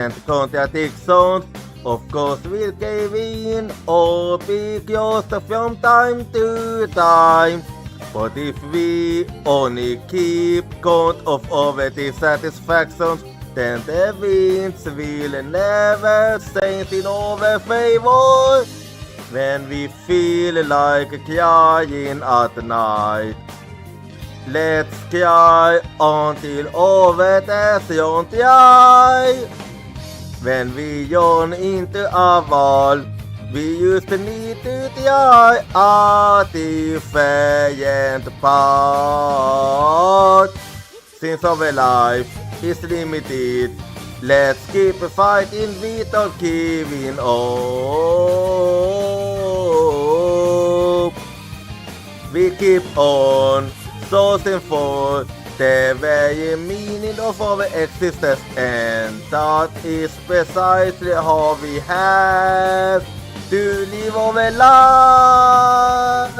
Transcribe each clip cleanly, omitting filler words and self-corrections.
and contradict sounds, of course we'll cave in or be close from time to time. But if we only keep count of our dissatisfactions, then the winds will never saint in our favor. When we feel like crying at night, let's cry until over the jag. When we yawn into a wall, we used to need to try a different path. Since our life is limited, let's keep fighting without giving up. We keep on searching for the very meaning of our existence, and that is precisely how we have to live our life.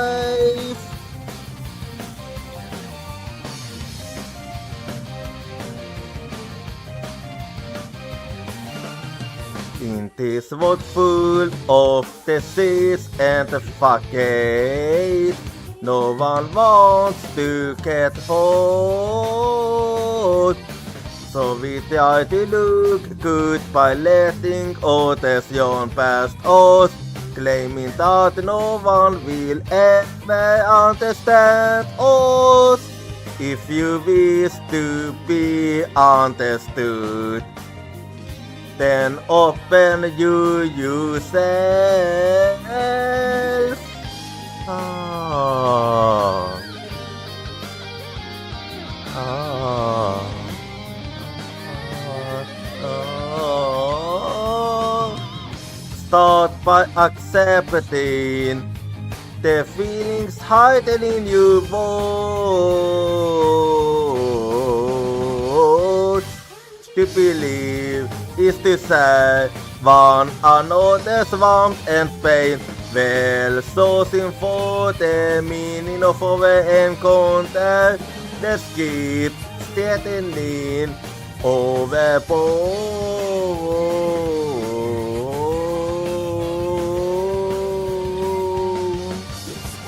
In this world full of disease and fucking, no one wants to get hurt. So we try to look good by letting others yawn past us, claiming that no one will ever understand us. If you wish to be understood, then open you yourself. Start by accepting the feelings hidden in your bones. To believe is to say one another's warmth and pain, well searching for the meaning of our encounter. Let's keep steadying overboard.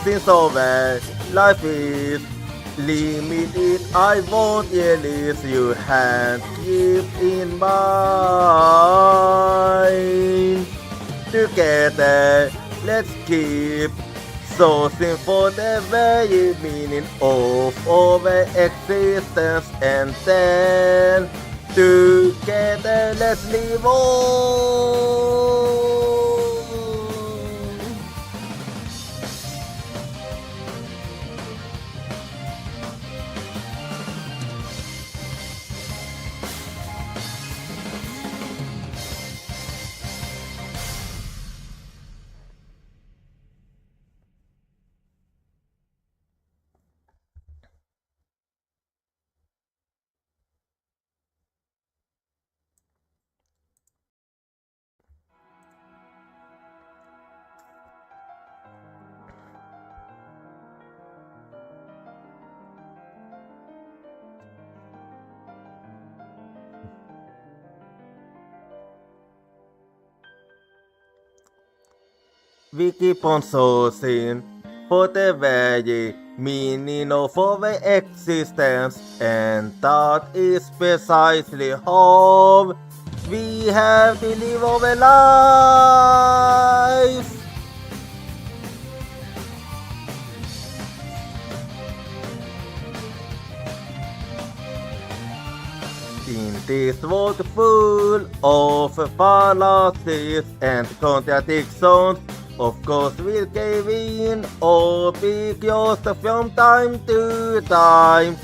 Since our life is limited, I won't release your hand. Keep in mind. Together, let's keep searching for the very meaning of our existence, and then together let's live on. We keep on searching for the very meaning of our existence, and that is precisely how we have to live our life. In this world full of fallacies and contradictions, of course we'll cave in or be close from time to time.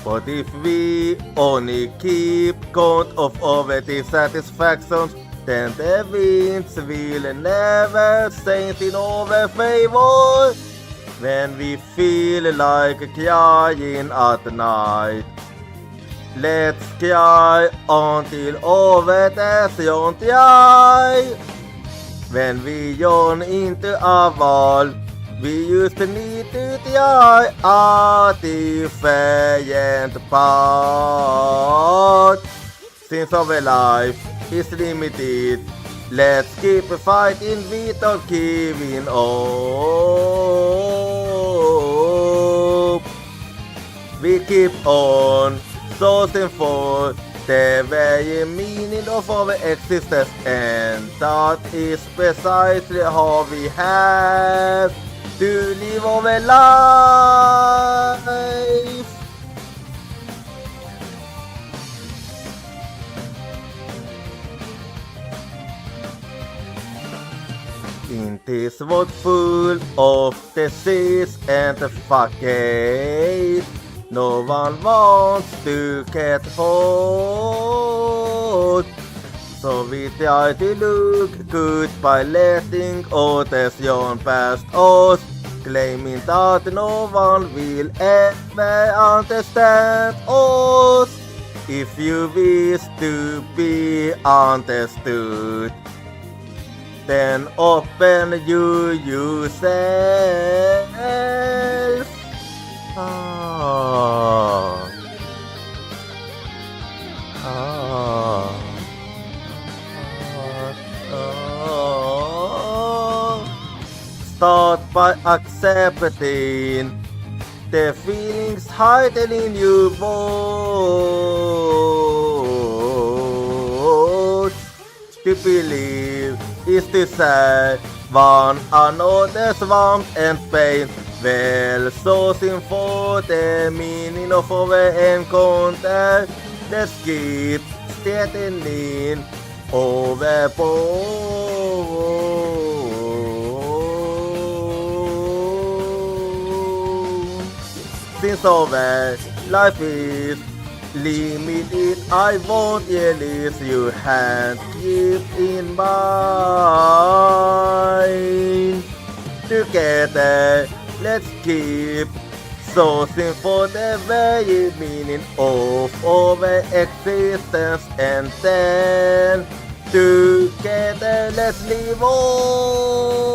But if we only keep count of our dissatisfactions, then the winds will never saint in our favor. When we feel like crying at night, let's cry until over the jag. When we yawn into a wall, we used to need to try a different path. Since our life is limited. Let's keep fighting without giving up. We keep on sourcing for the very meaning of our existence, and that is precisely how we have to live our life. In this world full of disease and fucking, no one wants to get hurt. So we try to look good by letting others yawn past us, claiming that no one will ever understand us. If you wish to be understood, then open you yourself. Start by accepting the feelings hidden in your bones. To believe is to say one another's warmth and pain, well sourcing for the meaning of our encounter. Let's keep steadying overboard. Since our life is limited, I won't release your hand. Keep in mind. Together, let's keep sourcing for the very meaning of our existence, and then together let's live on.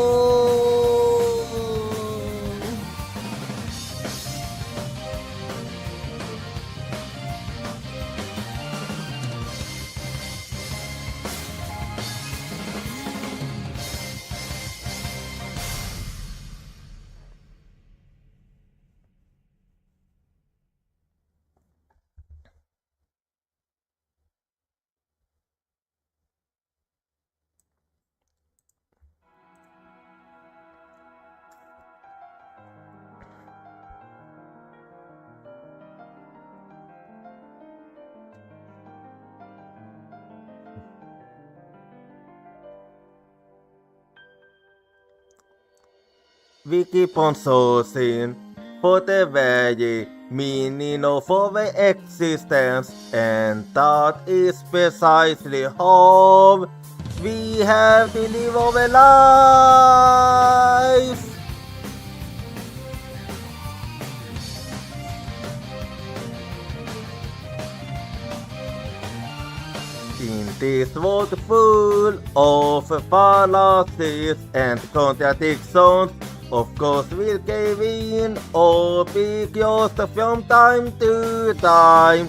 We keep on sourcing for the very meaning of our existence, and that is precisely how we have to live our life. In this world full of fallacies and contradictions, of course we'll give in or be just from time to time.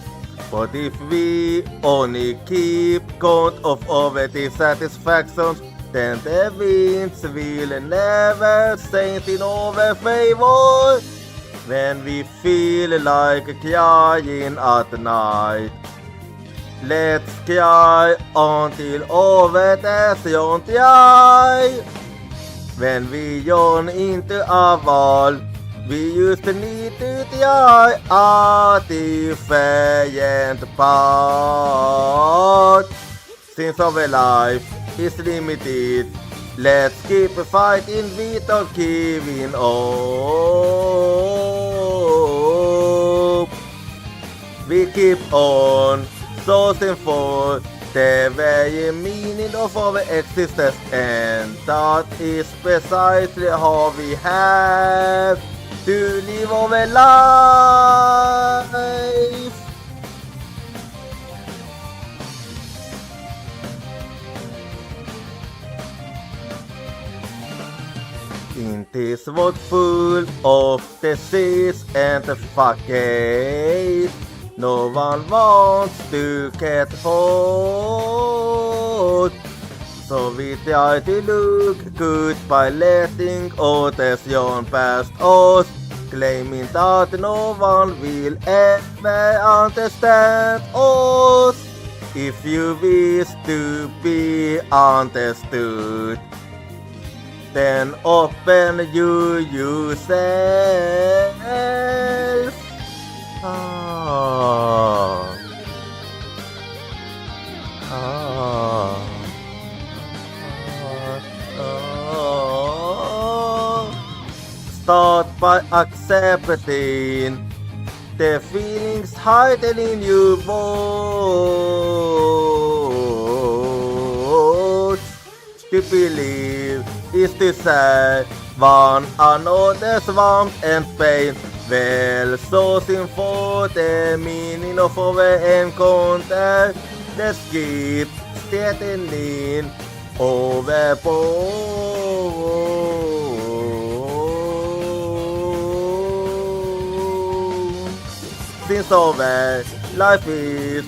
But if we only keep count of our dissatisfactions, then the winds will never saint in our favor. When we feel like crying at night, let's cry until over the sun dry. When we yawn into a wall, we used to need to try a different path. Since our life is limited, let's keep fighting without giving up. We keep on sourcing for the very meaning of our existence, and that is precisely how we have to live our life. In this world full of disease and fucking, no one wants to get hurt. So we try to look good by letting others yawn past us, claiming that no one will ever understand us. If you wish to be understood, then open you yourself. Start by accepting the feelings hidden in your bones. To believe is to say one another's warmth and pain. Well, sourcing for the meaning of our encounter. Let's keep steadying overboard. Since our life is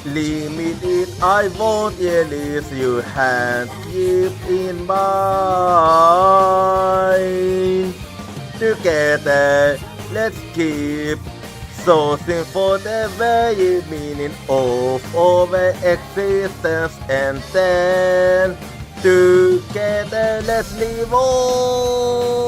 limited, I won't release your hand. Keep in mind. Together, let's keep sourcing for the very meaning of our existence, and then together let's live on.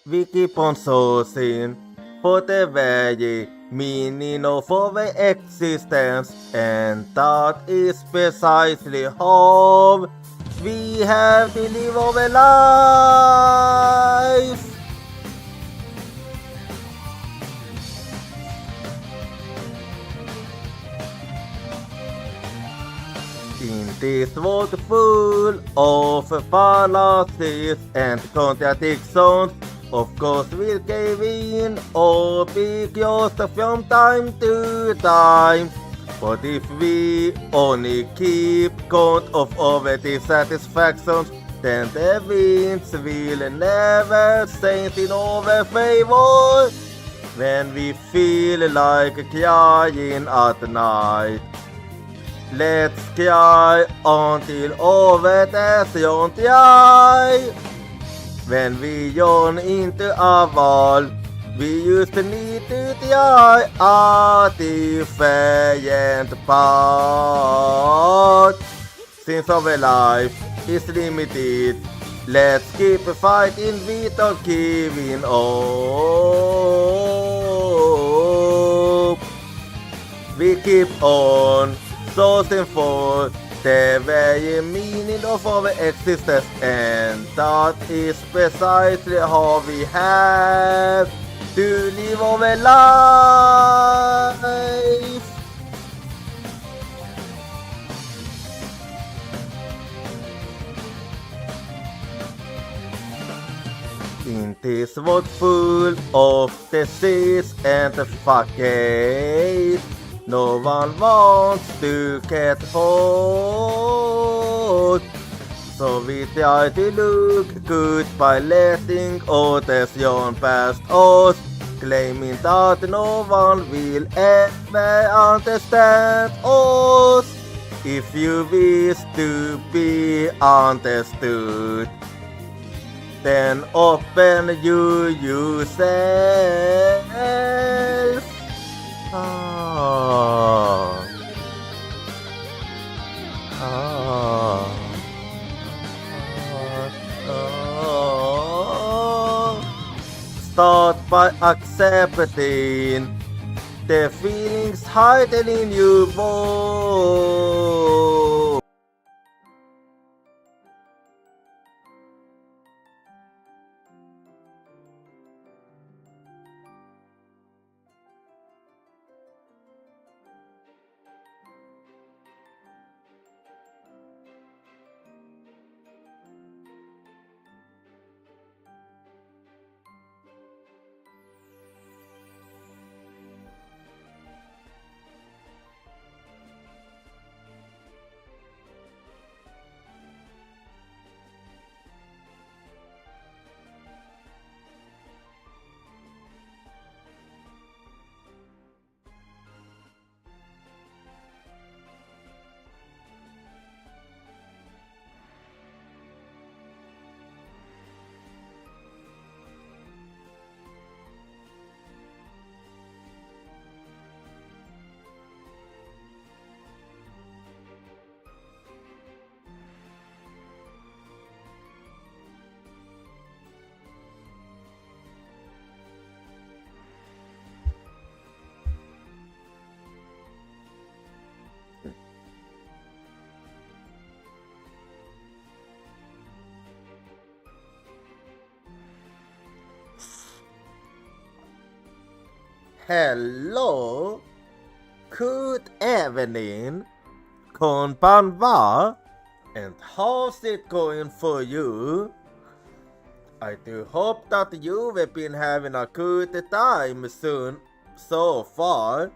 We keep on sourcing for the very meaning of our existence, and that is precisely how we have to live our life. In this world full of fallacies and contradictions, of course we'll cave in or be closed from time to time. But if we only keep count of our dissatisfactions, then the winds will never saint in our favor. When we feel like crying at night, let's cry until over the sun dry. When we yawn into a wall, we used to need to try a different path. Since our life is limited, let's keep fighting without giving up. We keep on sourcing for the very meaning of our existence, and that is precisely how we have to live our life. In this world full of disease and facade, no one wants to get hurt. So we try to look good by letting others yawn past us, claiming that no one will ever understand us. If you wish to be understood, then open you yourself. Start by accepting the feelings hidden in your bones. Hello, good evening, konbanwa, and how's it going for you? I do hope that you've been having a good time soon so far,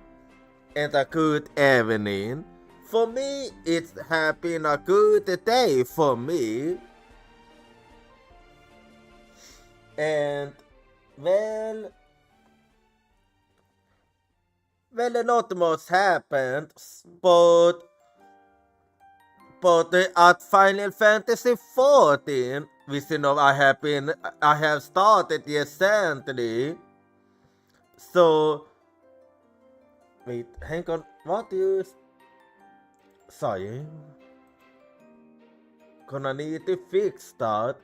and a good evening. For me, it's been a good day for me. And well, not much happened, but at Final Fantasy 14, which I have started recently. So, wait, hang on, what you saying? Gonna need to fix that.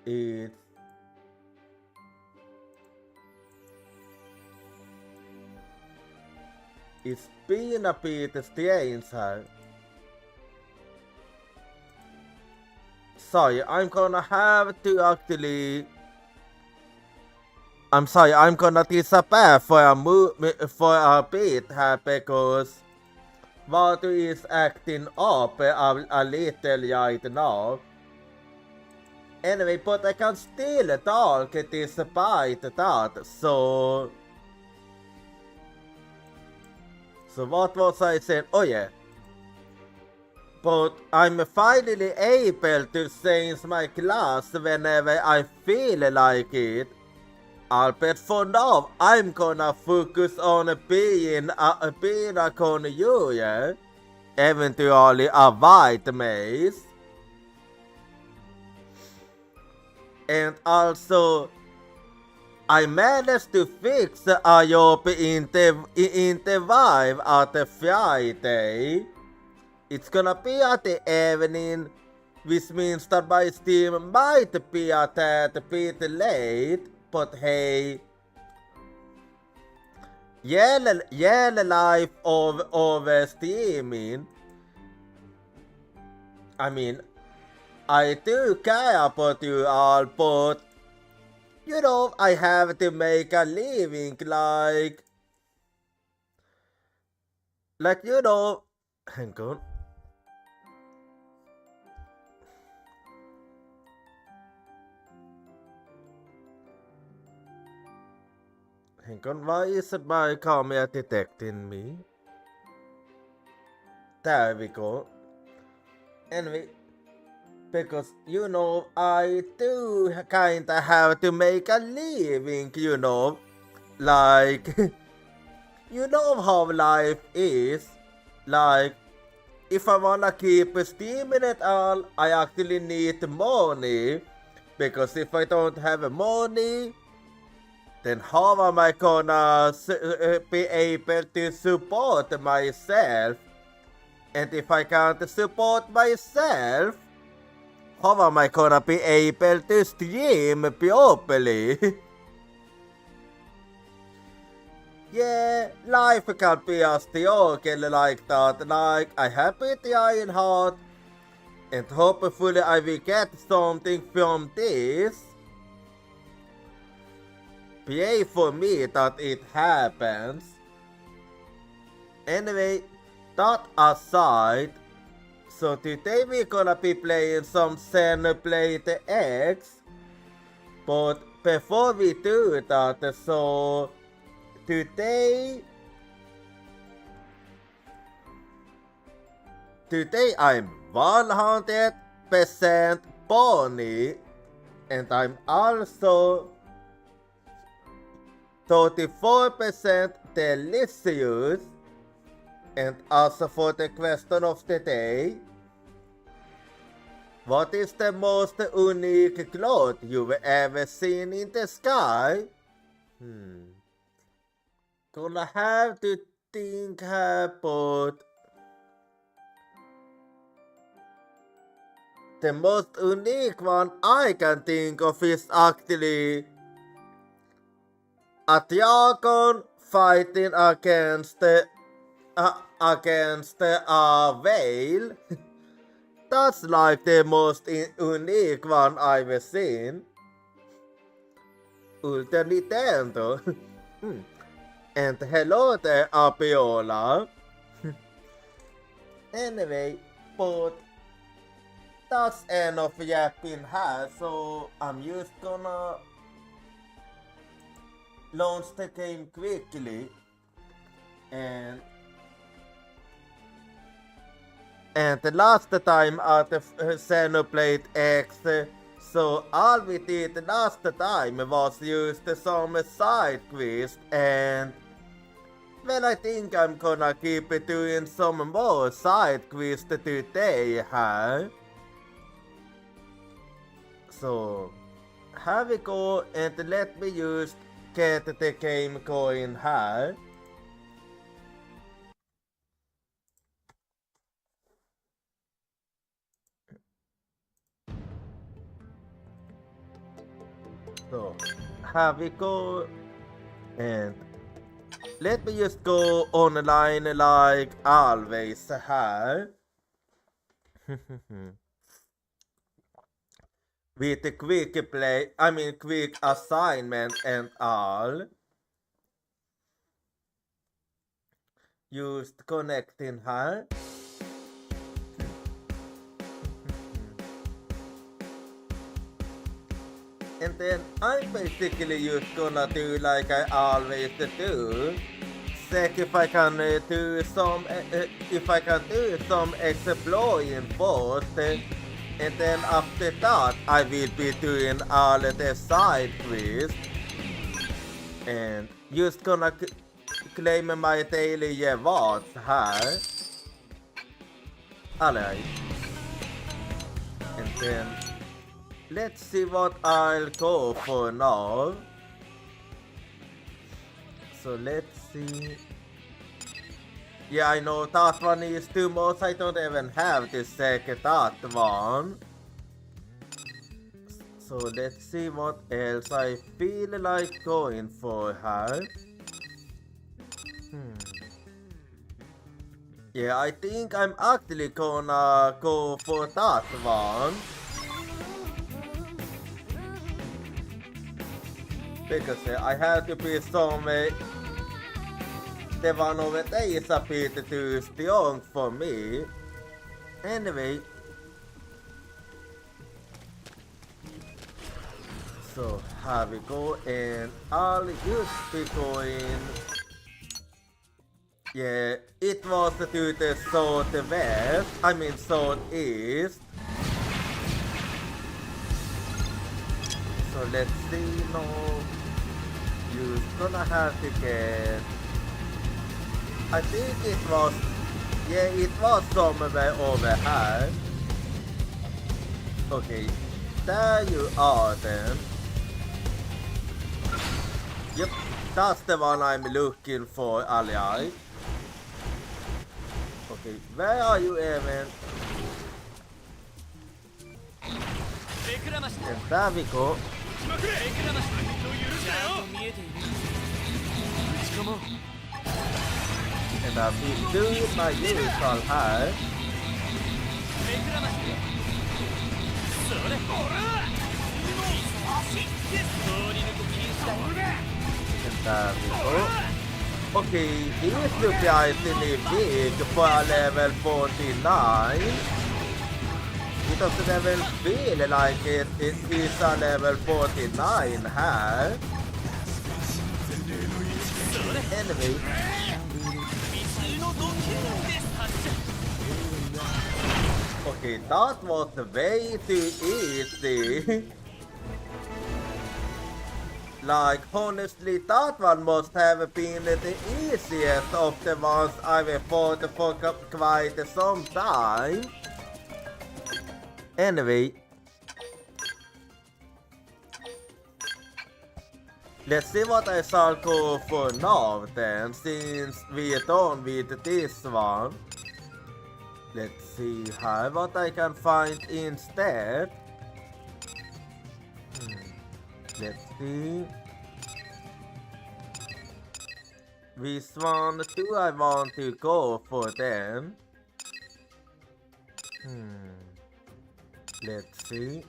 It's been a bit strange here. Sorry, I'm gonna have to actually. I'm sorry, I'm gonna disappear for a bit here because water is acting up a little right now. Anyway, but I can still talk despite that, so what was I saying? Oh yeah. But I'm finally able to change my class whenever I feel like it. But for now, I'm gonna focus on being a conjurer, eventually a white mage. And also, I managed to fix a job in the vibe at the Friday. It's gonna be at the evening, which means that my stream might be a tad bit late, but hey, yell life over streaming. I mean, I do care about you all, but you know, I have to make a living, like you know, hang on. Hang on, why isn't my camera detecting me? There we go. Anyway, because you know, I do kinda have to make a living, you know, like, you know how life is, like, if I wanna keep streaming it all, I actually need money, because if I don't have money, then how am I gonna be able to support myself? And if I can't support myself, how am I gonna be able to stream properly? Yeah, life can be a struggle like that. Like, I have been trying hard, and hopefully I will get something from this. Pray for me that it happens. Anyway, that aside, so today we're gonna be playing some Xenoblade X. But before we do that, so today I'm 100% Bonnie, and I'm also 34% delicious. And also for the question of the day, what is the most unique cloth you've ever seen in the sky? Gonna have to think about the most unique one I can think of is actually a dragon fighting against a whale. That's like the most unique one I've seen. Ultra Nintendo. And hello there, Apiola. Anyway, but that's enough yapping here, so I'm just gonna launch the game quickly. And the last time at the Xenoblade X, so all we did last time was just some side quest, and well, I think I'm gonna keep doing some more side quests today, huh? So, here we go, and let me just get the game going here. So, here we go, and let me just go online like always here. With the quick assignment and all. Just connecting her. And then I'm basically just gonna do like I always do. Check if I can do some exploring first, and then after that I will be doing all the side quests, and just gonna claim my daily rewards here. Alright. And then let's see what I'll go for now. So let's see. Yeah, I know that one is too much. I don't even have to check that one. So let's see what else I feel like going for here. Yeah, I think I'm actually gonna go for that one. Because I have to be some... the one over there is a bit too strong for me. Anyway. So, here we go, and I'll just be going... Yeah, it was to the southwest, southeast. So let's see now. You're gonna have to get... I think it was... Yeah, it was somewhere over here. Okay, there you are then. Yep, that's the one I'm looking for, alright. Okay, where are you, Evan? And there we go. And I'll be doing my usual here. And there we go. Okay, this surprisingly big for a level 49. It doesn't even feel like it is a level 49 here. Anyway. Okay, that was way too easy. Like, honestly, that one must have been the easiest of the ones I've fought for quite some time. Anyway. Let's see what I shall go for now then, since we are done with this one. Let's see here what I can find instead. Let's see. Which one do I want to go for then? Let's see.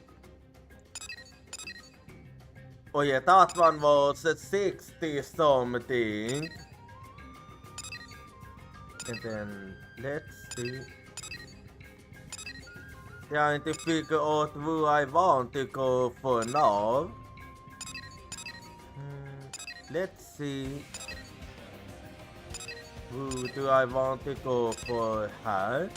Oh yeah, that one was 60 something. And then let's see. Trying to figure out who I want to go for now. Let's see. Who do I want to go for her?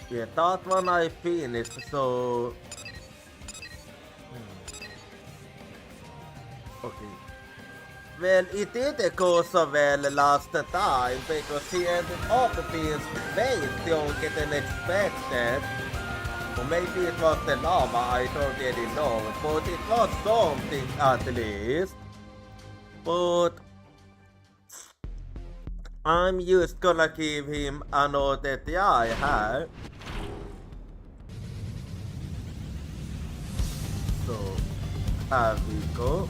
Yeah, that one I finished, so... Okay. Well, it didn't go so well last time because he ended up being way stronger than expected. Or maybe it was the lava, I don't really know, but it was something at least. But I'm just gonna give him another try here. So, here we go.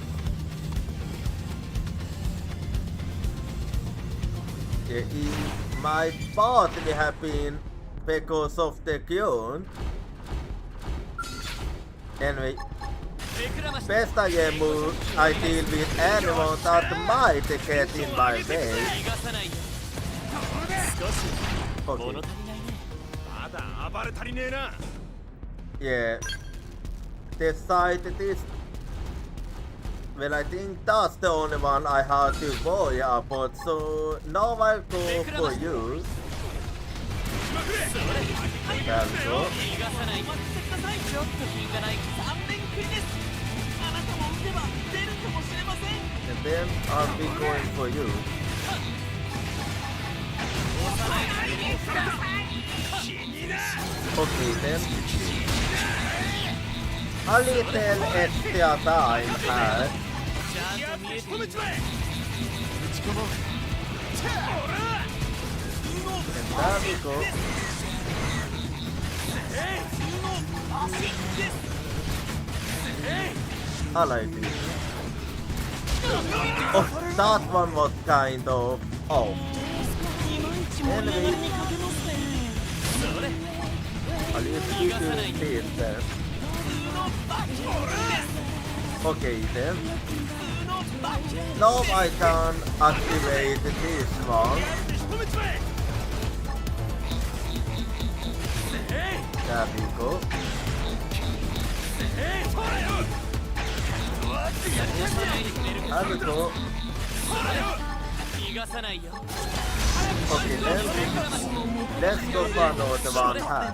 It might partly have been because of the gun. Anyway, best I am I deal with anyone that might get in my way. Okay. Yeah. Decided this. Well, I think that's the only one I had to worry about, so now I'll go for you. There we go. And then I'll be going for you. Okay then. A little extra time here. And there we go. I like it. Oh, that one was kind of off. Anyway, I'll just keep doing this then. Okay then. Now I can activate this one. There we go. There we go. Okay then. Let's go for another one here.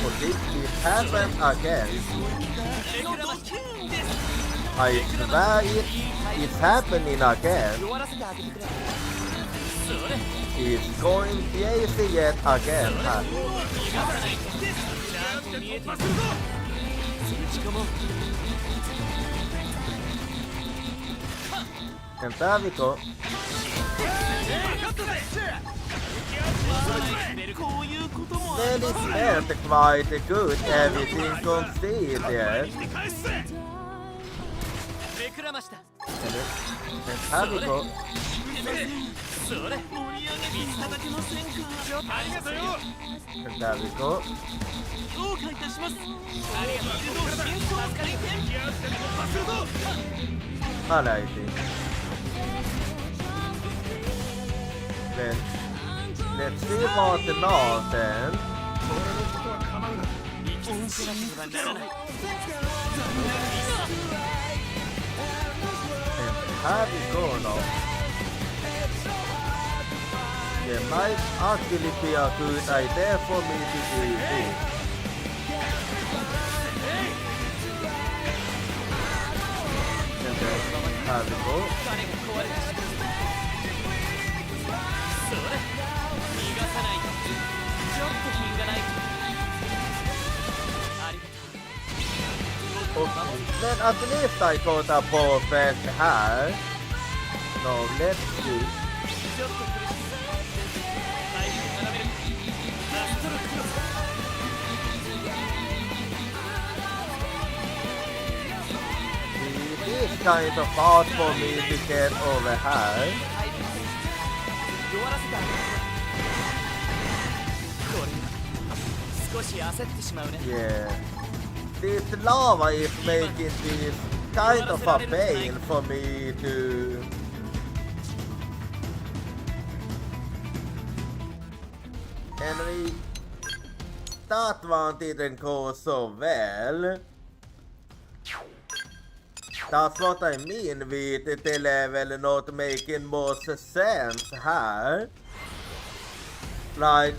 Okay, it happened again. I swear it's happening again. It's going crazy yet again. And there we go. Well, it felt quite good, everything considered. And there we go. And there we go. Alright. Then let's see what the law then. Here we go now. It might actually be a good idea for me to do this. And then here we go. Okay, then at least I got a perfect hair. Now let's see. It is kind of hard for me to get over here. Yeah. This lava is making this kind of a pain for me to And that one didn't go so well. That's what I mean with the level not making most sense here. Like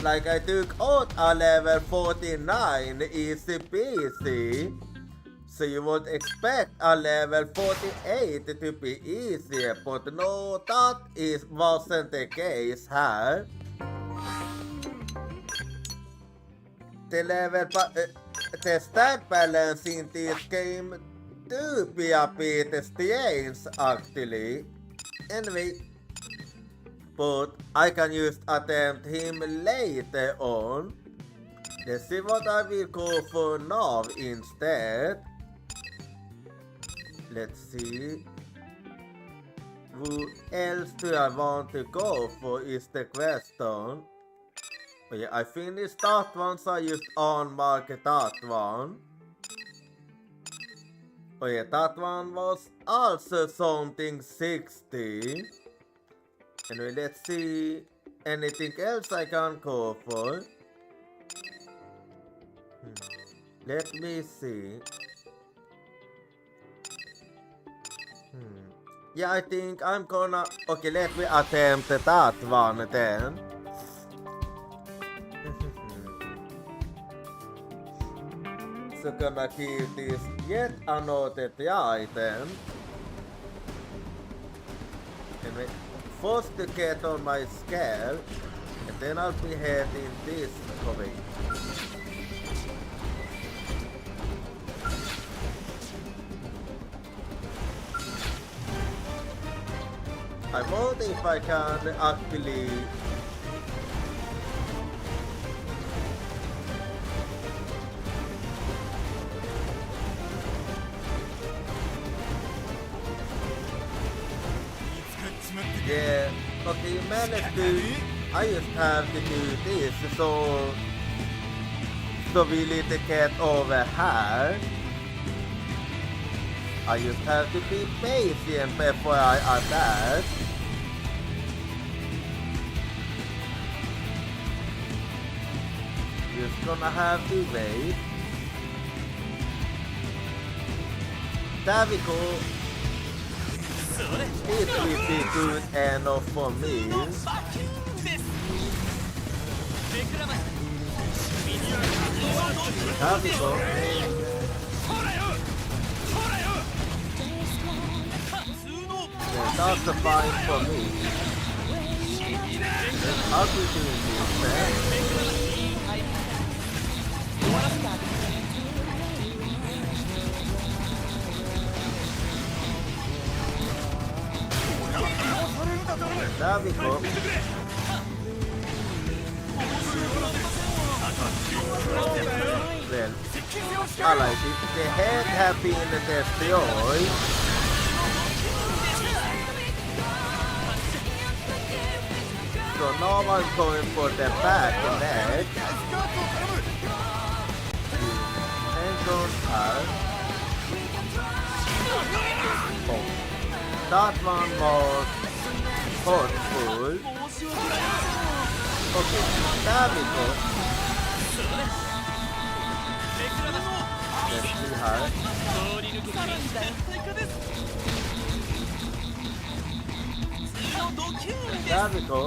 I took out a level 49 easy peasy. So you would expect a level 48 to be easier, but no, that wasn't the case here. The stat balance in this game do be a bit strange actually. Anyway, but I can just attempt him later on. Let's see what I will go for now instead. Let's see. Who else do I want to go for is the question. Oh yeah, I finished that one, so I just unmarked that one. Oh yeah, that one was also something 60. Anyway, let's see anything else I can go for. Let me see. Yeah, I think I'm gonna... Okay, let me attempt that one then. So gonna keep this yet another item. And first to get on my scale, and then I'll be heading this way. I wonder if I can actually yeah, okay, managed to I just have to do this so we need to get over here. I just have to be patient before I attack. Just gonna have to wait. There we go. This will be good enough for me. There we go. Yeah, that's fine for me. I'll be doing this then. There we go. Well, I like it. The head have been destroyed. So now I'm going for the back leg. And on out. Oh, that one was hurtful. Okay, there we go. Let's see her. There we go.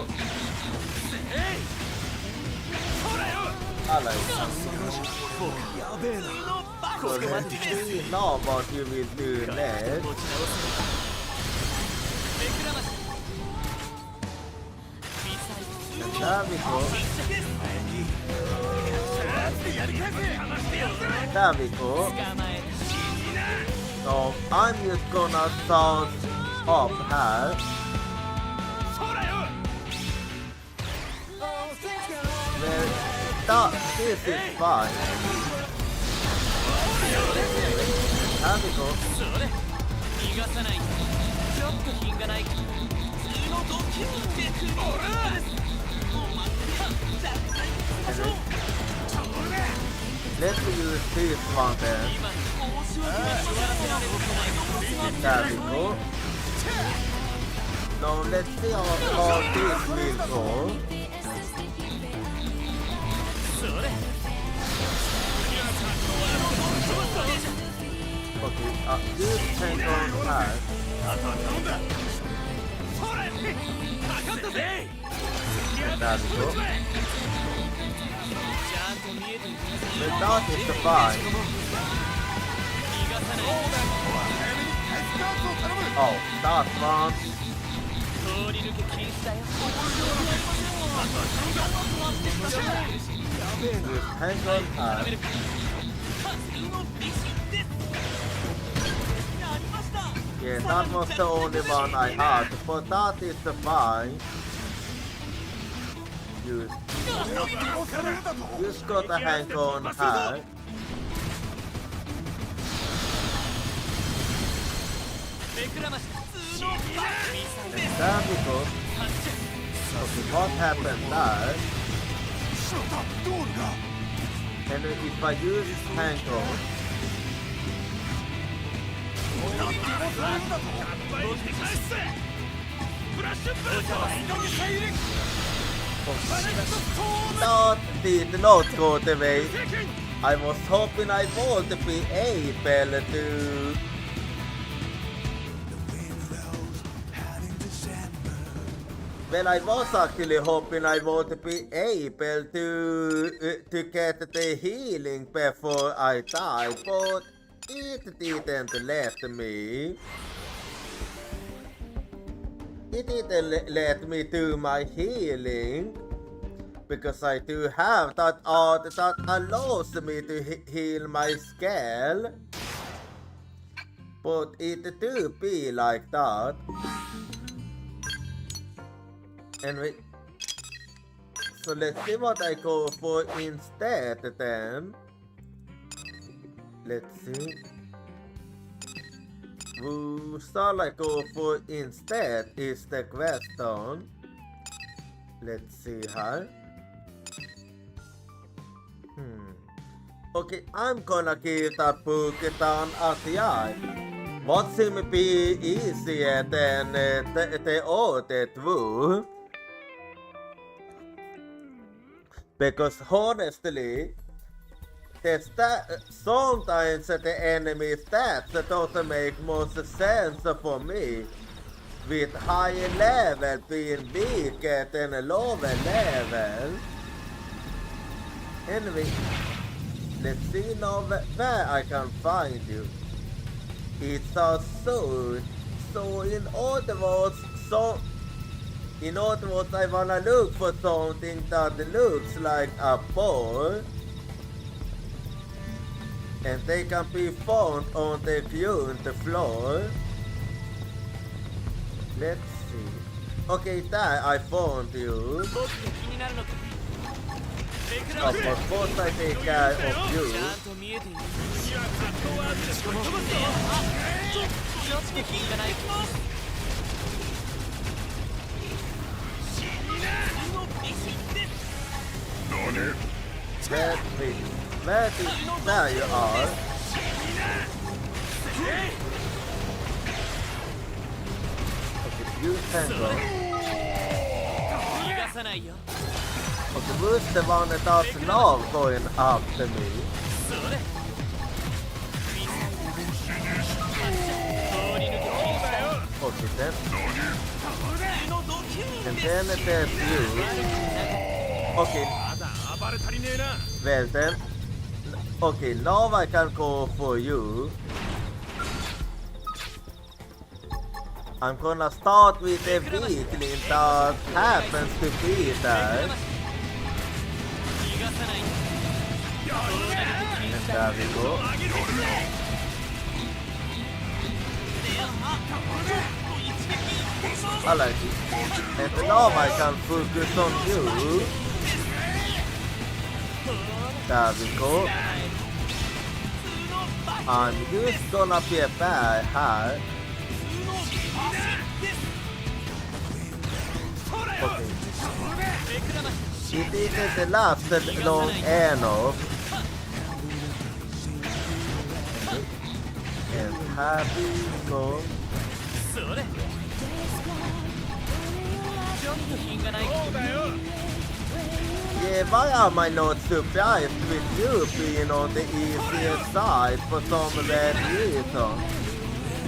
I like that. So let's see now what you will do next. And there we go. There we go. So I'm just gonna sound up here. Well, this is fine. There we go. Let's use this one then. There we go. Now let's see how this will go. use hang on high. There we go. The dot is fine. Oh, that's wrong. Hang on high. Yeah, that was the only one I had, but that is fine. You just got a hang on high. And there we go. Okay, what happened there? And if I use hang on, that did not go the way I was hoping I would be able to. Well, I was actually hoping I would be able to get the healing before I died, but it didn't let me. It didn't let me do my healing because I do have that art that allows me to heal my skull. But it do be like that. Anyway, so let's see what I go for instead then. Let's see. Who shall I go for instead is the question. Let's see here. Okay, I'm gonna give that book down a try. What seems to be easier than the other two? Because honestly, sometimes the enemy stats doesn't make much sense for me, with higher level being weaker than a lower level. Anyway, let's see now where I can find you. It's a sword. So in other words, I wanna look for something that looks like a ball, and they can be found on the ground floor. Let's see. Okay, there I found you. Of course I take care of you. There you are. Okay, you can go. Okay, who's the one that's now going after me? Okay then. And then there's you. Okay. Well then. Okay, now I can go for you. I'm gonna start with a weakling that happens to be there. And there we go. I like it. And now I can focus on you. There we go. I'm just gonna be a bad hat. Okay. It didn't last long enough. And happy go. Yeah, why am I not surprised with you being on the easier side for some red reason?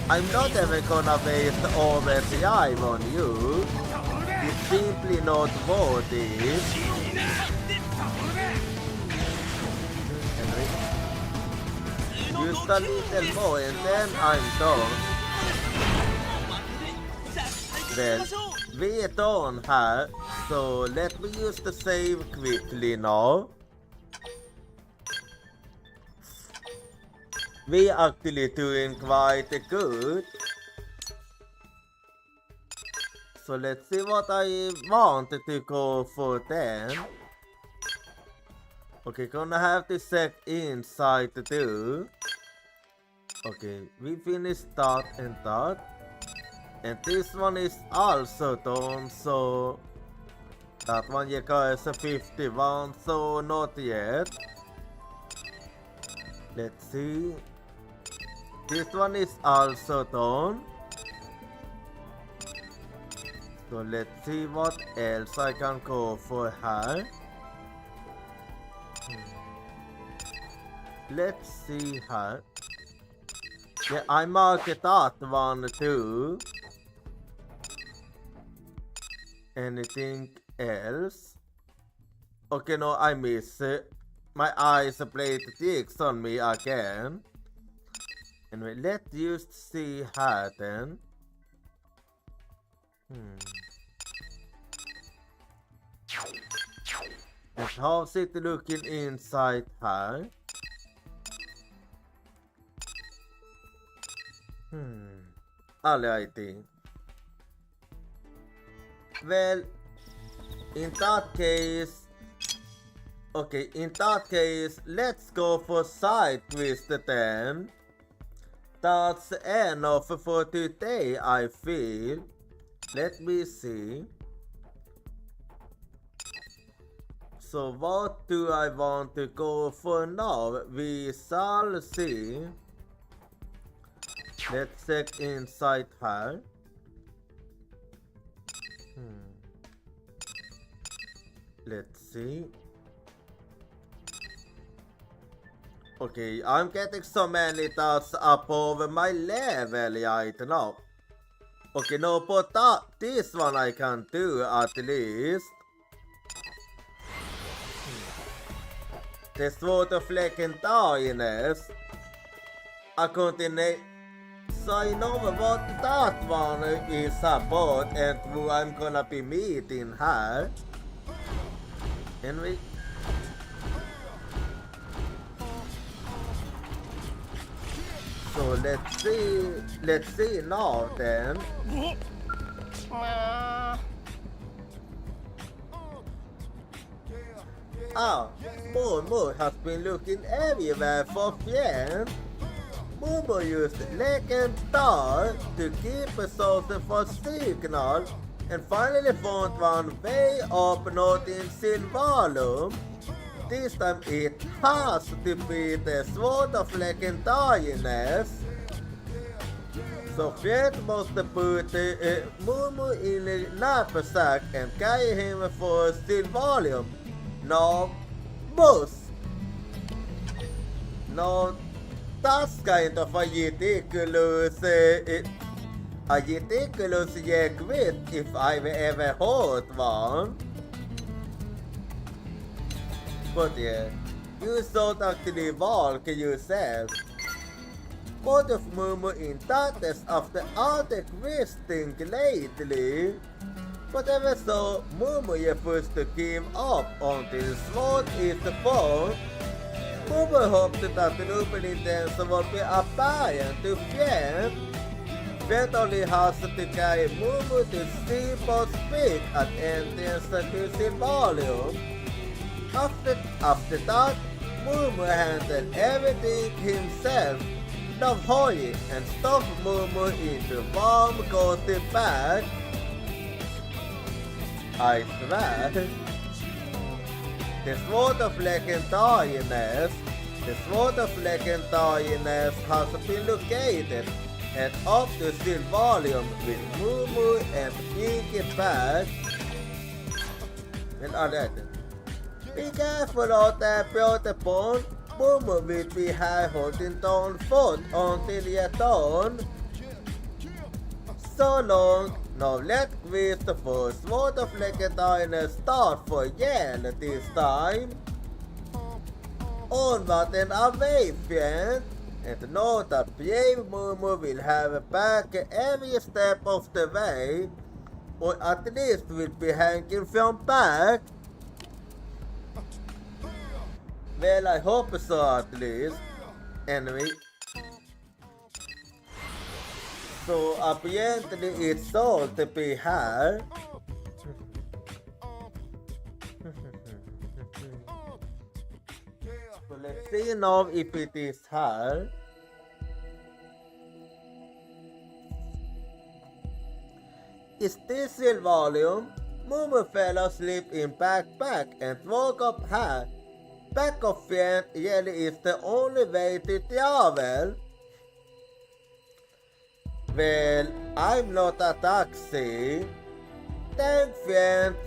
I'm not ever gonna waste overdrive on you. It's simply not worth it. Just a little more and then I'm done. Well, we're done here, so let me use the save quickly now. We actually doing quite good. So let's see what I want to go for then. Okay, gonna have to check inside too. Okay, we finished that and that. And this one is also done, so that one you guys a 51, so not yet. Let's see. This one is also done. So let's see what else I can go for here. Let's see here. Yeah, I marked that one too. Anything else? Okay, no, I miss it. My eyes played tricks on me again. Anyway, let's just see here then. And how's it looking inside here? Alrighty. Well, in that case... Okay, in that case, let's go for side twist then. That's enough for today, I feel. Let me see. So what do I want to go for now? We shall see. Let's check inside here. Let's see. Okay, I'm getting so many thoughts up over my level right now. Okay, no, but this one I can do at least. The Sword of Legendariness. I continue. So I know what that one is about and who I'm gonna be meeting here. And we... So let's see now then. Momo has been looking everywhere for friends. Momo used Legendar to keep a source for signal and finally found one way up north in Silvalum. This time it has to be the Sword of Legendariness. So Fred must put Momo in a knapsack and carry him for Silvalium. No, boss. No, that's kind of a ridiculous request if I've ever heard one. But yeah, you should actually walk yourself. Both of Momo in status after all the questing lately. But ever so, Momo refused to give up until Sword is found. Momo hoped that an open intention would be apparent to Fred. Fred only has to carry Momo to Seaport's Peak at entrance to Silvalium. After that, Momo handled everything himself. No hurry and stuffed Momo into warm cozy bag. I swear. The Sword of Legendariness has been located and up to Silvalium with Momo and Pinky back. And alright. Be careful out there, beautiful. Momo will be high holding down foot until you're done. so long. Now let's quiz the first Sword of Legendary start for Yen this time. Onward and away, friends. And know that brave Mumu will have back every step of the way, or at least will be hanging from back. Well, I hope so at least. Anyway. So apparently it's all to be here. So let's see now if it is her. Is this real volume? Mumu fell asleep in backpack and woke up her. Back of friend really is the only way to travel. Well, I'm not a taxi. Thanks friends.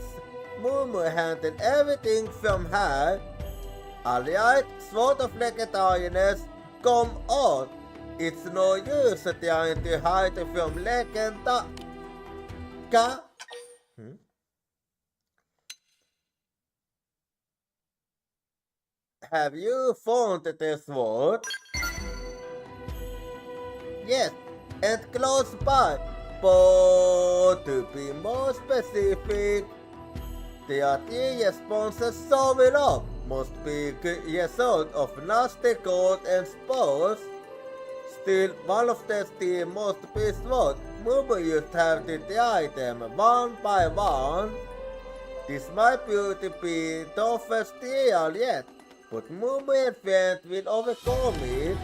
Mumu handled everything from her. Alright, Sword of Legendariness, come on! It's no use trying to hide from Legenda. Have you found the sword? Yes, and close by. But to be more specific, the three responses sum it up. Must be result of nasty cold and spores. Still, one of the three must be sword. Mumu used to have to try them one by one. This might be toughest trial yet, but Mumu and friends will overcome it.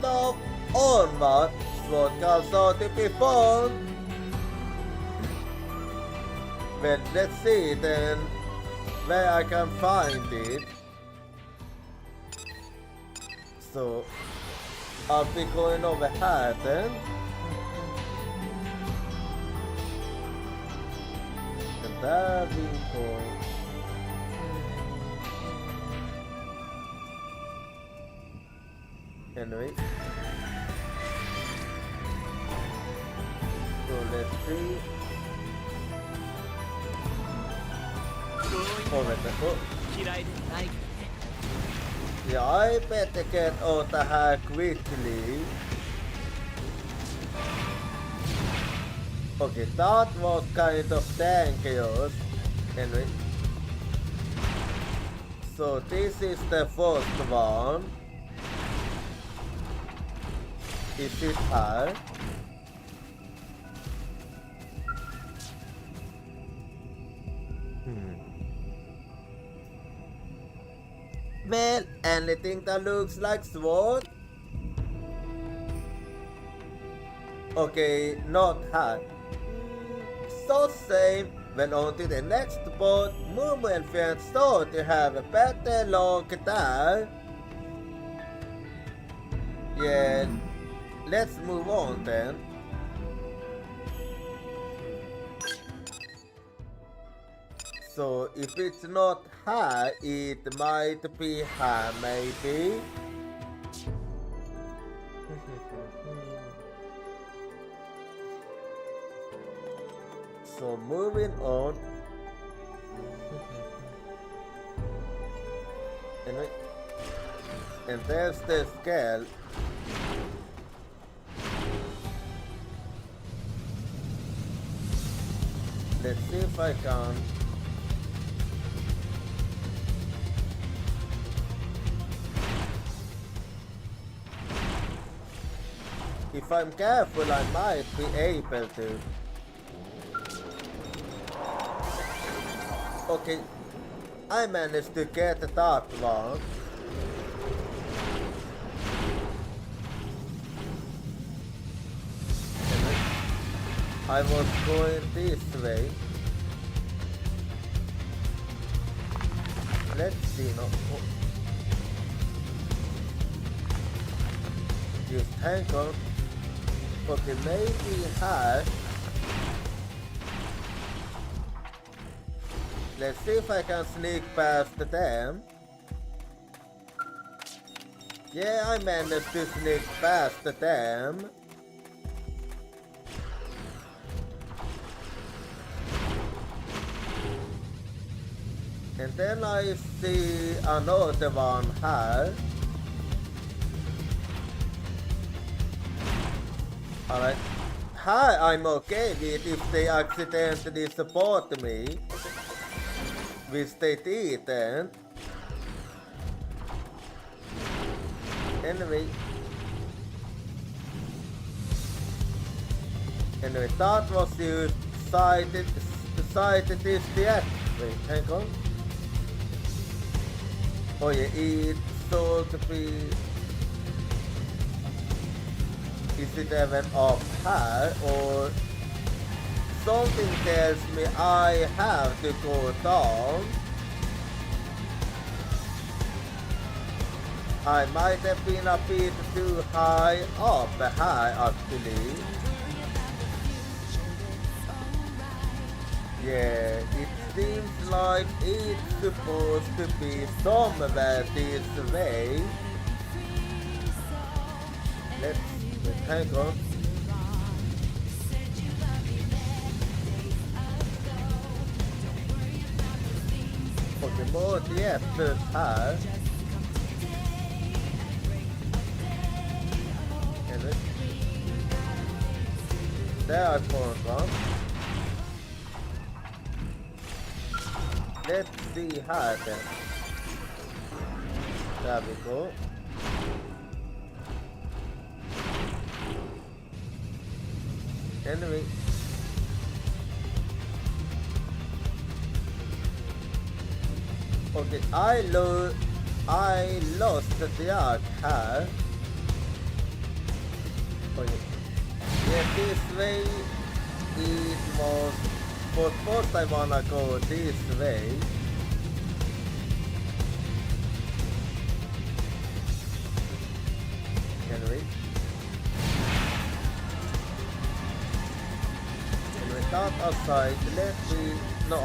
Now, onward, sword comes out to be fun. Well, let's see then where I can find it. So I'll be going over here then. And there we go. Anyway. So let's see. Yeah, I better get out of here quickly. Okay, that was kind of dangerous. Anyway. So this is the first one. Is it her? Well, anything that looks like sword? Okay, not her. So same. When on to the next boat, Mumu and friends thought to have a better long time. Yeah, let's move on then. So if it's not her, it might be her maybe. So moving on. And there's the scale. Let's see if I can. If I'm careful, I might be able to. Okay, I managed to get that one. I was going this way. Let's see now. Just hang on. Okay, maybe her. Let's see if I can sneak past them. Yeah, I managed to sneak past them. And then I see another one here. Alright. Here I'm okay with if they accidentally support me. Which they didn't. Anyway, that was used cited this yet. Wait, hang on. Oh yeah, it should be. Is it even up here or something tells me I have to go down? I might have been a bit too high up here actually. Yeah, it seems like it's supposed to be somewhere this way. Let's hang on. Okay, more depth här. There I found one. Let's see how then. There we go. Anyway. Okay, I lost the arc here. Okay. Yeah, this way it was, but first I wanna go this way. Anyway, that aside, let me, no,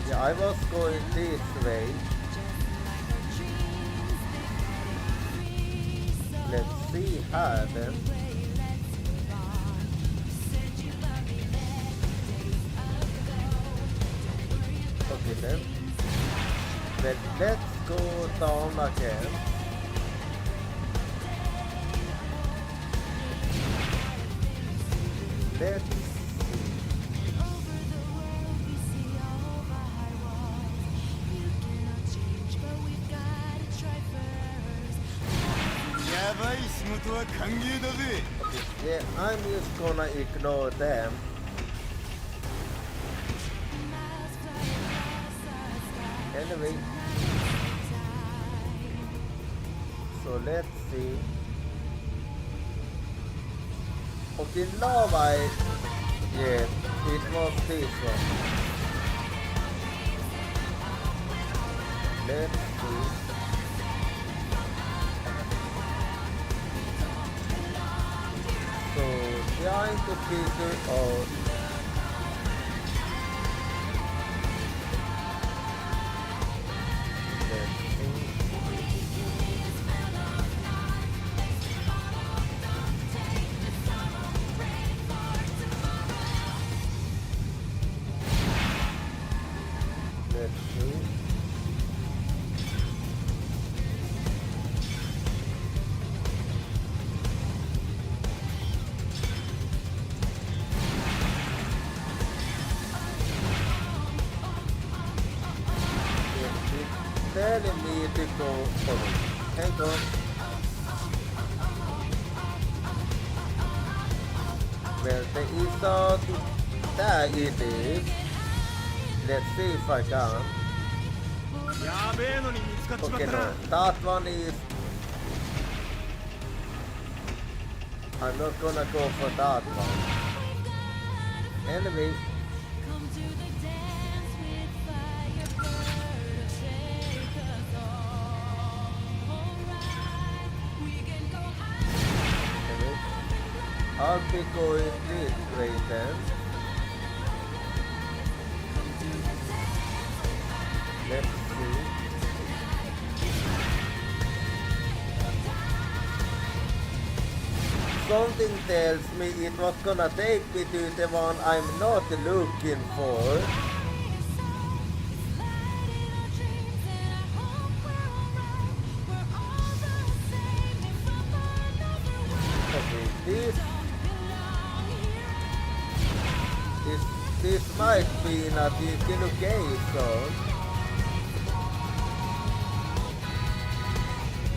yeah, I was going this way. Let's see how then. Okay then. Then let's go down again. Let's see. やばい仕事は歓迎だぜ。 Yeah, I'm just gonna ignore them. Anyway, so let's see. Okay, now yeah, it was this one. Let's see. So trying to figure out telling me to go forward. Hang on. Well, there is a... There it is. Let's see if I can. Okay, no. That one is... I'm not gonna go for that one. Anyway. I'll be going this way then. Let's see. Something tells me it was gonna take me to the one I'm not looking for. artikel location.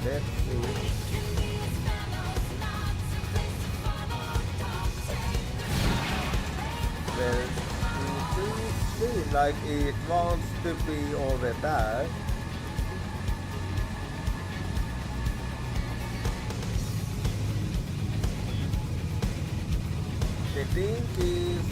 Let's see. Well, it seems like it wants to be over there. The thing is,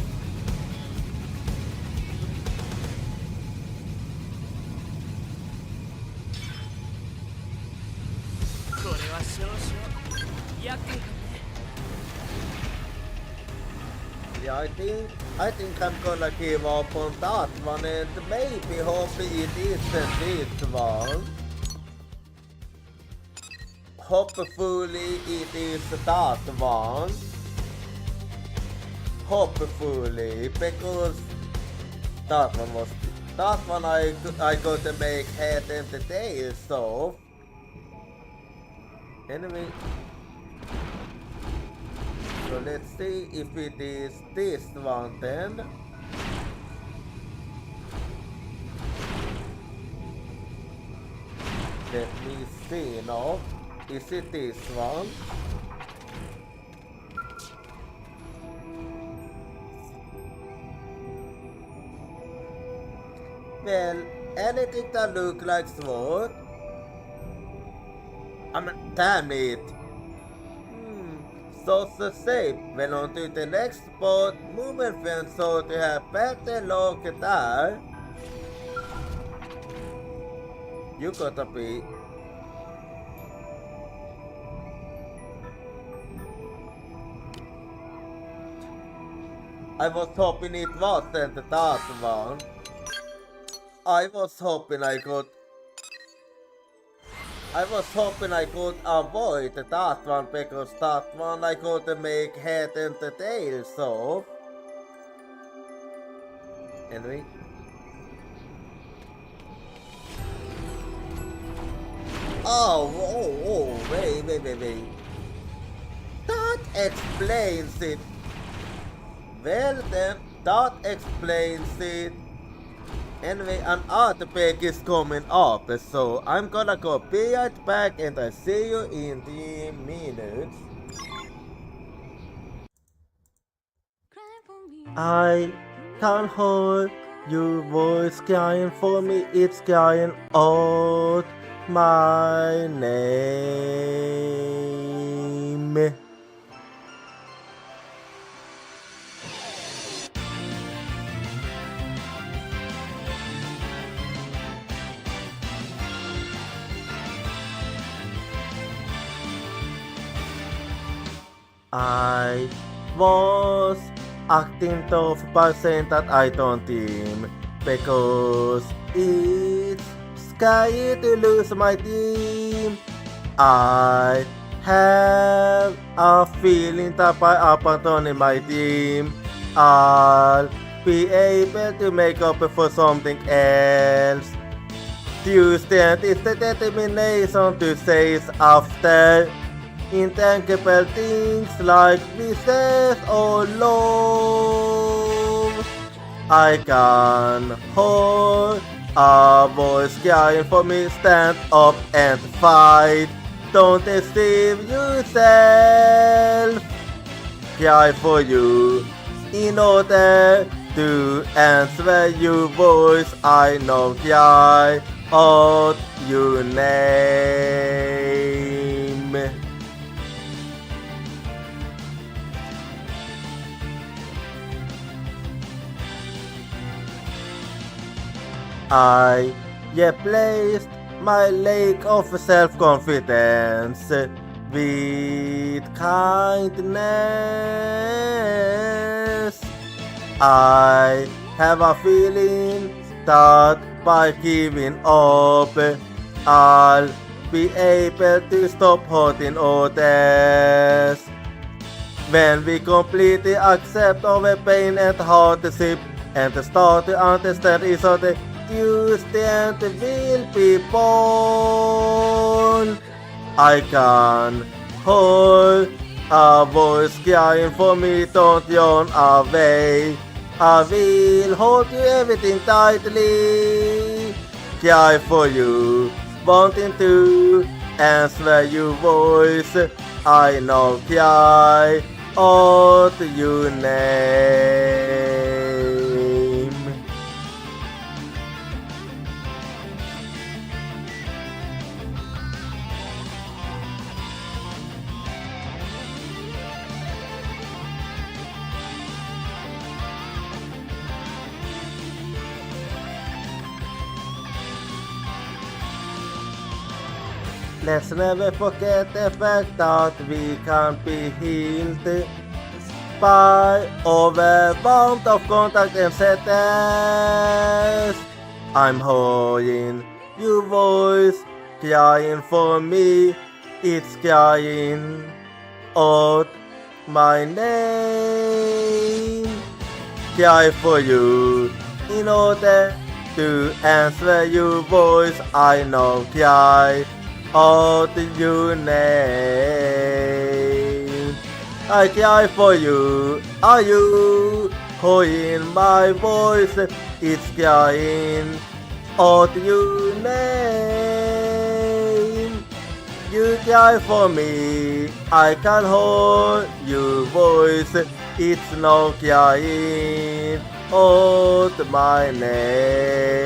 yeah, I think I'm gonna give up on that one and maybe hopefully it isn't this one. Hopefully it is that one. Hopefully, because that one I got to make head and the tail, so anyway. So let's see if it is this one then. Let me see now. Is it this one? Well, anything that looks like sword. I mean, damn it. So the same. Well, on to the next spot. Movement film so to have better luck there. You gotta be. I was hoping it wasn't that one. I was hoping I could avoid that one because that one I could make head and the tail, so anyway. Oh, wait. That explains it. Well then, that explains it. Anyway, an art pack is coming up, so I'm gonna go be right back and I see you in the minutes. I can't hold your voice crying for me, it's crying out my name. I was acting tough by saying that I don't team because it's scary to lose my team. I have a feeling that by abandoning my team, I'll be able to make up for something else. Tuesday is the determination to say after intangible things like business or love. I can hold a voice crying for me, stand up and fight. Don't deceive yourself. Cry for you in order to answer your voice. I know cry out your name. I replaced my lack of self-confidence with kindness. I have a feeling that by giving up, I'll be able to stop hurting others. When we completely accept our pain and hardship and start to understand each other, Tuesday will be born. I can hold a voice crying for me, don't yawn away. I will hold you everything tightly. Cry for you, wanting to answer your voice. I know cry out your name. Let's never forget the fact that we can't be healed by overwhelmed of contact and sadness. I'm hearing your voice crying for me. It's crying out my name. Cry for you in order to answer your voice. I know cry out your name. I cry for you. Are you hearing my voice? It's crying out your name. You cry for me. I can hold your voice. It's no crying out my name.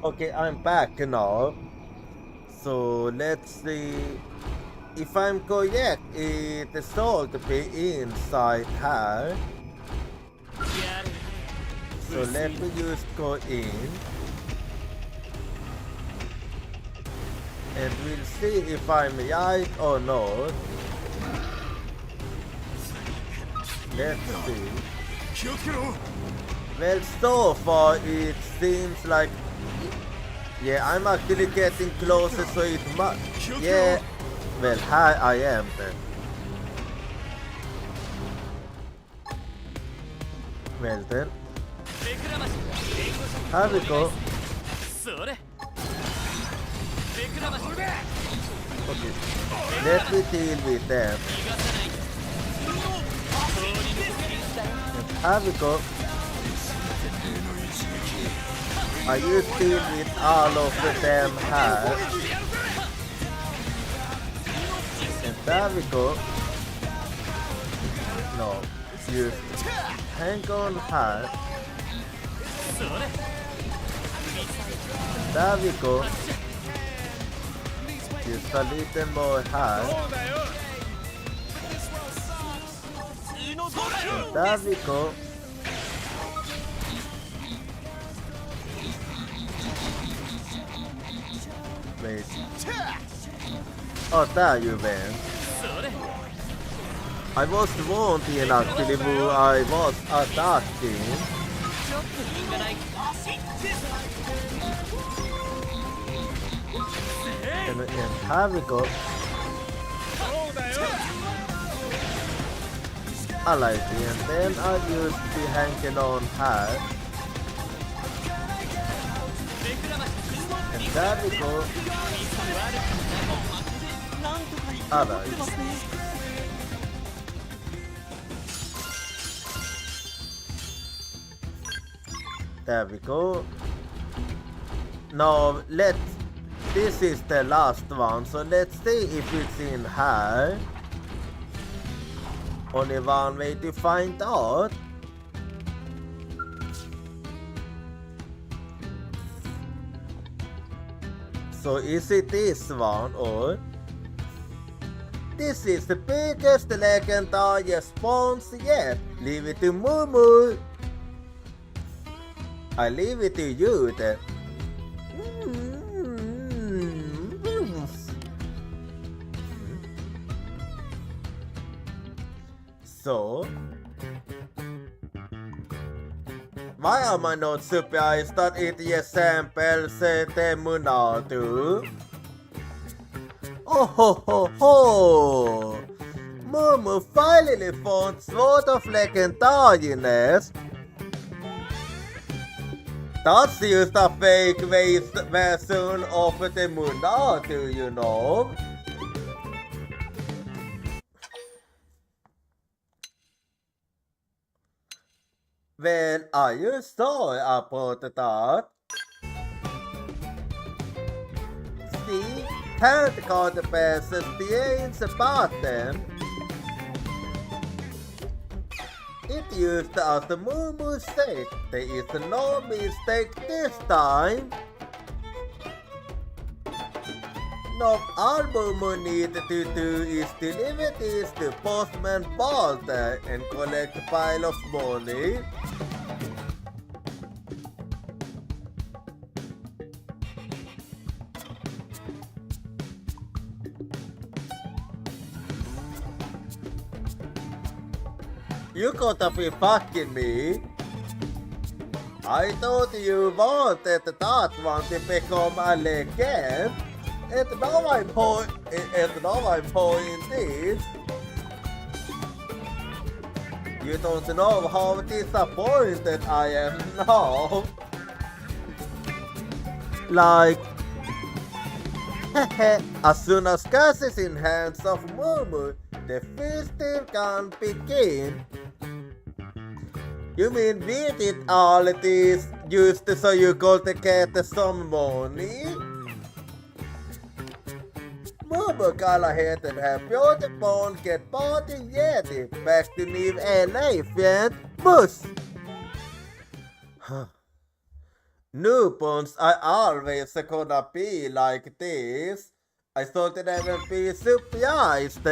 Okay, I'm back now. So let's see if I'm correct. It should be inside here. So let me just go in and we'll see if I'm right or not. Let's see. Well, so far it seems like, yeah, I'm actually getting closer, so it must, yeah, well, here I am then. Well then, here we go. Okay, let me deal with them. And here we go. I used to deal with all of them here. And there we go. No, just hang on here. And there we go. Just a little more here. And there we go. Wait. Oh, there you went. I was wanting actually who I was attacking. And here we go. I like it, and then I used to be hanging on here. And there we go. Alright. There we go. Now this is the last one, so let's see if it's in here. Only one way to find out. So is it this one or? This is the biggest legendary response yet. Leave it to Mumu. I leave it to you then. So, why am I not surprised that it resembles Temunatu? Oh ho ho ho! Mumu finally found sort of legendariness. That's just a fake version of Temunatu, you know. Well, are you sorry about that? See, can't call the passes the about them. It used as the Mumu said, there is no mistake this time. No, all Mumu needed to do is deliver this to Postman Balder and collect a pile of money. You gotta be fucking me. I thought you wanted that one to become a legend. And now I'm playing this. You don't know how disappointed I am now. Like, as soon as Cass is in hands of Mumu, the feasting can begin. You mean we did all this just so you could get some money? Mumu Callahan and her beautiful get party yeti back to leave LA friend bus. Newborns are always gonna be like this. I thought I would be surprised.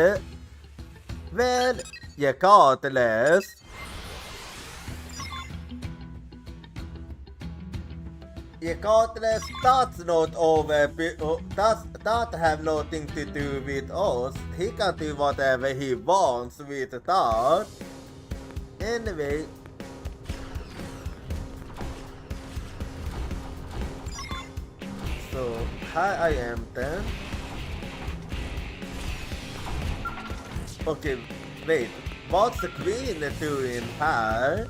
Well, regardless. Regardless, that's not over. That have nothing to do with us. He can do whatever he wants with that. Anyway. So, here I am then. Okay, wait. What's the queen doing here?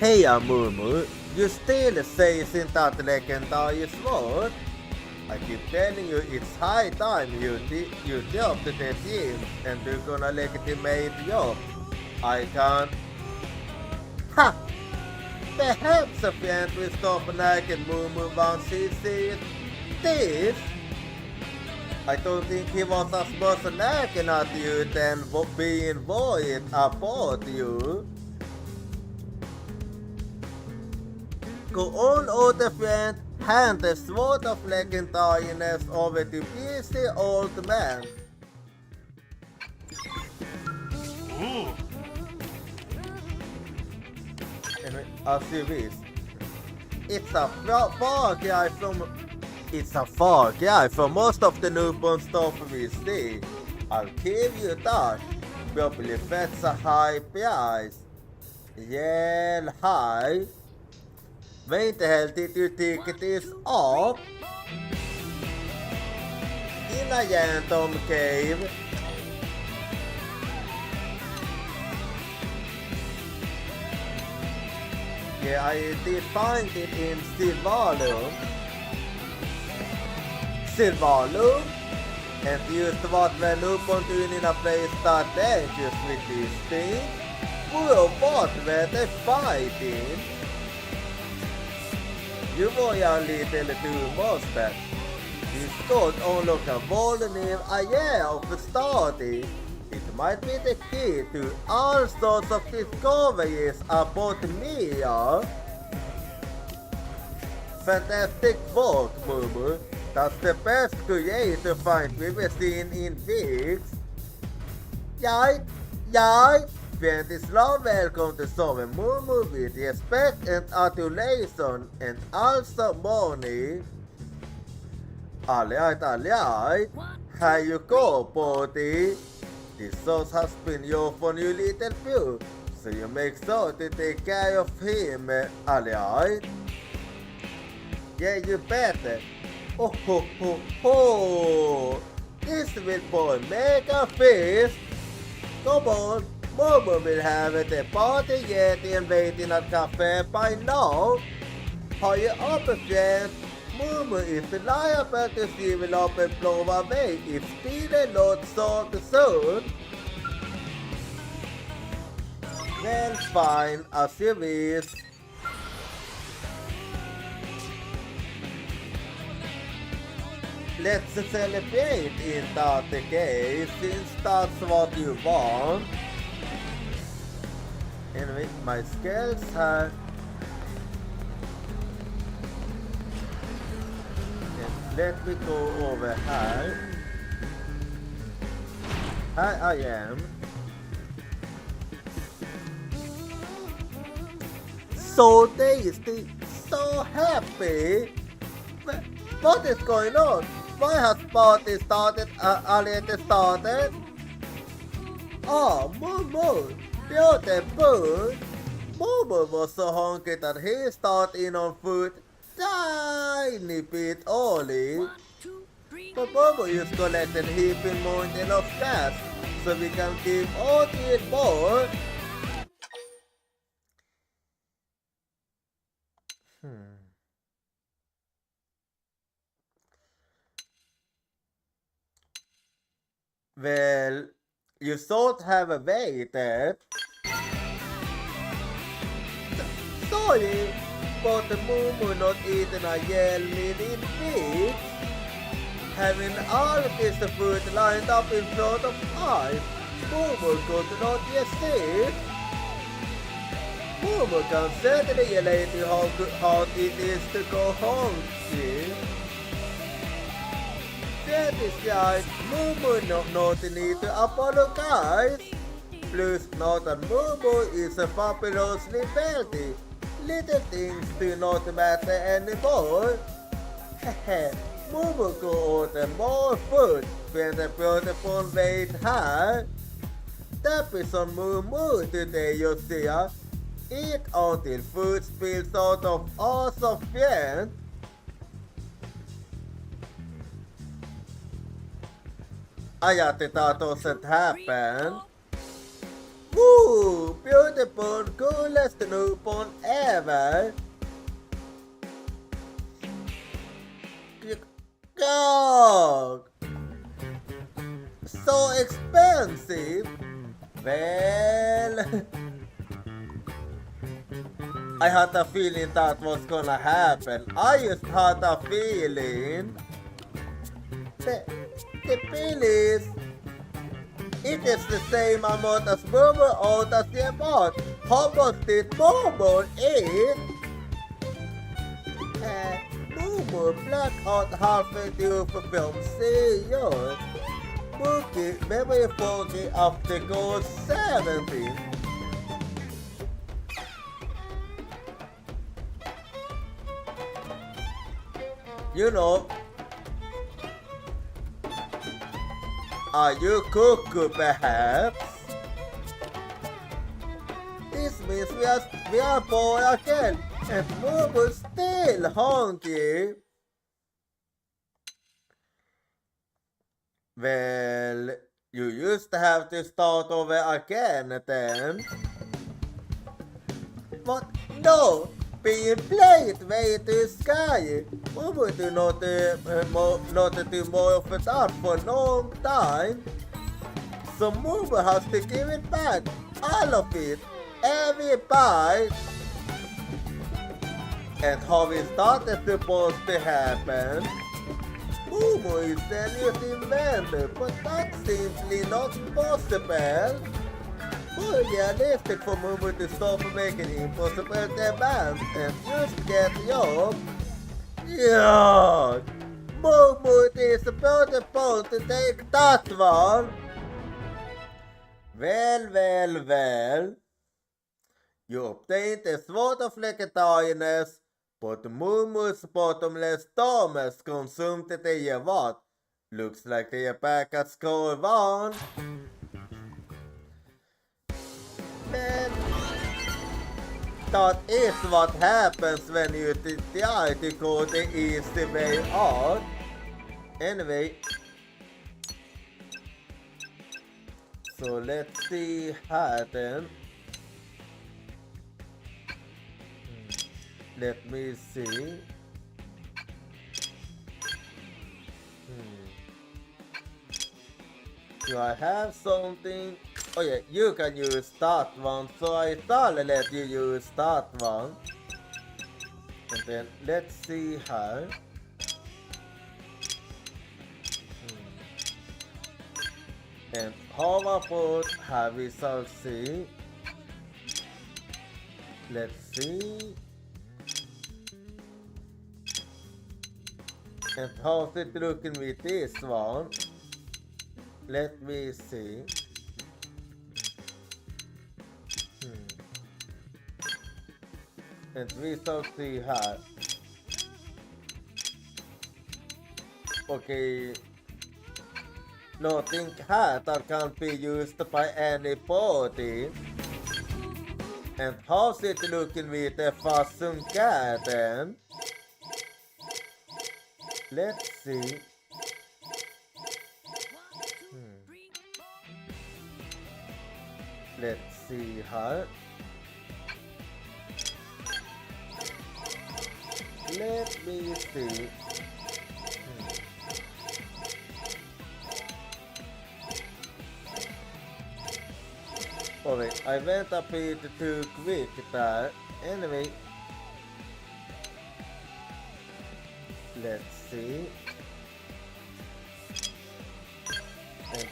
Hey Mumu, you still saying that legendary word? I keep telling you it's high time you jump to the team and you're gonna legitimate job. I can't. Ha! Perhaps a friend will stop nagging Mumu once he sees this. I don't think he was as much nagging at you than being worried about you. Go on, older friend, hand the sword of legendariness over to busy old man. Anyway, as you wish. It's a far cry from most of the newborn stuff we see. I'll give you that. Probably fetch a high price. Yeah, high. Wait the hell did you think it is up? In a random cave. Yeah, I did find it in Silvalum. And just what when open to in a place that dangerous with this thing? Well, what were they fighting? You were a little too much. This could only a volume a year of study. It might be the key to all sorts of discoveries about Mia. fantastic work, Mumu. That's the best creator find we've seen in weeks. Jag Varmt welcome to Sove Mumu with respect and adulation and also money. Alright. Here you go, buddy. This sauce has been your for new little few, so you make sure to take care of him, alright? Yeah, you better. Oh ho ho ho! This will boy make a feast. Come on, Momo will have it a party yet and waiting at cafe by now. Are you up, friends? Momo is liable to see will up and blow away if still not so soon. Well, fine, as you wish. Let's celebrate in that case, since that's what you want. Anyway, my skills are... Let me go over here. Here I am. So tasty, so happy. What is going on? Why has party started already started? Oh, Momo, beautiful. Momo was so hungry that he started on food tiny bit only. But Momo is collecting heaping mountain of cash, so we can give all it more. Well, you should have waited. Sorry, but the Momo not eating a yelling in weeks. Having all this food lined up in front of us, Momo could not resist. Momo can certainly relate to how hard it is to go hungry. That is right, Momo not need to apologize. Plus, now that Momo is fabulously wealthy, little things do not matter anymore. Hehe, Momo go order more food when the beautiful wait her. That is on Momo today, Jochira. Eat until food spills out of all of friends. I thought that doesn't happen. Woo! Beautiful, coolest newborn ever. God! So expensive. Well, I had a feeling that was gonna happen. I just had a feeling. The bill is, it is the same amount as Momo owed as the amount. How much did Momo eat? Momo blacked out halfway through the film. See yours. Mookie, memory foggy after goal 70. You know, are you cuckoo perhaps? This means we are bored again, and Momo's still hungry. Well, you used to have to start over again then. What? No! Being played way too scary. Momo do not do more of that for a long time. So Momo has to give it back. All of it. Every bite. And how is that supposed to happen? Momo is the new inventor, but that's simply not possible. More realistic for Momo to stop making impossible demands and just get your Yeah! Mormor is beautiful to take that one! Well. You obtained a sword of legendariness, but Murmur's bottomless Thomas consumed the what? Looks like they are back at score one. Man, that is what happens when you try to go the easy way out. Anyway, so let's see how then. Let me see. Do I have something? Oh yeah, you can use that one, so I shall let you use that one. And then let's see how. And how about how we shall see? Let's see. And how's it looking with this one? Let me see. And we shall see how. Okay. Nothing hat that can be used by anybody. And how's it looking with the Fasun cat then? Let's see. Let's see how. Let me see. Oh wait, I went a bit too quick there. Anyway. Let's see. And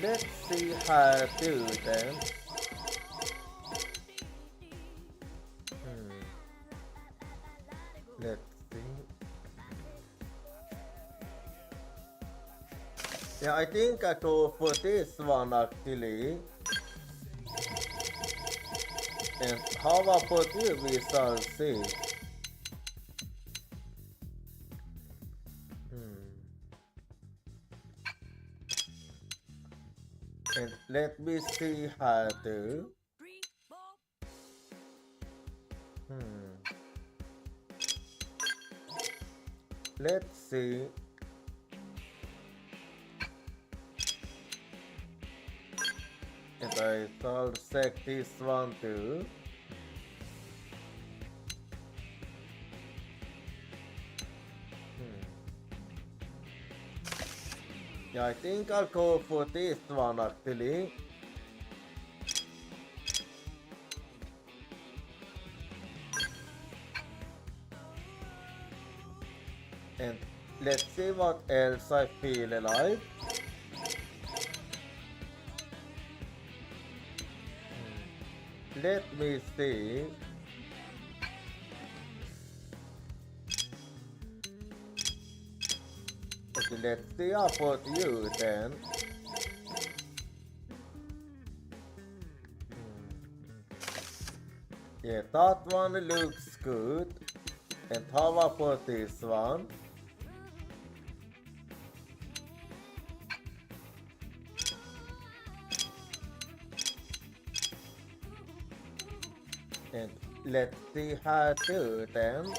let's see how to do them. Let's see. Yeah, I think I go for this one actually. And how about you? We shall see. And let me see how to. Let's see. And I shall check this one too. Yeah, I think I'll go for this one actually. And let's see what else I feel like. Let me see. Okay, let's see about you then. Yeah, that one looks good. And how about this one? And let's see how to then.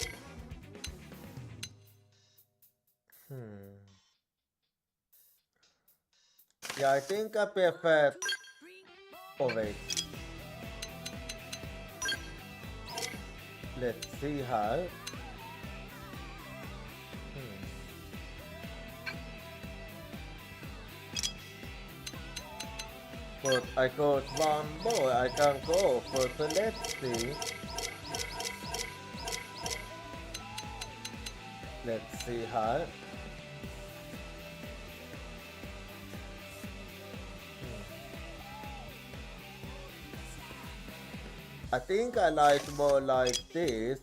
Yeah, I think I prefer. Oh wait. Let's see how. But I got one more I can go for, so let's see. Let's see how. I think I like more like this.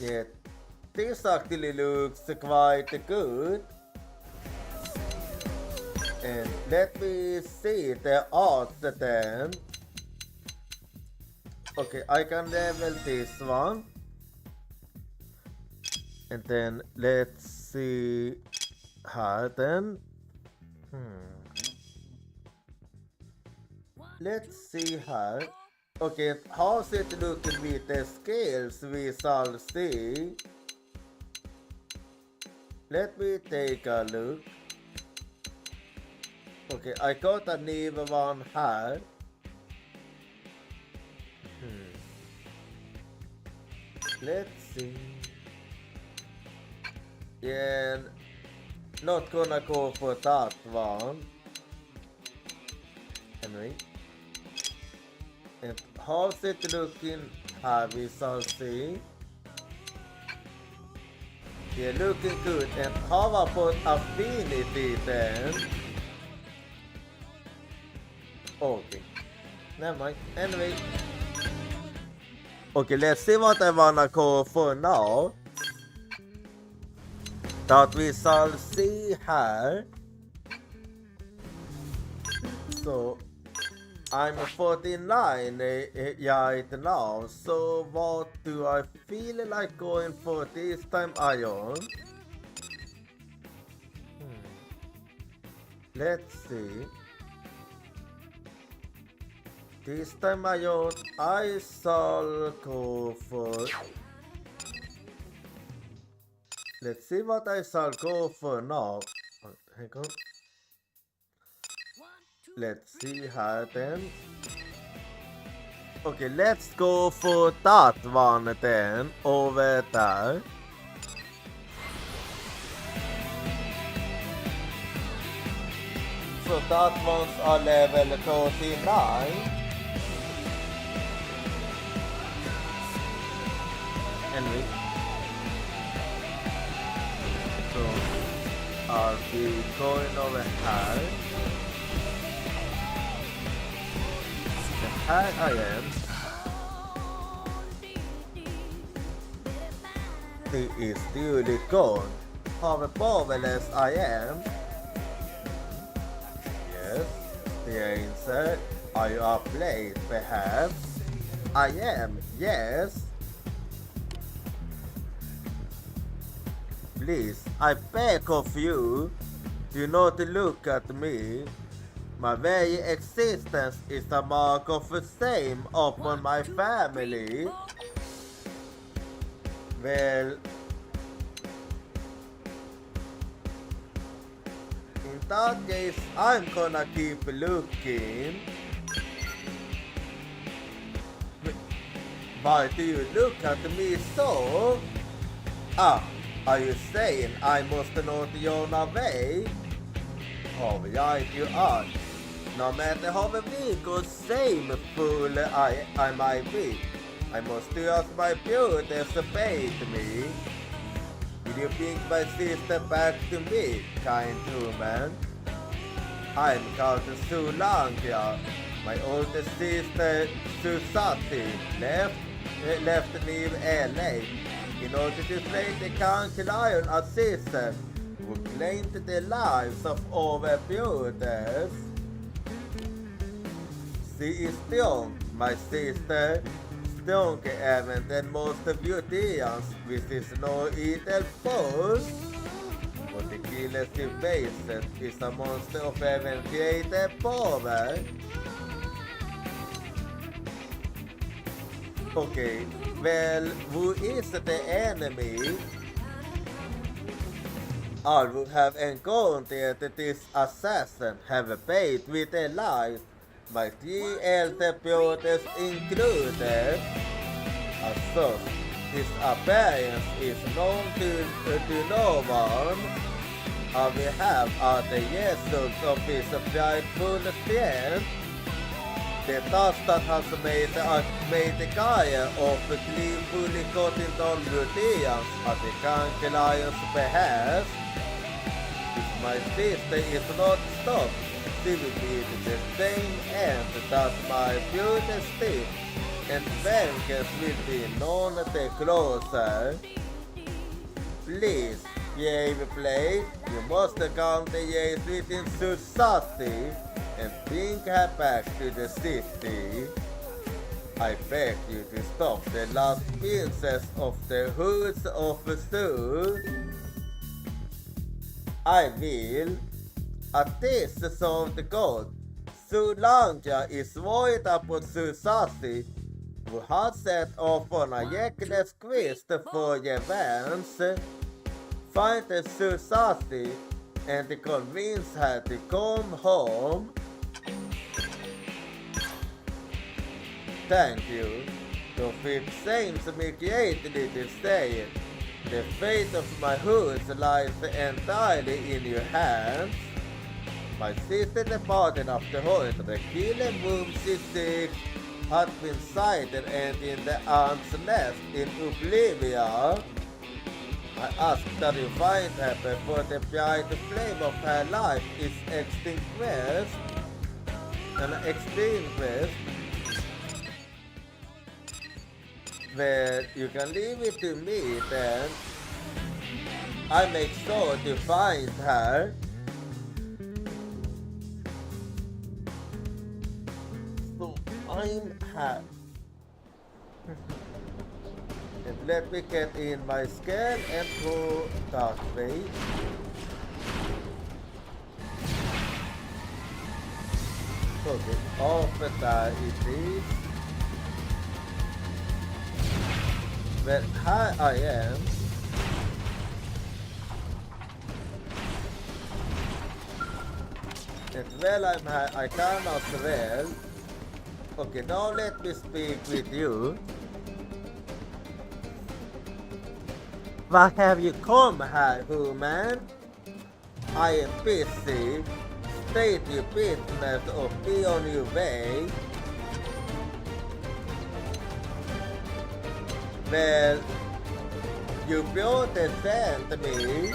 Okay, this actually looks quite good. And let me see the art then. Okay, I can level this one. And then let's see how then. Let's see how. Okay, how's it looking with the scales we shall see. Let me take a look. Okay, I got a new one here. Let's see. Yeah, not gonna go for that one. Anyway. And how's it looking? How we shall see. Yeah, looking good. And how about affinity then? Okay. Never mind. Anyway. Okay, let's see what I wanna go for now. That we shall see here. So I'm 49 right now. So what do I feel like going for this time Ion? Let's see. This time Ion, I shall go for. Let's see what I shall go for now. Hang on. Let's see how then. Okay, let's go for that one then, over there. So that one's a level 39. Anyway. So, I'll be going over here. Here I am. He is duly gone. How marvelous I am. Yes, the answer. Are you up late, perhaps? I am, yes. Please, I beg of you, do not look at me. My very existence is a mark of shame upon my family. Well, in that case, I'm gonna keep looking. Why do you look at me so? Ah, are you saying I must not yawn away? Oh, right you are. No matter how weak or shameful I might be, I must do as my beauties bade me. Will you bring my sister back to me, kind woman? I'm called Sulangia. My older sister Susati left me in LA in order to slay the conquer lion of Caesar, who claimed the lives of our beauties. She is strong, my sister, stronger även than most beautyans, which is no idle boast. But the killer she faces is a monster of even greater power. Okay, well, who is the enemy? All who have encountered this assassin have paid with their lives, my 3 elder beauties included. As such, his appearance is known to no one. All we have are the results of his frightful strength. The dust that has made the gyre of the gleefully cutting down beautyans at the conquer lion's behest. If my sister is not stopped, activity to the same end that my future stick and fingers will be none the closer. Please, Yave Play, you must count the years within society and bring her back to the city. I beg you to stop the last princess of the hoods of Zoo. I will. At this som the god, Zulanja is void upon Susasi, who had set off on a jäkles quest for events. Find the Susasi and convince her to come home. Thank you. Då fick seems immediately to say, the fate of my hoods lies entirely in your hands. My sister departed after her the killing whom she seeks had been sighted and in the aunt's nest in Oblivia. I ask that you find her before the bright flame of her life is extinguished. Well, you can leave it to me then. I make sure to find her. So I'm her. And let me get in my scale and go that way. Okay, off that it is. Well, here I am. And well, I'm here. I cannot well. Okay, now let me speak with you. Why have you come here, human? I am busy. State your business or be on your way. Well, you both sent me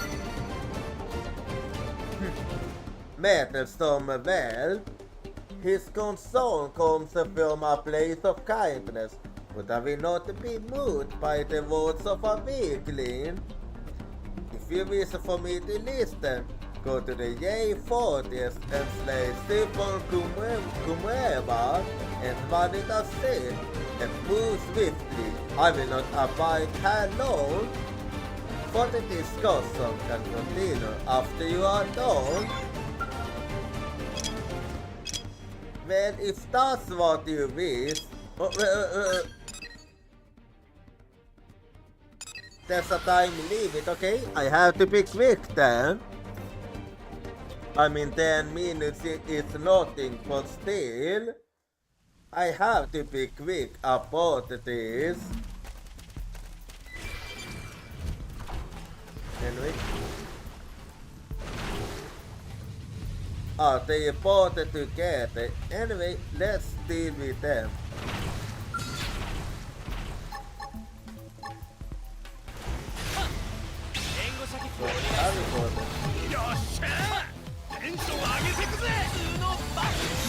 meddlesome well. His concern comes from a place of kindness, but I will not be moved by the words of a weakling. If you wish for me to listen, go to the J40s and slay Stephen Kumeva and Vanita Sin and move swiftly. I will not abide here long, for the discussion can continue after you are done. Well, if that's what you wish, there's a time limit, okay? I have to be quick then. I mean 10 minutes is nothing, but still, I have to be quick about this. Anyway. They imported together. Anyway, let's deal with them.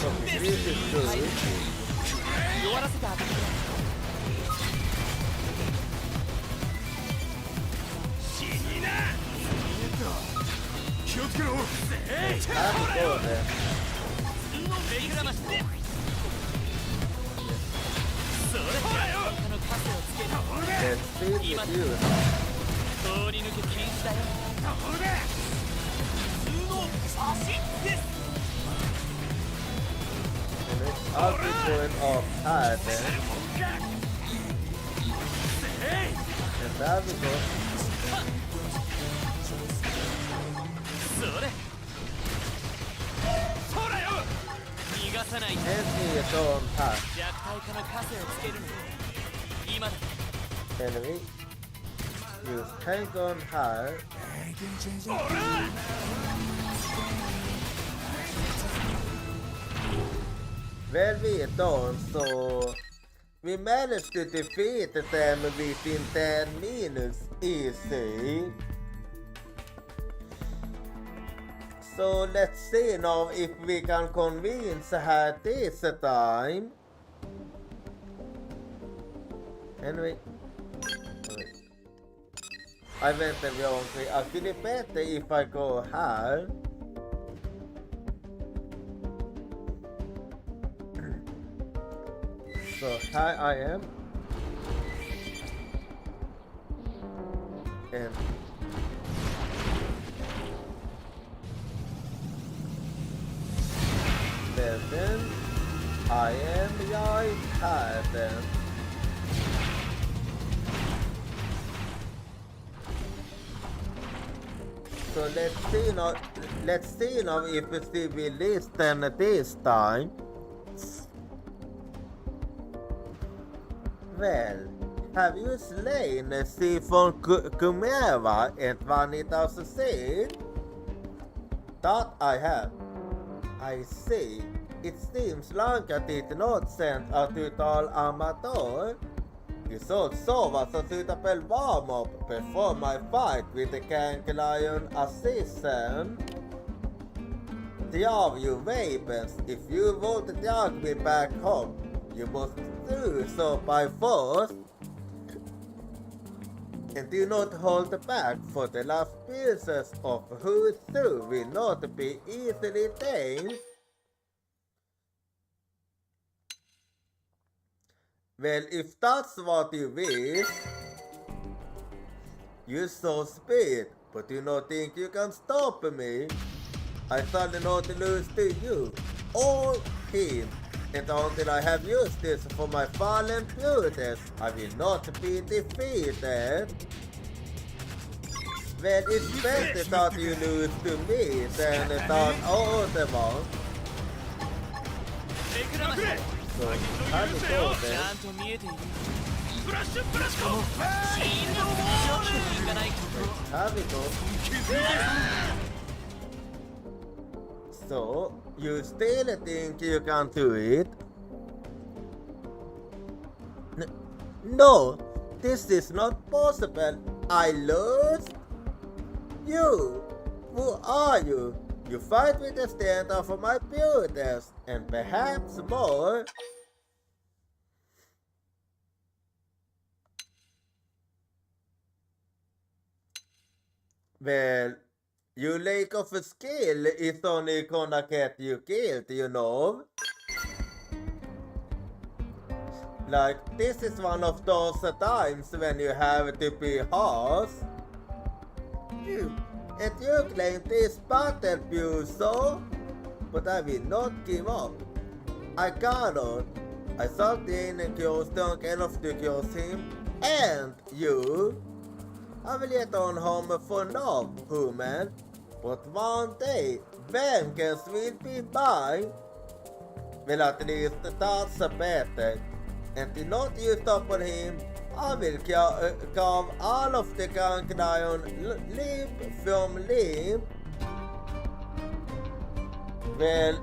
Okay, this is good. 気をつけろ。I'll be going off hard then. And there we go. And he is on hard. Anyway, use tank on hard. Well, we are done, so we managed to defeat them within 10 minutes easy. So let's see now if we can convince her this time. Anyway. I väntar vi omkring. Actually better if I go här. So here I am. And then I am jag här then. So let's see now if she will listen this time. Well, have you slain Sifon Kumeva and Vanita Succeed? That I have. I see. It seems like I did not send a total amateur. You thought so was a suitable warm-up before my fight with the Kank Lion assistant. The of you weapons, if you want to drag me back home, you must do so by force. And do not hold back, for the last pieces of who's who will not be easily tamed. Well, if that's what you wish, use so speed, but do not think you can stop me. I shall not lose to you or him, and until I have used this for my fallen beauties, I will not be defeated. Well, it's better that you lose to me than that other one. So, how do you go then? How do you go? So, you still think you can do it? No, this is not possible. I lost? You? Who are you? You fight with the stand of my beauties, and perhaps more. Well, your lack of skill is only gonna get you killed, you know? Like, this is one of those times when you have to be harsh. And you claim this battle view, so? But I will not give up. I cannot. I saw the innocure strong enough to cause him. And you? I will get on home for now, human. But one day, vengeance will be mine. Well, at least that's better. And to not use up on him, I will carve all of the Kank Lion limb from limb. Well,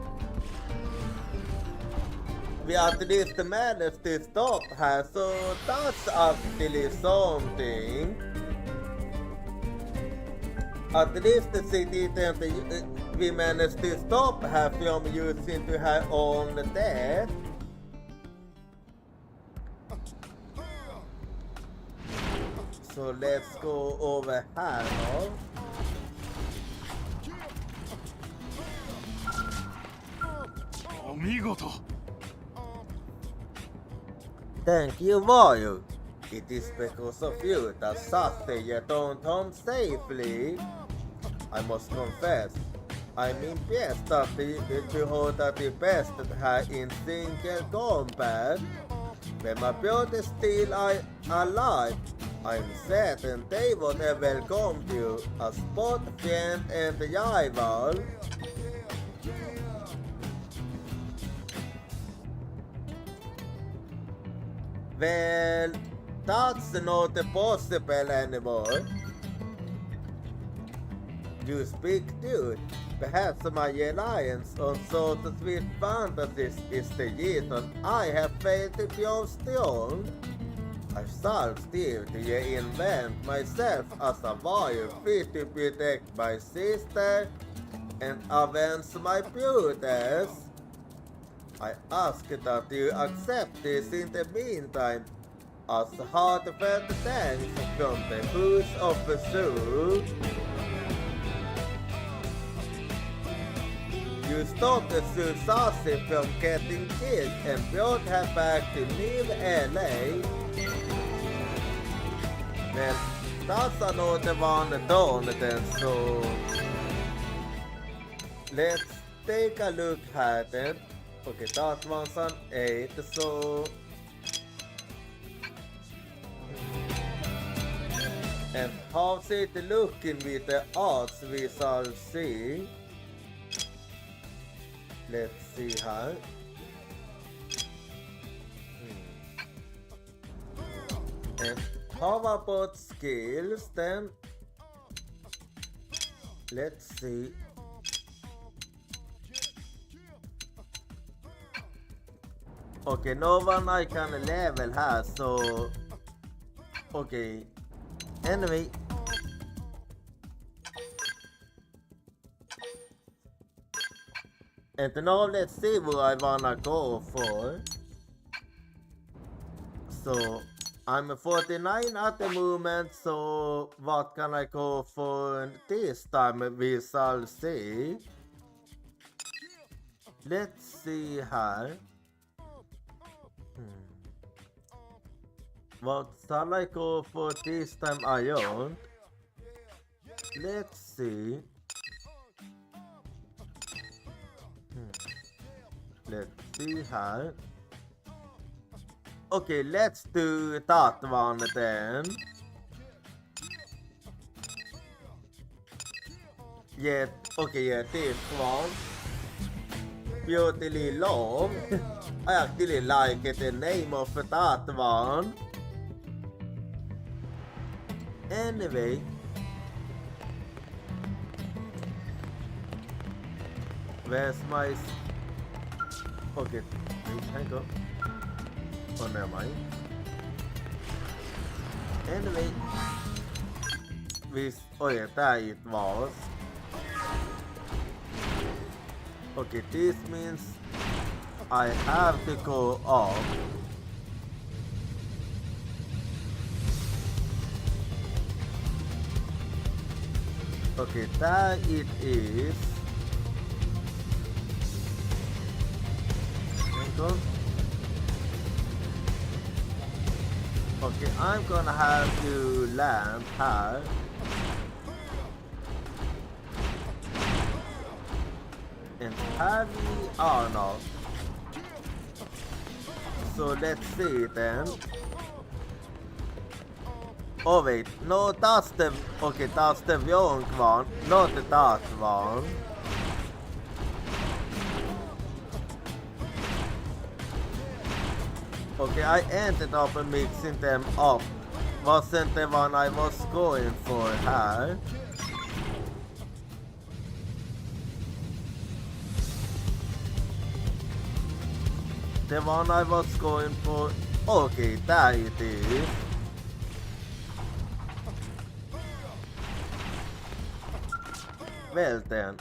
we at least managed to stop her, so that's actually something. At least she didn't, we managed to stop her from using to her own death. So let's go over here now. Thank you, Mario. It is because of you that Sasha don't home safely. I must confess, I'm impressed that you hold the best her in single combat. When my beauty still alive, I'm certain they would have welcomed you as both friend and rival. Well, that's not possible anymore. You speak truth. Perhaps my alliance on sort of sweet fantasies is the reason I have failed to be strong. I shall still to invent myself as a warrior fit to protect my sister and avenge my brutes. I ask that you accept this in the meantime as heartfelt thanks from the Who's of the Zoo. You stopped the Susashi from getting killed and brought her back to New LA. Men tässä nog det var dagen så let's take a look at it. Okay, that one's an 8, so and how's it looking with the odds we shall see? Let's see here. And how about skills then? Let's see. Okay, no one I can level here, so okay. Anyway, and now let's see what I wanna go for. So I'm 49 at the moment, so what can I go for this time? We shall see. Let's see here. What shall I go for this time? I don't. Let's see. Let's see here. Okay, let's do that one then. Yeah, okay, yeah, this one. Beautifully long. I actually like the name of that one. Anyway, where's my... Okay, wait, hang on. Oh, never mind. Anyway, oh yeah, there it was. Okay, this means I have to go up. Okay, there it is. Hang on. Okay, I'm gonna have to land here. And here we are now. So let's see then. Oh wait, no, that's the... Okay, that's the wrong one, not that one. Okay, I ended up mixing them up. Wasn't the one I was going for here. The one I was going for... Okay, there it is. Well then.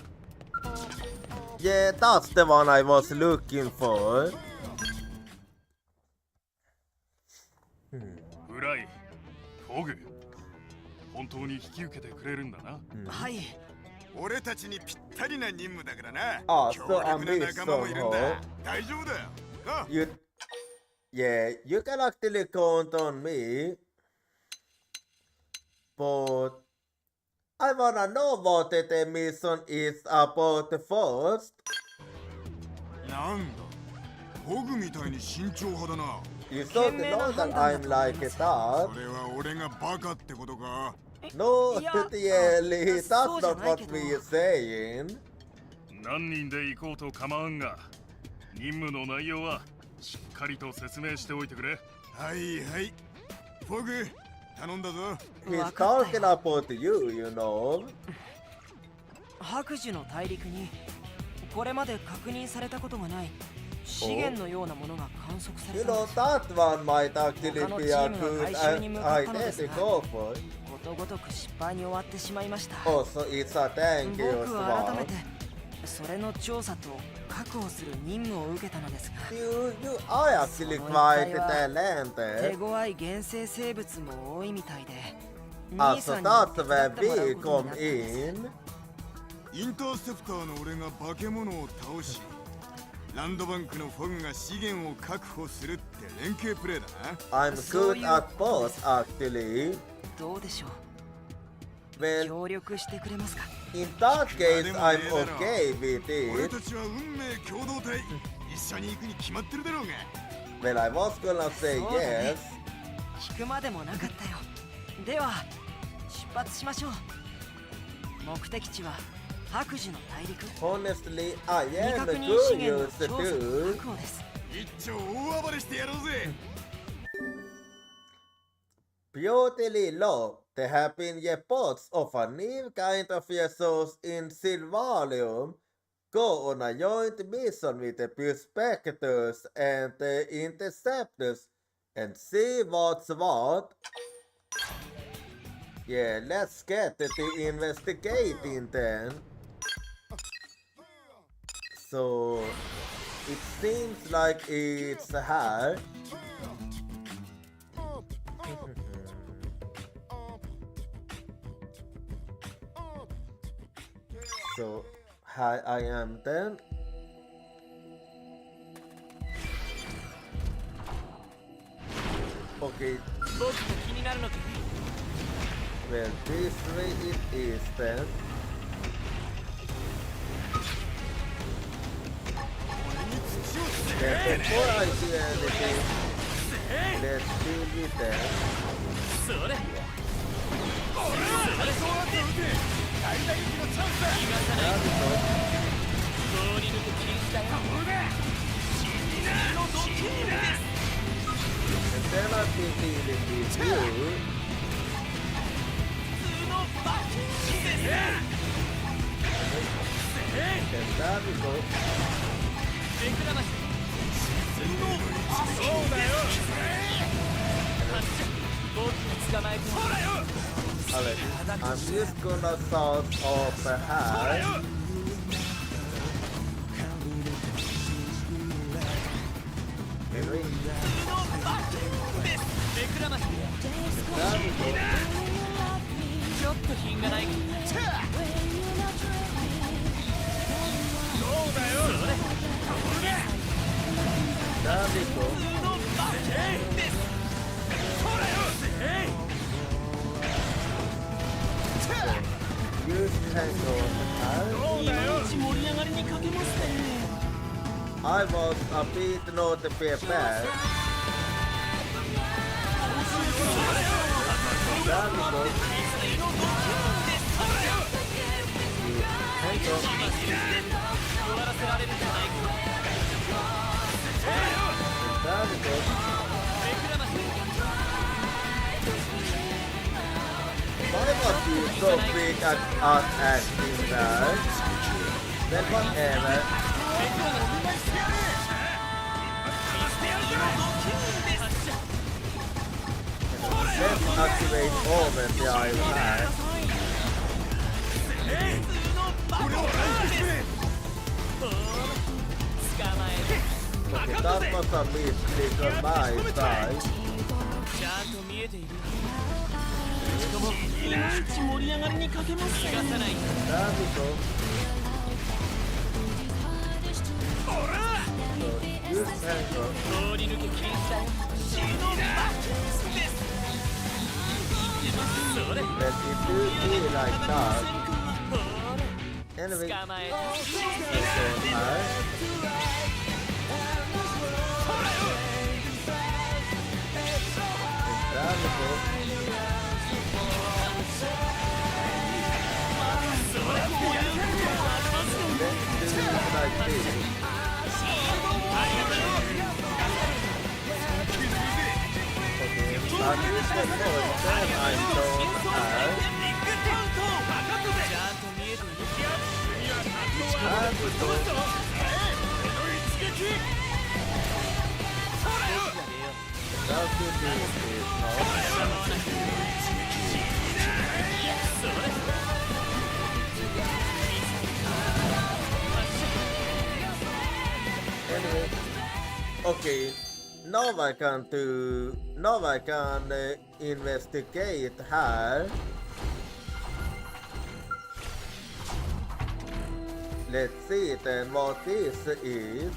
Yeah, that's the one I was looking for. フライ、フォグ、本当に引き受けてくれるんだな。はい。俺たちにぴったりな任務だからな。Ah, 強 so 力な仲間もいるんだ。 ambitious, 大丈夫だよ。Yeah, you can actually count on me. But I wanna know what the mission is about first. なんだ。フォグみたいに慎重派だな。You should know that I'm like that. それは俺がバカってことか。 No, really, that's not what we're saying. 何人で行こうと構わんが、任務の内容はしっかりと説明しておいてくれ。はいはい。フォグ、頼んだぞ。 He's talking about you, you know. 白樹の大陸にこれまで確認されたことがない資源のようなものが観測され You た know, のです。 that one might actually be a good idea to go for. ことごとく失敗に終わってしまいました。 Oh, so it's a thank you 僕は改め one. てそれの調査と確保する任務を受けたのですが、 You are actually quite 手 talented. 強い原生生物も多いみたいで、兄 Also さんに that's 手伝 where ってもら we うことにな come ったんです。 in. インターセプターの俺が化け物を倒し、ランドバンクのフォグが資源を確保するって連携プレーだな。 I'm good at both actually. どうでしょう、 Well, 協力してくれますか。 in that case, I'm okay with 俺 it. たちは運命共同体、一緒に行くに決まってるだろうが。 Well, I was gonna say そうだね yes. 聞くまでもなかったよ。では出発しましょう。目的地は白樹の大陸。 Honestly, I 未 am 確認資源の curious 調査と too. 確保です。一丁大暴れしてやろうぜ。 Beautifully low, there have been reports of a new kind of vessels in Silvalium. Go on a joint mission with the prospectors and the interceptors and see what's what. Yeah, let's get to investigating then. So, it seems like it's here. So, hi, I am then. Okay, 僕も気になるのか。 well, this way it is then. Then before I do anything, let's deal with them. それ。通り抜け禁止だよ。 And then I've been dealing with you. And there we go. 目くらまし。そうだよ。僕に捕まえて。 Alright, I'm just gonna sort of the hat. Anyway, 目くらまし。 there we go. ちょっと品がない。そうだよ。 There we go. Use tango hat. そうだよ。 盛り上がりにかけますね。 I was a bit not prepared. There we go. Use tango. 終わらせられるんじゃないか。 There we go. 目くらまし。 Why was you so quick at us acting that? Then whatever. Let's activate over the iPad. Okay, that was a mistake on my side. ちゃんと見えている。しかも、いまいち盛り上がりにかけますね。逃がさない。 There we go. So, use tango. 通り抜け禁止だよ。それ。 Well, if you feel like that, anyway, 捕まえ。 so hard. There we go. Let's do it like this. Okay, I'll use the first, then I don't have. ちゃんと見えている。 There we go. That should be it now. Anyway. Okay. Now I can investigate här. Let's see then what this is.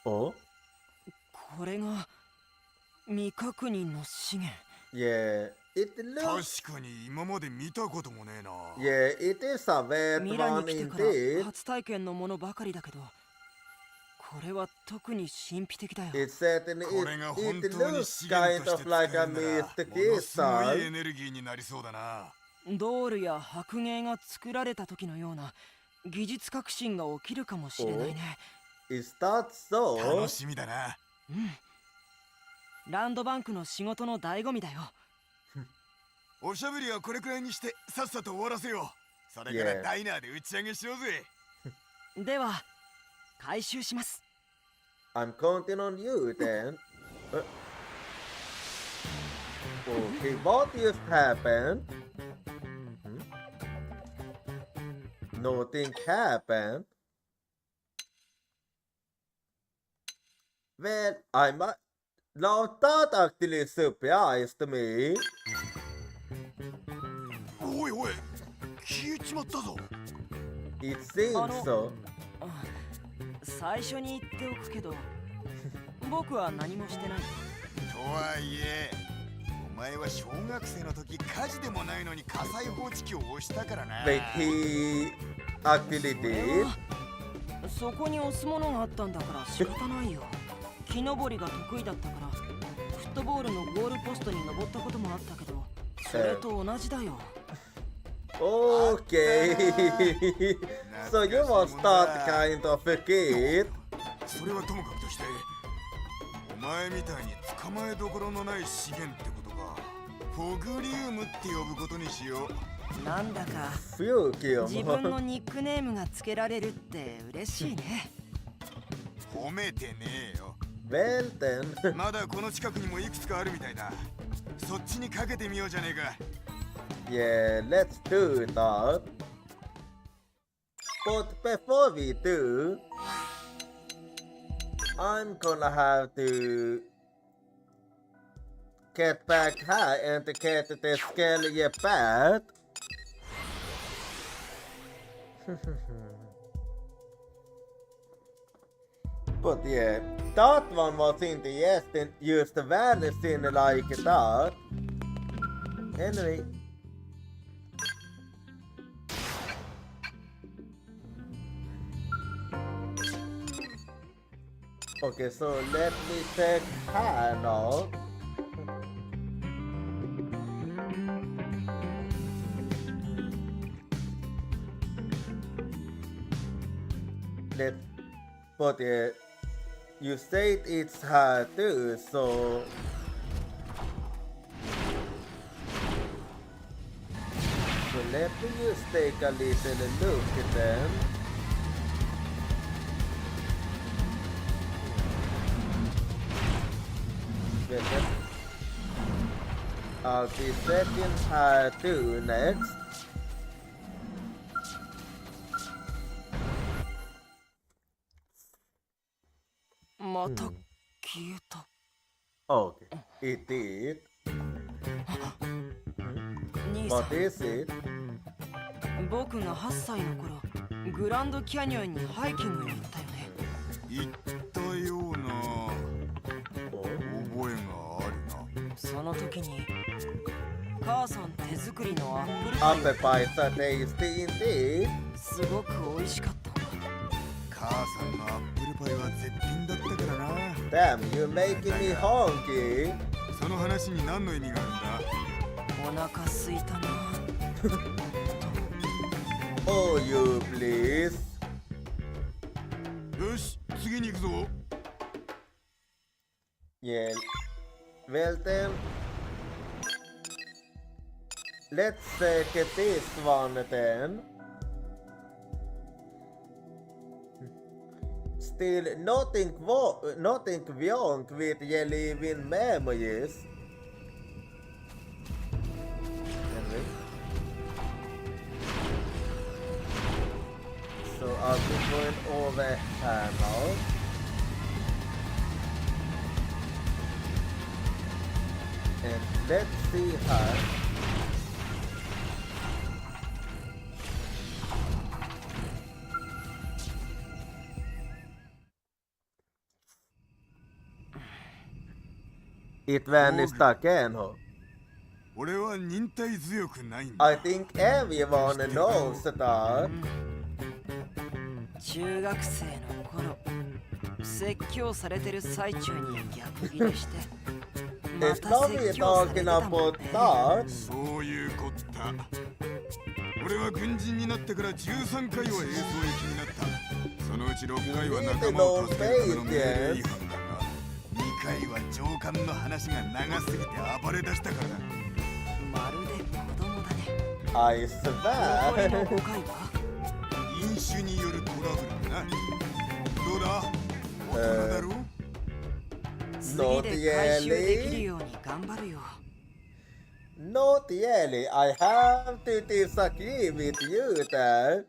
Oh? これが未確認の資源。 Yeah, it looks. 確かに今まで見たこともねえな。 Yeah, it is a bad ミラ one に来てから indeed. 初体験のものばかりだけど、これは特に神秘的だよ。 It certainly これが it 本 it 当に looks 資源 kind として of 使え like a るなら、も mystic のすごい crystal. エネルギーになりそうだな。ドールや白芸が作られた時のような技術革新が起きるかもしれないね。 Is that so? 楽しみだな。うん。ランドバンクの仕事の醍醐味だよ。おしゃべりはこれくらいにしてさっさと終わらせよう。それからダイナーで打ち上げしようぜ。では回収します。 I'm counting on you then. Okay, what just happened? Nothing happened. Well, now that actually surprised me. おいおい、消えちまったぞ。 It seems so. 最初に言っておくけど、僕は何もしてない。とはいえ、お前は小学生の時火事でもないのに火災報知器を押したからな。Wait, he actually did? そこに押すものがあったんだから仕方ないよ。木登りが得意だったからフットボールのゴールポストに登ったこともあったけど、それと同じだよ。 Okay. So you must start kind of a kid. それはともかくとして、お前みたいに捕まえどころのない資源ってことか。フォグリウムって呼ぶことにしよう。なんだか Fukium. 自分のニックネームがつけられるって嬉しいね。褒めてねえよ。Well then. まだこの近くにもいくつかあるみたいだ。そっちにかけてみようじゃねえか。 Yeah, let's do that. But before we do, I'm gonna have to get back high and get the skelly bat. But yeah, that one was interesting, just vanishing like that. Anyway. Okay, so let me check her now. But you said it's her too, so let me just take a little look at them. I'll be setting her too next. Okay, it did. 兄さ What is it? ん、僕が8歳の頃、グランドキャニオンにハイキングに行ったよね。言ったような覚えがあるな。その時に母さん手作りのアップルパイ Apple pies are tasty indeed. すごく美味しかったんだ。母さんのアップルパイは絶品だったからな。 Damn, you're making me hungry. その話に何の意味があるんだ。お腹すいたな。 Oh, you please. よし、次に行くぞ。 Yeah. Well then, let's get this one then. Still nothing wrong with Jellybean memories. So I'll be going over här now. And let's see här. It vanished again, huh? 俺は忍耐強くないんだ。 I think everyone knows that. 中学生の頃説教されてる最中に逆ギレしてま It's た not 説教されて talking たもん about ね that. そういうこった。俺は軍人になってから13回は映像行きになった。そのうち6回は仲間を助けるための命令違反だが、2回は上官の話が長すぎて暴れ出したからだ。まるで子供だね I 残りの swear. 5回は飲酒によるトラブルだな。どうだ大人だろう、次で回収できるように頑張るよ Not really. I have to disagree with you there.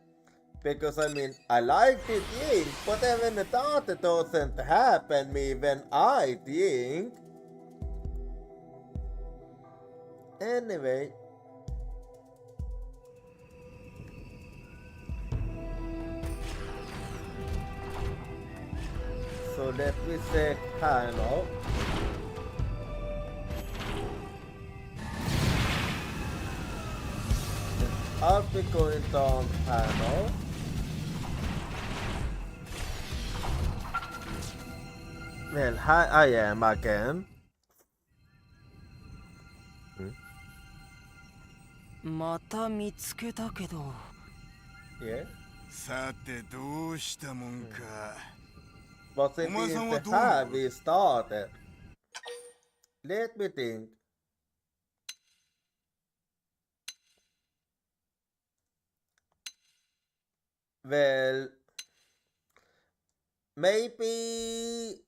Because I mean, I like to drink, but even that doesn't happen me when I drink. Anyway. So let me check här now. I'll be going down här now. Well, here I am again. また見つけたけど Yeah. さてどうしたもんか。 But it is the have we started. Let me think. Well, maybe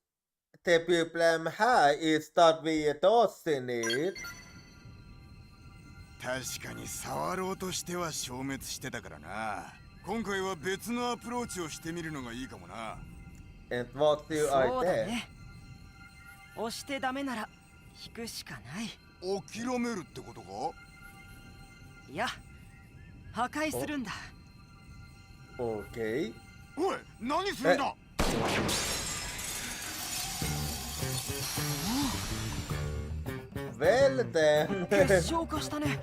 the problem here is that we don't it. 確かに触ろうとしては消滅してたからな。今回は別のアプローチをしてみるのがいいかもな。 And what do そう I だ do? ね押してダメなら引くしかない諦めるってことか。いや破壊するんだ Okay. おい、何するんだ。 Well then. 結晶化したね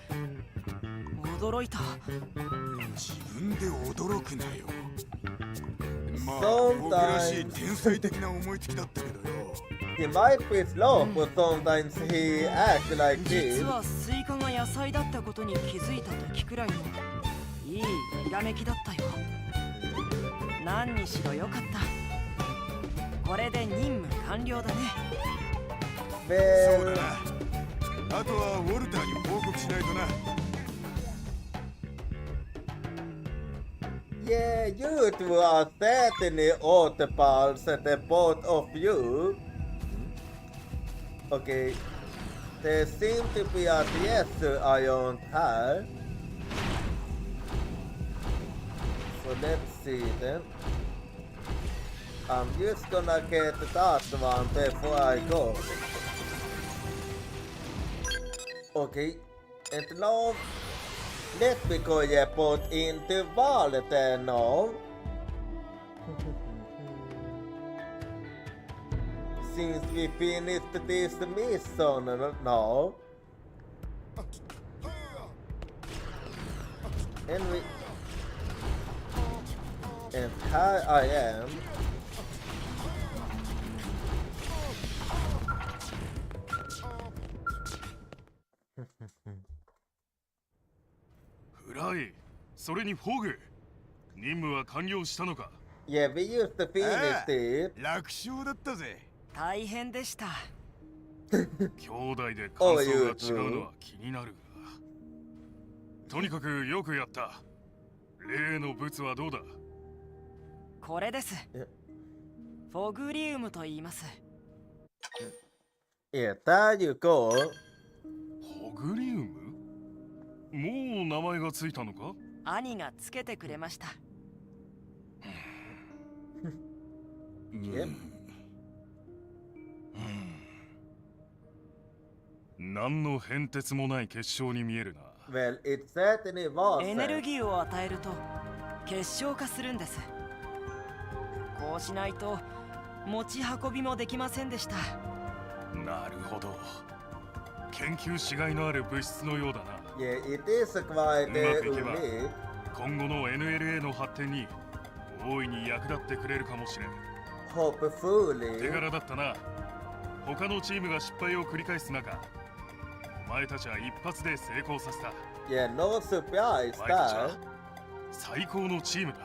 驚いた自分で驚くなよ。まあ、そう僕らしい天才的な思いつきだったけどよ。 He might be slow, but sometimes he acts like 実 this. はスイカが野菜だったことに気づいた時くらいのいいひらめきだったよ何にしろよかったこれで任務完了だねそうだ Well, な。あとはウォルターに報告しないとな。 yeah, you two are certainly autopals, the both of you. Okay, there seems to be a treasure around here. So let's see then. I'm just gonna get that one before I go. Okay, and now let me go put into water now. Since we finished this mission now. And here I am. フライ、それにフォグ、任務は完了したのか。 Yeah, we used to finish it. 楽勝だったぜ。大変でした兄弟で感想が違うのは気になるが。とにかくよくやった。例の物はどうだ。これですえフォグリウムと言います Yeah, there you go. ホグリウム？もう名前がついたのか？兄がつけてくれました Yep. 何の変哲もない結晶に見えるな。 Well, it certainly was. エネルギーを与えると結晶化するんです。こうしないと持ち運びもできませんでした。なるほど。研究しがいのある物質のようだな。 Yeah, it is quite うまくいけば unique. 今後の NLA の発展に大いに役立ってくれるかもしれん。手 Hopefully. 柄だったな。他のチームが失敗を繰り返す中、お前たちは一発で成功させた。 Yeah, no surprise お前たち there. は最高のチームだ。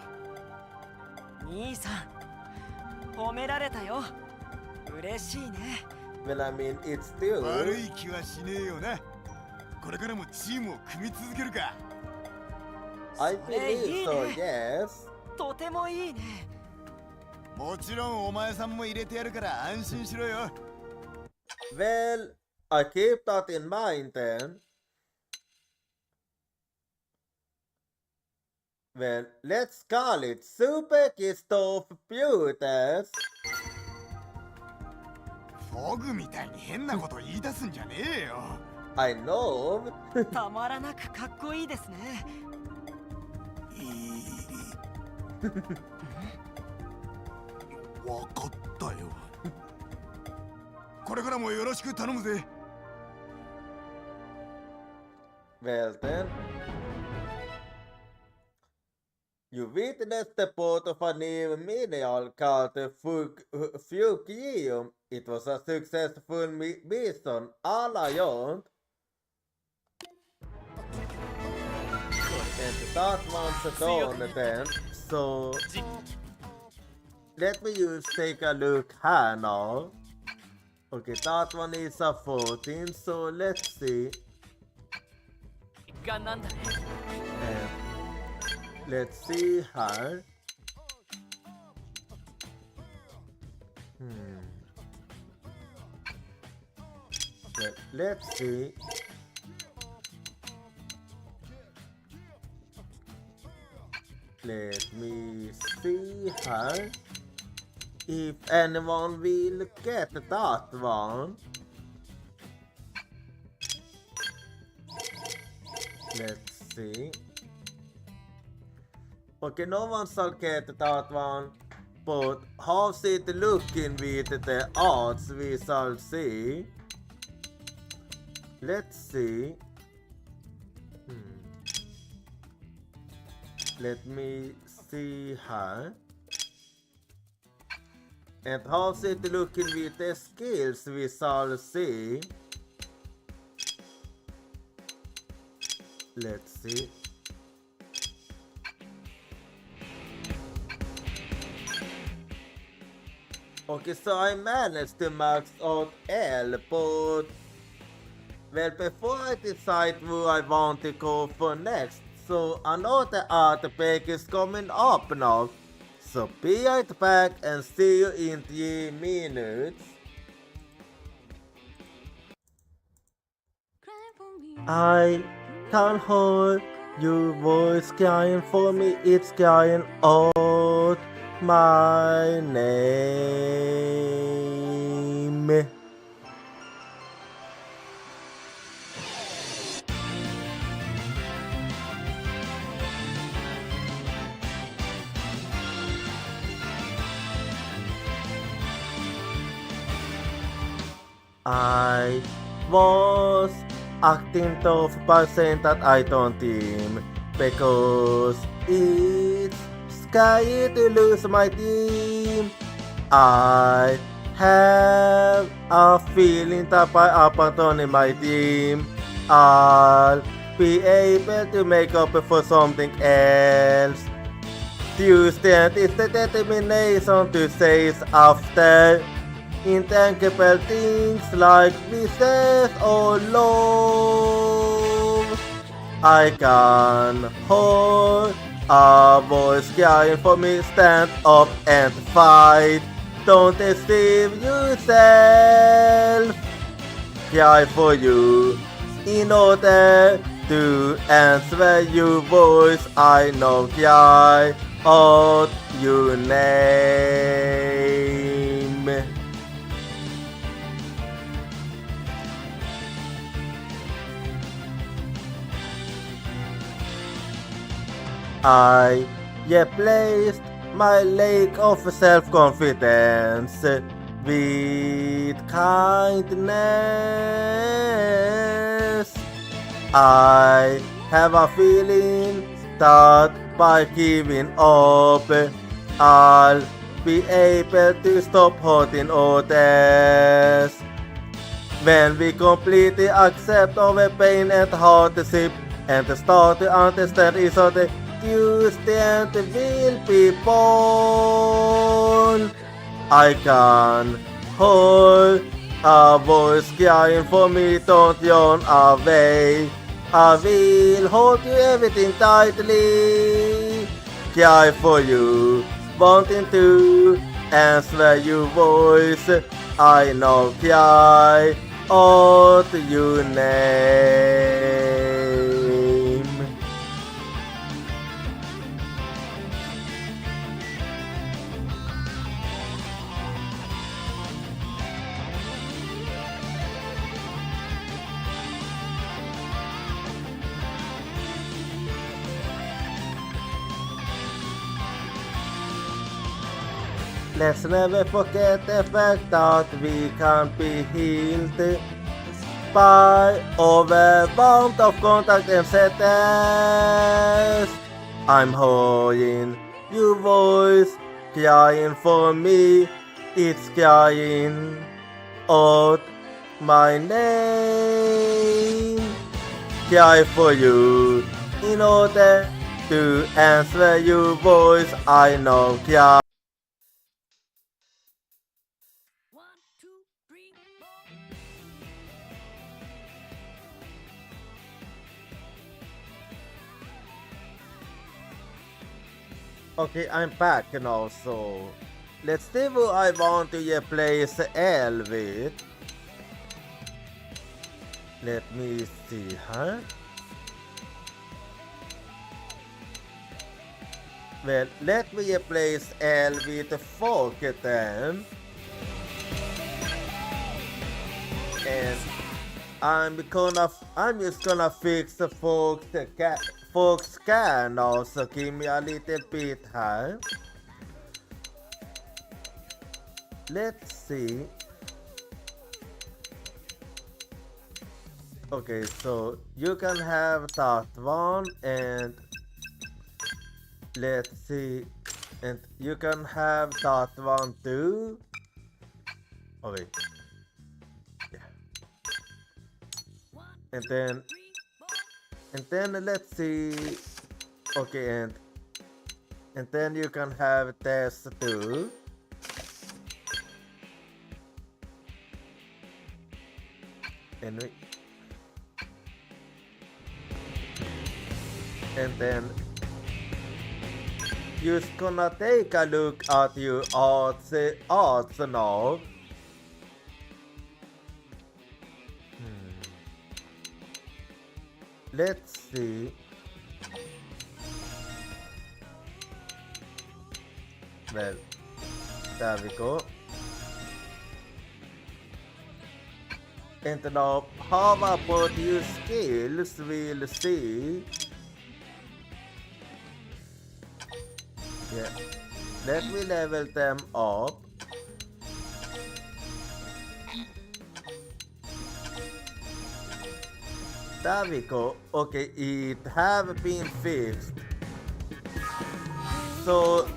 兄さん、褒められたよ。嬉しいね。 Well, I mean, it's still. 悪い気はしねえよな。これからもチームを組み続けるか。 I それいい believe so, ね。 yes. とてもいいね。もちろんお前さんも入れてやるから安心しろよ。 Well, I keep that in mind then. Well, let's call it Super Christoph Beauties. フォグみたいに変なこと言い出すんじゃねえよ。 I know. たまらなくかっこいいですね。わかったよ。これからもよろしく頼むぜ。 Well then. You witnessed the port of a new mineral called Fukium. It was a successful mission all around. And that one's done then. So let me just take a look here now. Okay, that one is a 14, so let's see. がなんだね。 And let's see here. Let's see. Let me see here. If anyone will get that one. Let's see. Okay, no one shall get that one. But how's it looking with the odds we shall see? Let's see. Let me see here. And how's it looking with the skills we shall see? Let's see. Okay, so I managed to max out L, but well, before I decide who I want to go for next, so another art pack is coming up now. So be right back and see you in 3 minutes. I can hold your voice crying for me, it's crying out my name. I was acting tough by saying that I don't team because it's scary to lose my team. I have a feeling that by abandoning my team, I'll be able to make up for something else. Tuesday is the determination to chase after intangible things like business or love. I can hold a voice crying for me, stand up and fight. Don't deceive yourself. Cry for you in order to answer your voice. I know cry out your name. I replaced my lack of self-confidence with kindness. I have a feeling that by giving up, I'll be able to stop hurting others. When we completely accept our pain and hardship and start to understand each other, new strength will be born. I can hold a voice crying for me, don't run away. I will hold you everything tightly, cry for you, wanting to answer your voice. I know cry out your name. Let's never forget the fact that we can't be healed by overwhelmed of contact and sadness. I'm hearing your voice crying for me. It's crying out my name. Cry for you in order to answer your voice. I know cry. Okay, I'm back now, so let's see who I want to replace L with. Let me see, huh? Well, let me replace L with Folk then. And I'm just gonna fix the Folk scan also. Give me a little bit, huh? Let's see. Okay, so you can have that one, and let's see, and you can have that one too. Okay. Yeah. And then let's see. Okay, and then you can have this too. And then you're gonna take a look at your odds now. Let's see. Well, there we go. And now, how about your skills? We'll see. Yeah, let me level them up. There we go. Okay, it have been fixed. So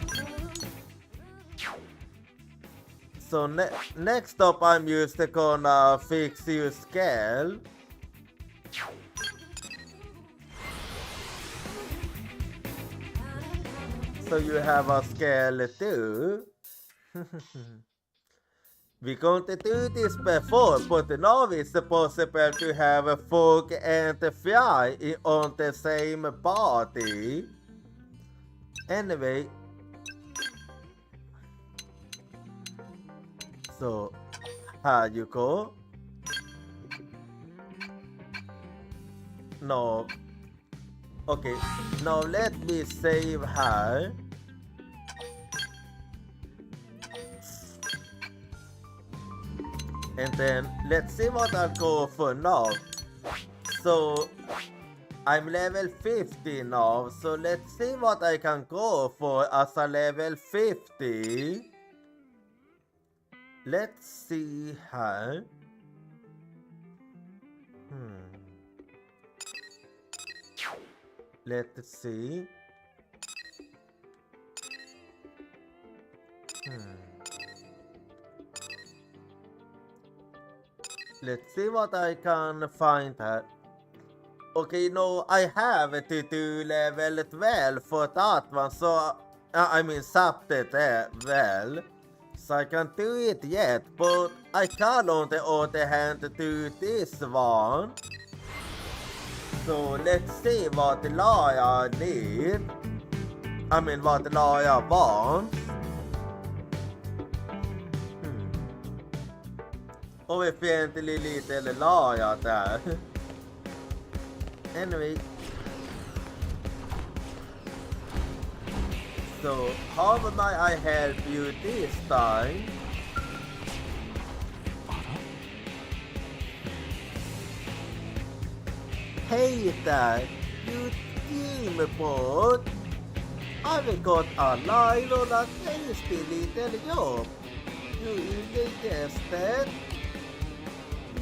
next up, I'm just gonna fix your scale. So you have a scale too. We're going to do this before, but now it's possible to have a Folk and a Fly on the same body. Anyway, so here you go. No. Okay, now let me save her. And then let's see what I'll go for now. So I'm level 50 now, so let's see what I can go for as a level 50. Let's see here. Let's see. Let's see what I can find here. Okay, no, I have to do level 12 for that one, so I mean chapter 12. So I can't do it yet, but I can on the other hand do this one. So let's see what Laia need. I mean what Laia wants. Och vi får lite Laia där. Anyway. So how might I help you this time? Hey there, you teambot! I've got a line on a tasty little job. You interested?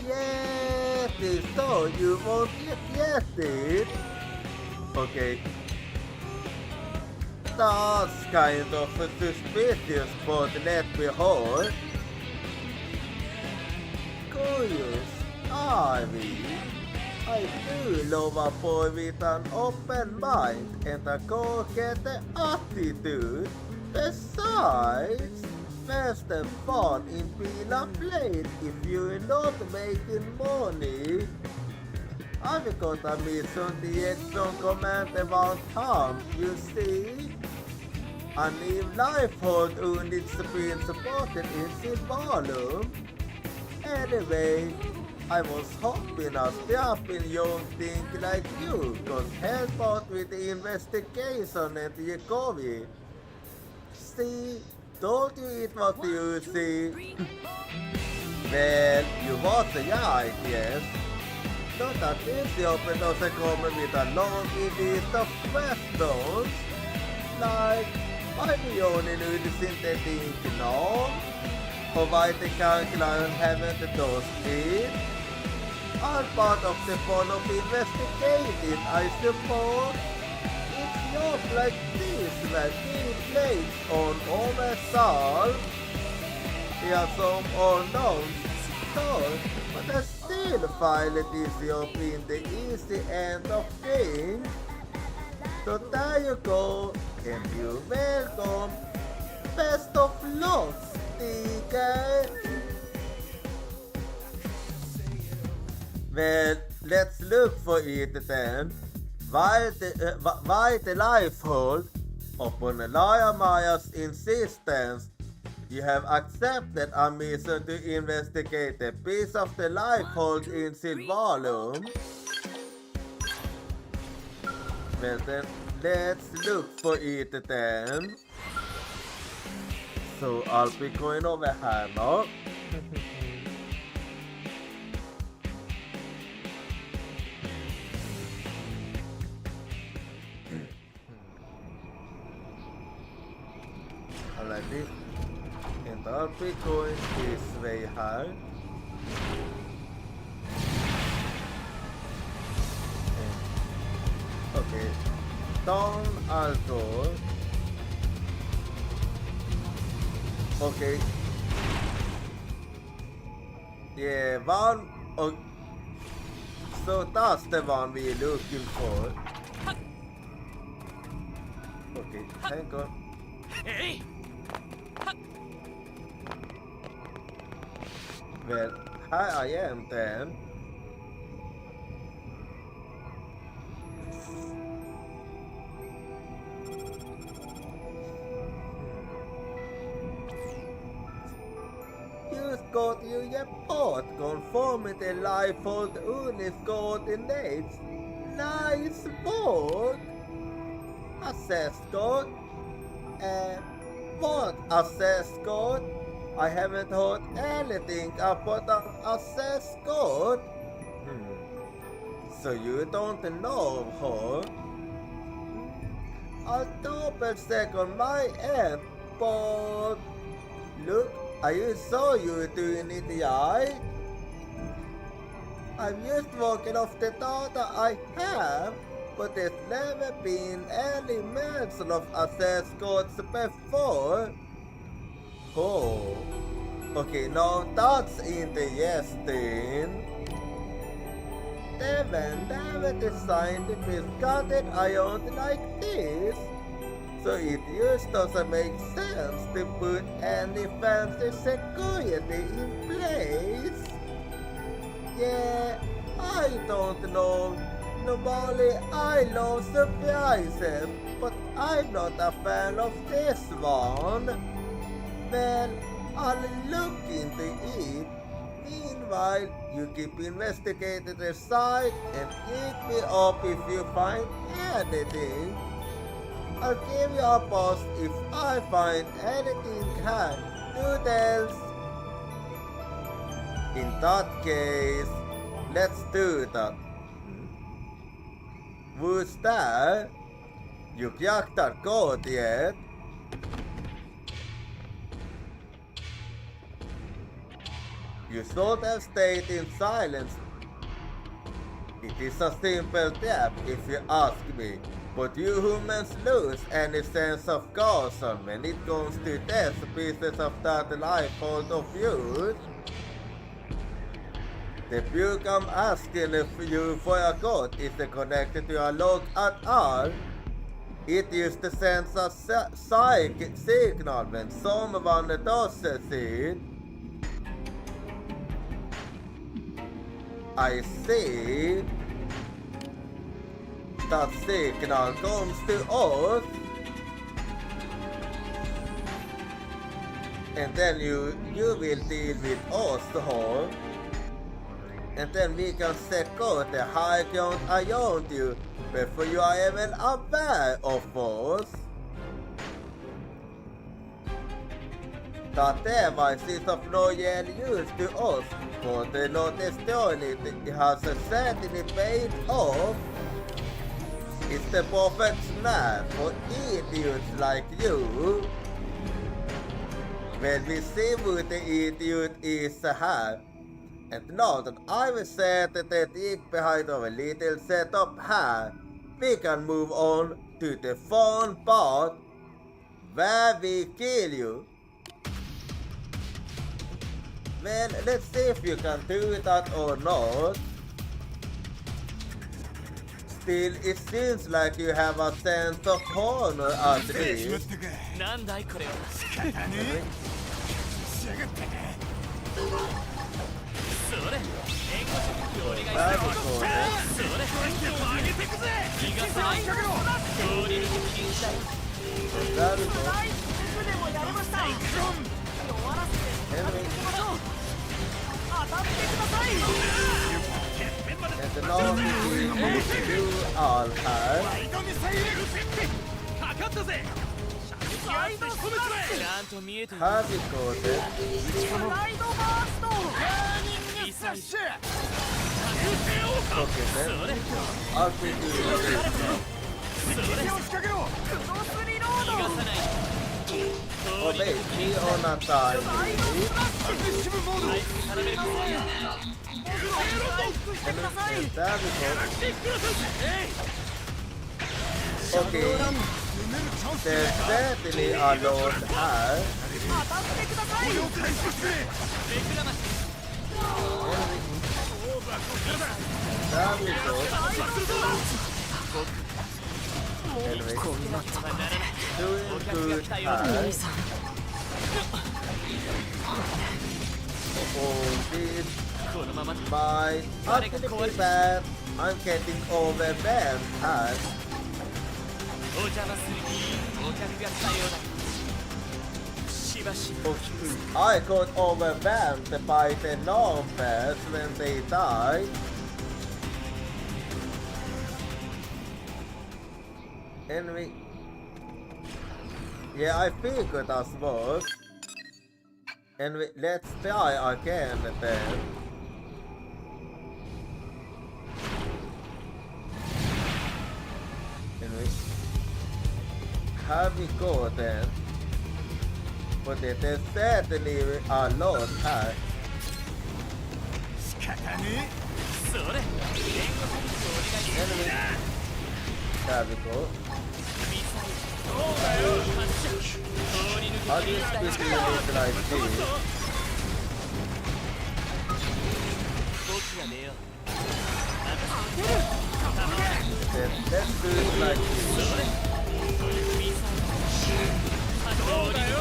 Yes, so you won't get it. Okay. That's kind of suspicious, but let me hold. Curious, are we? I do love a boy with an open mind and a go-getter attitude. Besides, there's the fun in being a plate if you're not making money. I've got a mission the action command about harm, you see? A new lifehold unit's been supported in Silvalum. Anyway, I was hoping a stepping young thing like you could help out with the investigation at Yakovi. See, don't you eat what you see? Well, you was right, yes. Not that this job doesn't come with a long list of questions. Like, why do you only do the synthetic now? Or why the calculation haven't those it? All part of the fun of investigating, I suppose. It's jobs like this that being placed on oversolved. There are some unknowns, so, but I still find this job in the easy end of things. So there you go, and you're welcome. Best of luck, Sticker. Well, let's look for it then. Why the lifehold? Upon Laia Maya's insistence, you have accepted a mission to investigate the piece of the lifehold in Silvalum. Well then, let's look for it then. So I'll be going over here now. Like this, and I'll be going this way here. Okay, down I'll go. Okay. Yeah, one. Oh, so that's the one we're looking for. Okay, hang on. Hey! Well, here I am then. Use code you report conformity lifehold unit coordinates. Nice work! Access code? What access code? I haven't heard anything about an access code. So you don't know her? I'll double check on my end, but look, I saw you doing it, right? I'm just working off the data I have, but there's never been any mention of access codes before. Oh, okay, now that's interesting. They were never designed to be scattered around like this, so it just doesn't make sense to put any fancy security in place. Yeah, I don't know. Normally I love surprises, but I'm not a fan of this one. Well, I'll look into it. Meanwhile, you keep investigating the site and hit me up if you find anything. I'll give you a post if I find anything here. Doodles! In that case, let's do that. Who's there? You cracked that code yet? You should have stayed in silence. It is a simple trap if you ask me, but you humans lose any sense of caution when it comes to test pieces of that life hold of yours. The book I'm asking if you for a code isn't connected to a log at all. It used to send a psychic signal when someone does it. I see. That signal comes to us. And then you will deal with us, huh? And then we can secure the high ground around you before you are even aware of us. That device is of no real use to us, but not destroying it has certainly paid off. It's the perfect snap for idiots like you. When we see what the idiot is here, and now that I've set the technique behind our little setup here, we can move on to the fun part, where we kill you. Well, let's see if you can do that or not. Still, it seems like you have a sense of honor at least. And now we do all have. Have you got it? Okay then, I'll be doing this. Obey me on a time. Okay, there's certainly a lot here. There we go. Anyway, doing good here. Oh, this might actually be bad. I'm getting overwhelmed here. I got overwhelmed by the numbers when they died. Anyway, yeah, I figured as much. Anyway, let's try again then. Here we go then. But it is certainly a lot here. 仕方ねそれ Enemy. There we go. そうだよ How do you speak English like this? 僕が出よう Then let's do it like this. そうだよ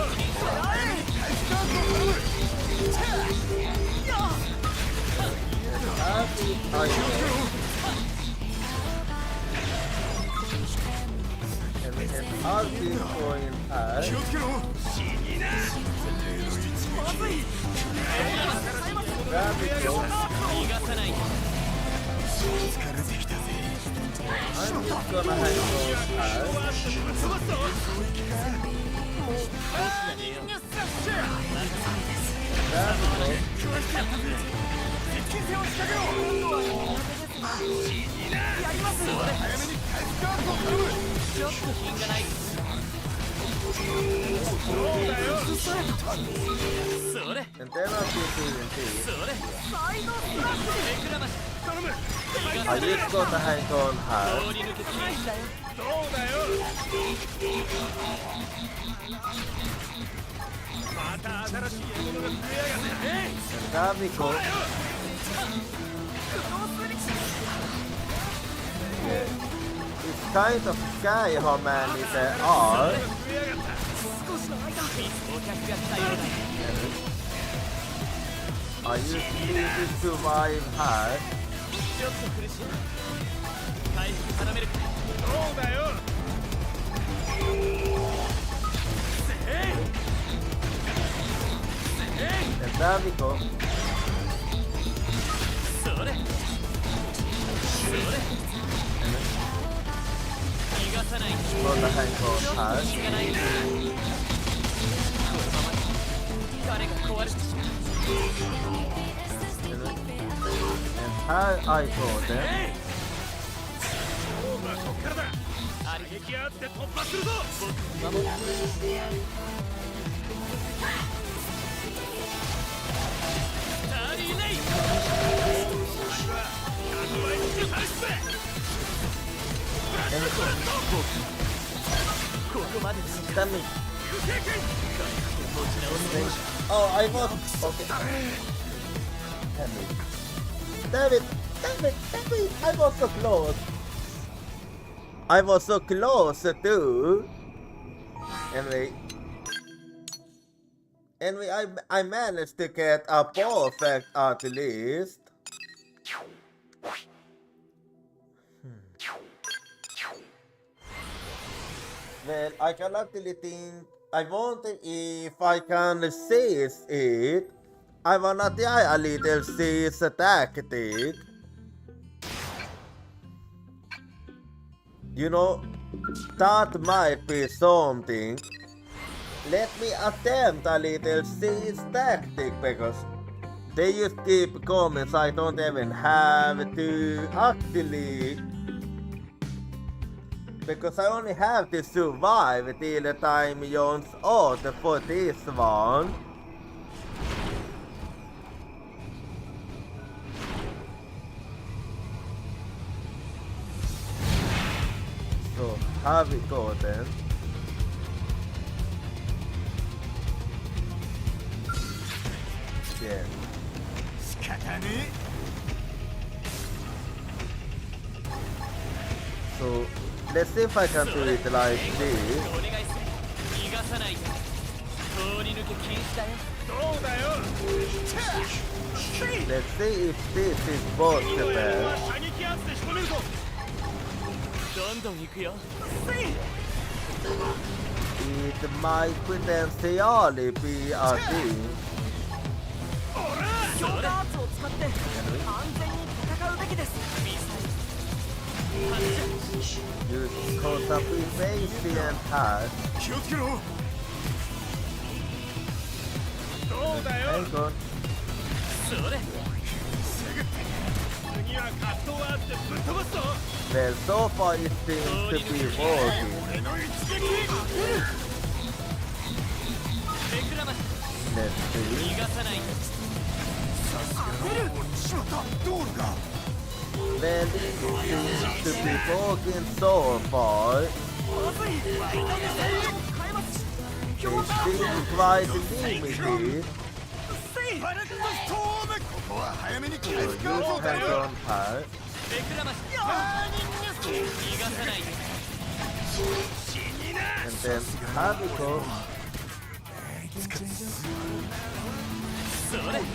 Happy icon. And we can all keep going 気を high. つけろ There we go. 逃がさない 疲れてきたぜ I'm just gonna hang those high. 僕が出よう There we go. ちょっと品がないそれ And then I'll keep doing this. それ目くらまし頼む I just gotta hang on high. 通り抜けてきたよそうだよまた新しい獲物が増えやがってね And there we go. It's kind of scary how many there are. 増えやがった お客が来たようだ I just need to survive high. ちょっと苦しい回復頼めるかそうだよ And there we go. それそれ逃がさない Gotta hang on high. 品がないこのまま彼が壊れてしまう And high I go then. 勝負はこっからだあり撃あって突破するぞ守る足りない100倍にして返すぜ ここまでだ Damn it. Oh, I was. Okay. Damn it. Damn it. Damn it. I was so close. I was so close too. Anyway, I managed to get a perfect at least. Well, I can actually think. I wonder if I can seize it. I wanna try a little seize tactic. You know, that might be something. Let me attempt a little seize tactic because they just keep coming, so I don't even have to actually. Because I only have to survive till the time Jones out for this one. So, here we go then. Yeah. 仕方ね So, let's see if I can do it like this. お願いする逃がさないで通り抜け禁止だよそうだよ Let's see if this is possible. 射撃圧で仕留めるぞどんどん行くよ It might potentially be a thing. 強化圧を使って安全に戦うべきです Use conservation and hash. 気をつけろそうだよ Hang on. それ次はカットワーってぶっ飛ばすぞ Well, so far it seems to be working. 俺の一撃 目くらまし Let's 逃 see. がさないよさすがのしまったドールが Well, it seems to be working so far. It seems quite limited. パレットストームここは早めに So 返 use すかそうだ hands よ on part. 目くらまし逃がさないよ And then Habico. それ And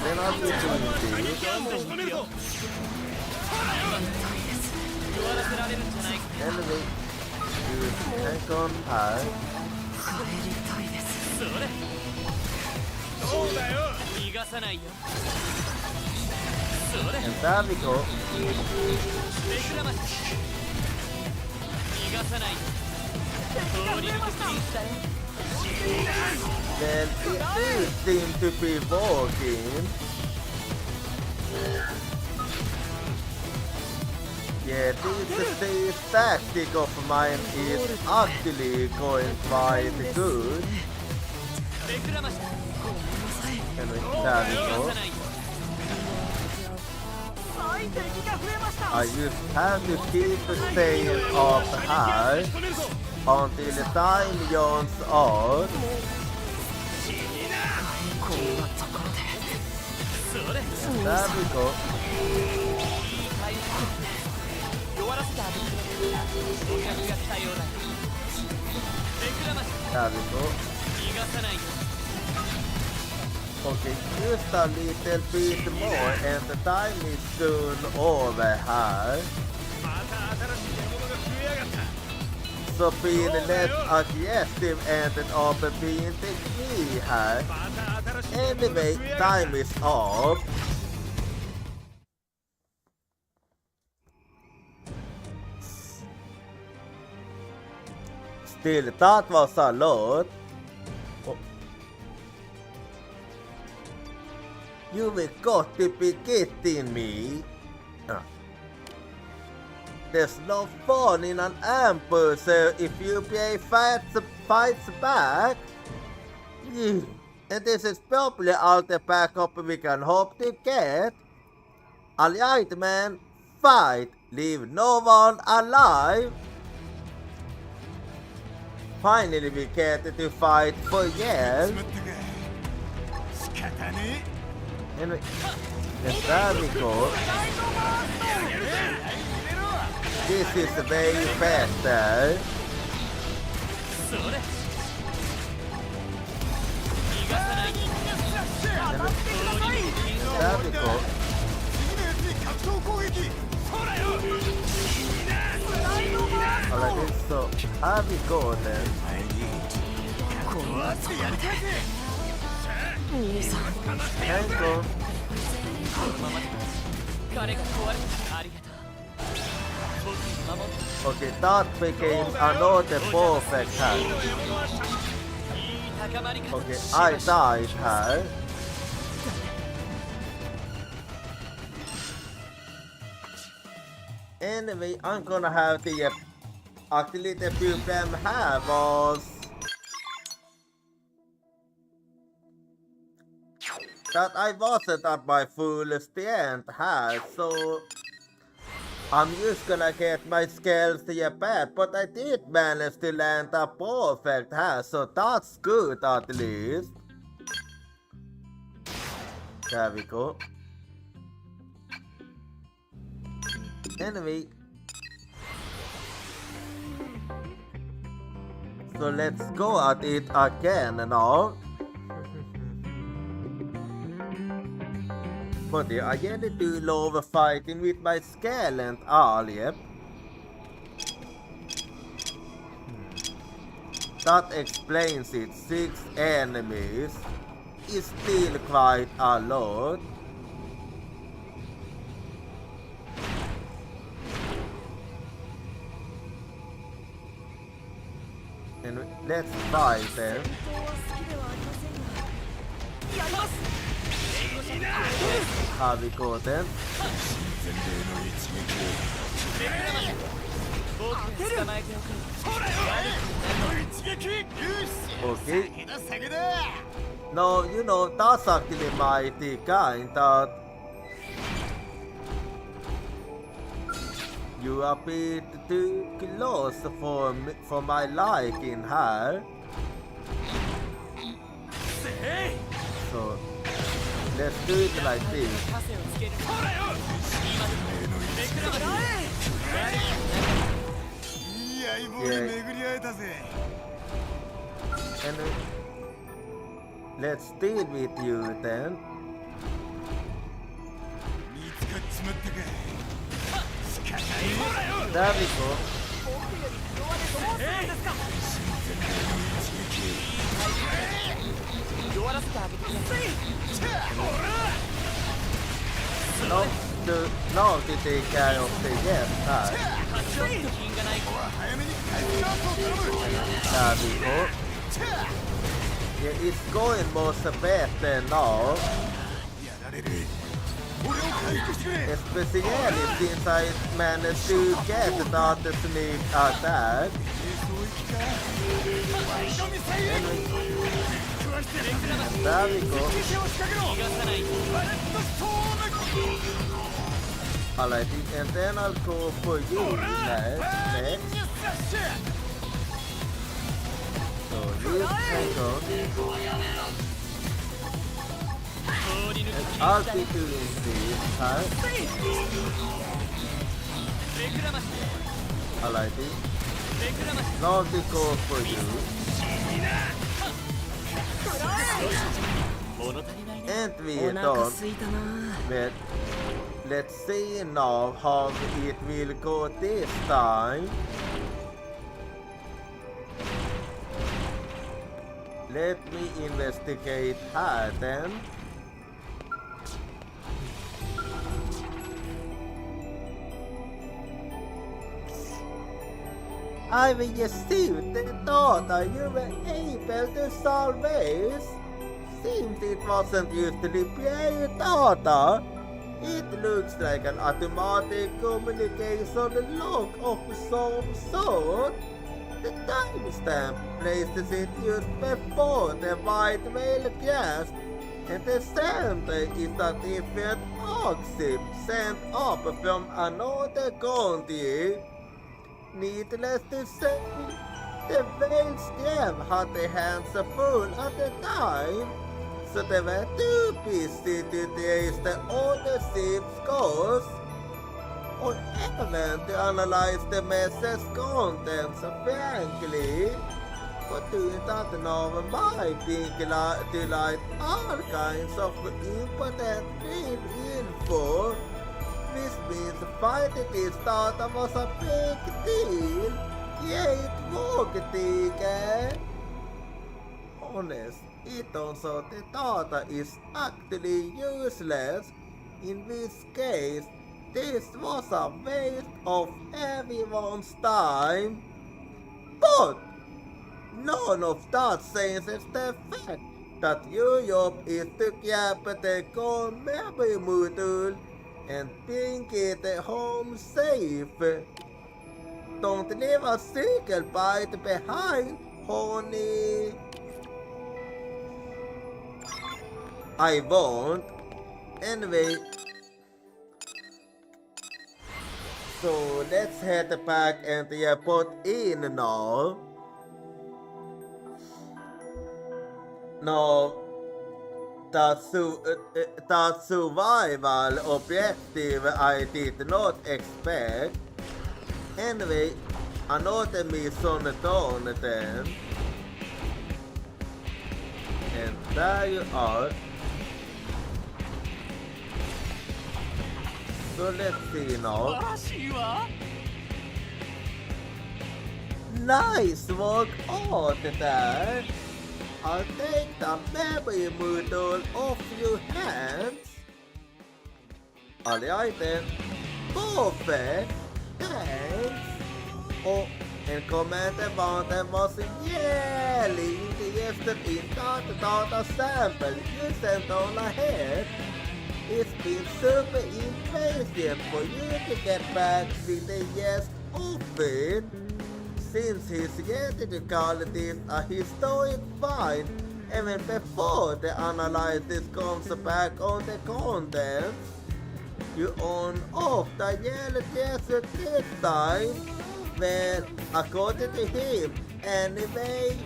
then opportunity. 弱らせられるんじゃないか Enemy. Use hands on part. それそうだよ逃がさないよそれ And Habico. 目くらまし逃がさないよ通り抜け禁止だよ Well, it does seem to be working. Yeah, this tactic of mine is actually going quite good. 目くらまし And with 逃が Habico. さないよ I just have to keep staying up high until the time yawns out. それ And there we go. 弱らせてあげるお客が来たようだ目くらまし There we go. 逃がさないよ Okay, just a little bit more and the time is soon over here. また新しい獲物が増えやがった So being less aggressive ended up being the key here. また新しい獲物が Anyway, 増えやがった time is up. Still, that was a lot. Oh. You've got to be kidding me. There's no fun in an ambush if you play fights back. And this is probably all the backup we can hope to get. Alright man, fight, leave no one alive. Finally we get to fight for Yale. しまったか仕方ね And there we go. This is way better. それ逃がさないよ There we go. 次のやつに格闘攻撃そうだよ Alright, so how we go then? わってやりたいぜ Hang on. 彼が壊れたありがとう僕に守って Okay, that became another perfect hand. いい高まり方 Okay, I died here. Anyway, I'm gonna have the actually the problem here was that I wasn't at my full strength here, so I'm just gonna get my skills here back, but I did manage to land a perfect here, so that's good at least. There we go. Anyway, so let's go at it again now. But I really do love fighting with my skeleton earlier. That explains it. 6 enemies is still quite a lot. And let's fight them. Have we got them? 前例の一撃まえておく。 Okay. 下げだ No, you know, that's actually mighty kind that you are a bit too close for my liking her. So let's do it like this. 枷をつける。今でもめくらまいい相棒に巡り会えたぜ And let's deal with you then. 見つかっちまったか There we go. 弱らせてあげてください。 Now to take care of the guest här. ちょっと品がないか。 早めに回復アップを頼む There we go. Yeah, it's going much better now. やられる俺を回復してくれ Especially since I managed to get that sneak attack. そういきかワイドミサイル食わして There we go. 手を仕掛けろ 逃がさない。 バレットストーム Alright, and then I'll go for you next. So you hang on. 通り抜け I'll be doing this, huh? めくらまし Alright, めくらまし now to go for you. 物足りないね。 And we お腹 don't. すいたな。 But let's see now how it will go this time. Let me investigate her then. I will assume the daughter you were able to solve this. Seems it wasn't usually play daughter. It looks like an automatic communication log of some sort. The timestamp places it just before the white whale guest, and the center is a different ship sent up from another country. Needless to say, the whale's team had their hands full at the time, so they were too busy to trace the other ship's course, or even to analyze the message contents frankly. But doing that now might be to light all kinds of important info, which means finding this data was a big deal. Yeah, it was big. Honest, it turns out the data is actually useless, in which case this was a waste of everyone's time. But none of that changes the fact that your job is to capture the core memory module and bring it home safe. Don't leave a single bite behind, honey. I won't. Anyway, so let's head back and the airport in now. Now, that survival objective I did not expect. Anyway, another mission done then. And there you are. So let's see now. らしいわ。 Nice work out there. I'll take the memory module off your hands. Alright then. Perfect. Thanks. Oh, and Commander Mountain was really interested in that data sample you sent on ahead. It's been super impatient for you to get back with the yes of it. since his genetic qualities are historic fine, even before the analysis comes back on the content, you on off the yellow desert this time. Well, according to him, anyway.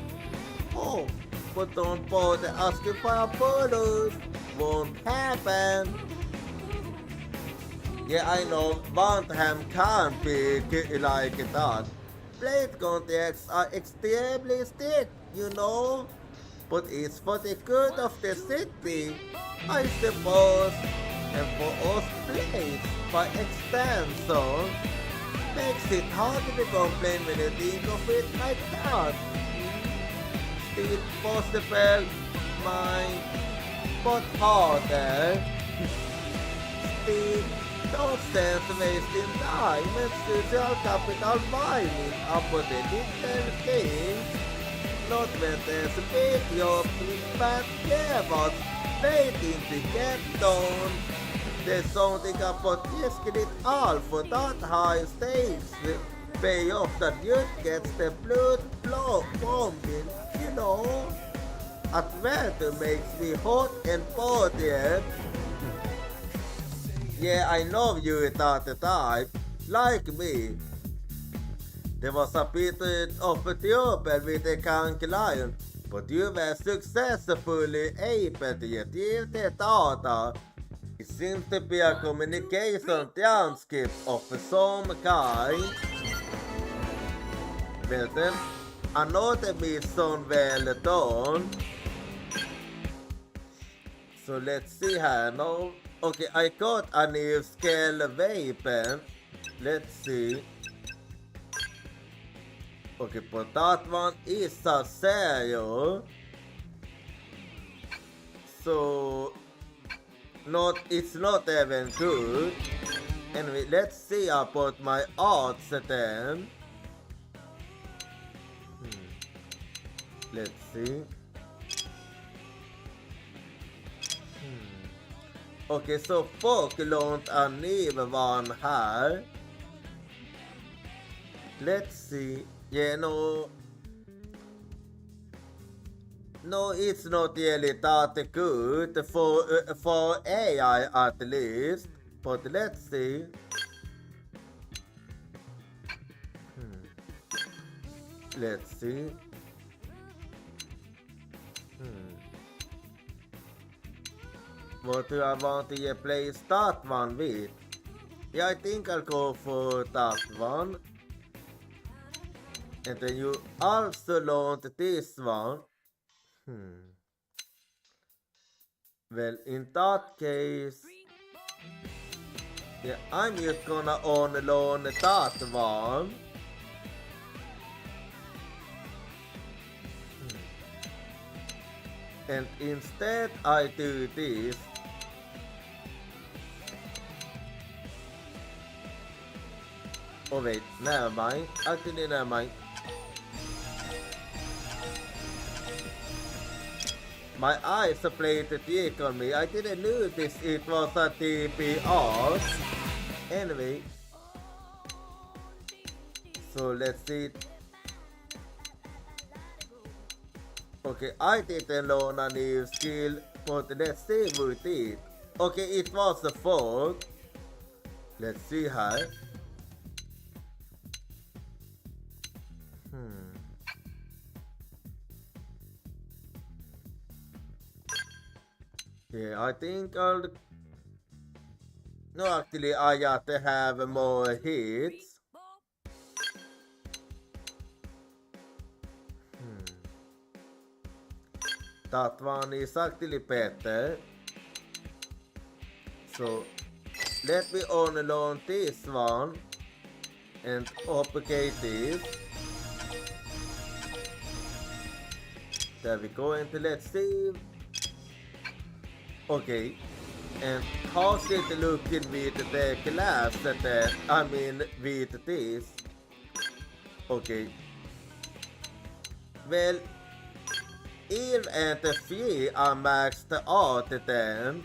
Oh, but don't bother asking for a bonus. Won't happen. Yeah, I know Bantam can't be like that. Blade contacts are extremely strict, you know. But it's for the good of the city, I suppose. And for us Blades, by extension, makes it hard to complain when you think of it like that. Still possible, mind, but harder. Still, don't sense wasting time and social capital mining upon the little things. Not when there's a big job in bad levels waiting to get done. There's something about risking it all for that high stakes. The payoff that youth gets the blood flow pumping, you know. Adventure makes me hot and bothered. Yeah, I know you thought the type, like me. There was a bit of a trouble with the Kank Lion, but you were successfully able to get the data. It seems to be a communication transcript of some kind. Well then, another mission well done. So let's see here now. Okay, I got a new scale weapon. Let's see. Okay, but that one is a serial. So it's not even good. Anyway, let's see about my odds then. Let's see. Okay, så folk lånat en ny one här. Let's see. Yeah, no, it's not really that good for AI at least. But let's see. Let's see. What do I want to replace that one with? Yeah, I think I'll go for that one. And then you also launch this one. Well, in that case, yeah, I'm just gonna only loan that one. And instead I do this. Oh wait, never mind. Actually, never mind. My eyes played the trick on me. I didn't notice it was a TPR. Anyway. So let's see. Okay, I didn't learn a new skill, but let's see with it. Okay, it was a fault. Let's see how. Yeah, I think I'll... No, actually, I got to have more hits. That one is actually better. So, let me only learn this one. And duplicate this. There we go, and let's see. Okay, and how's it looking with the class that I mean with this? Okay. Well, Eve and the Free are maxed out then.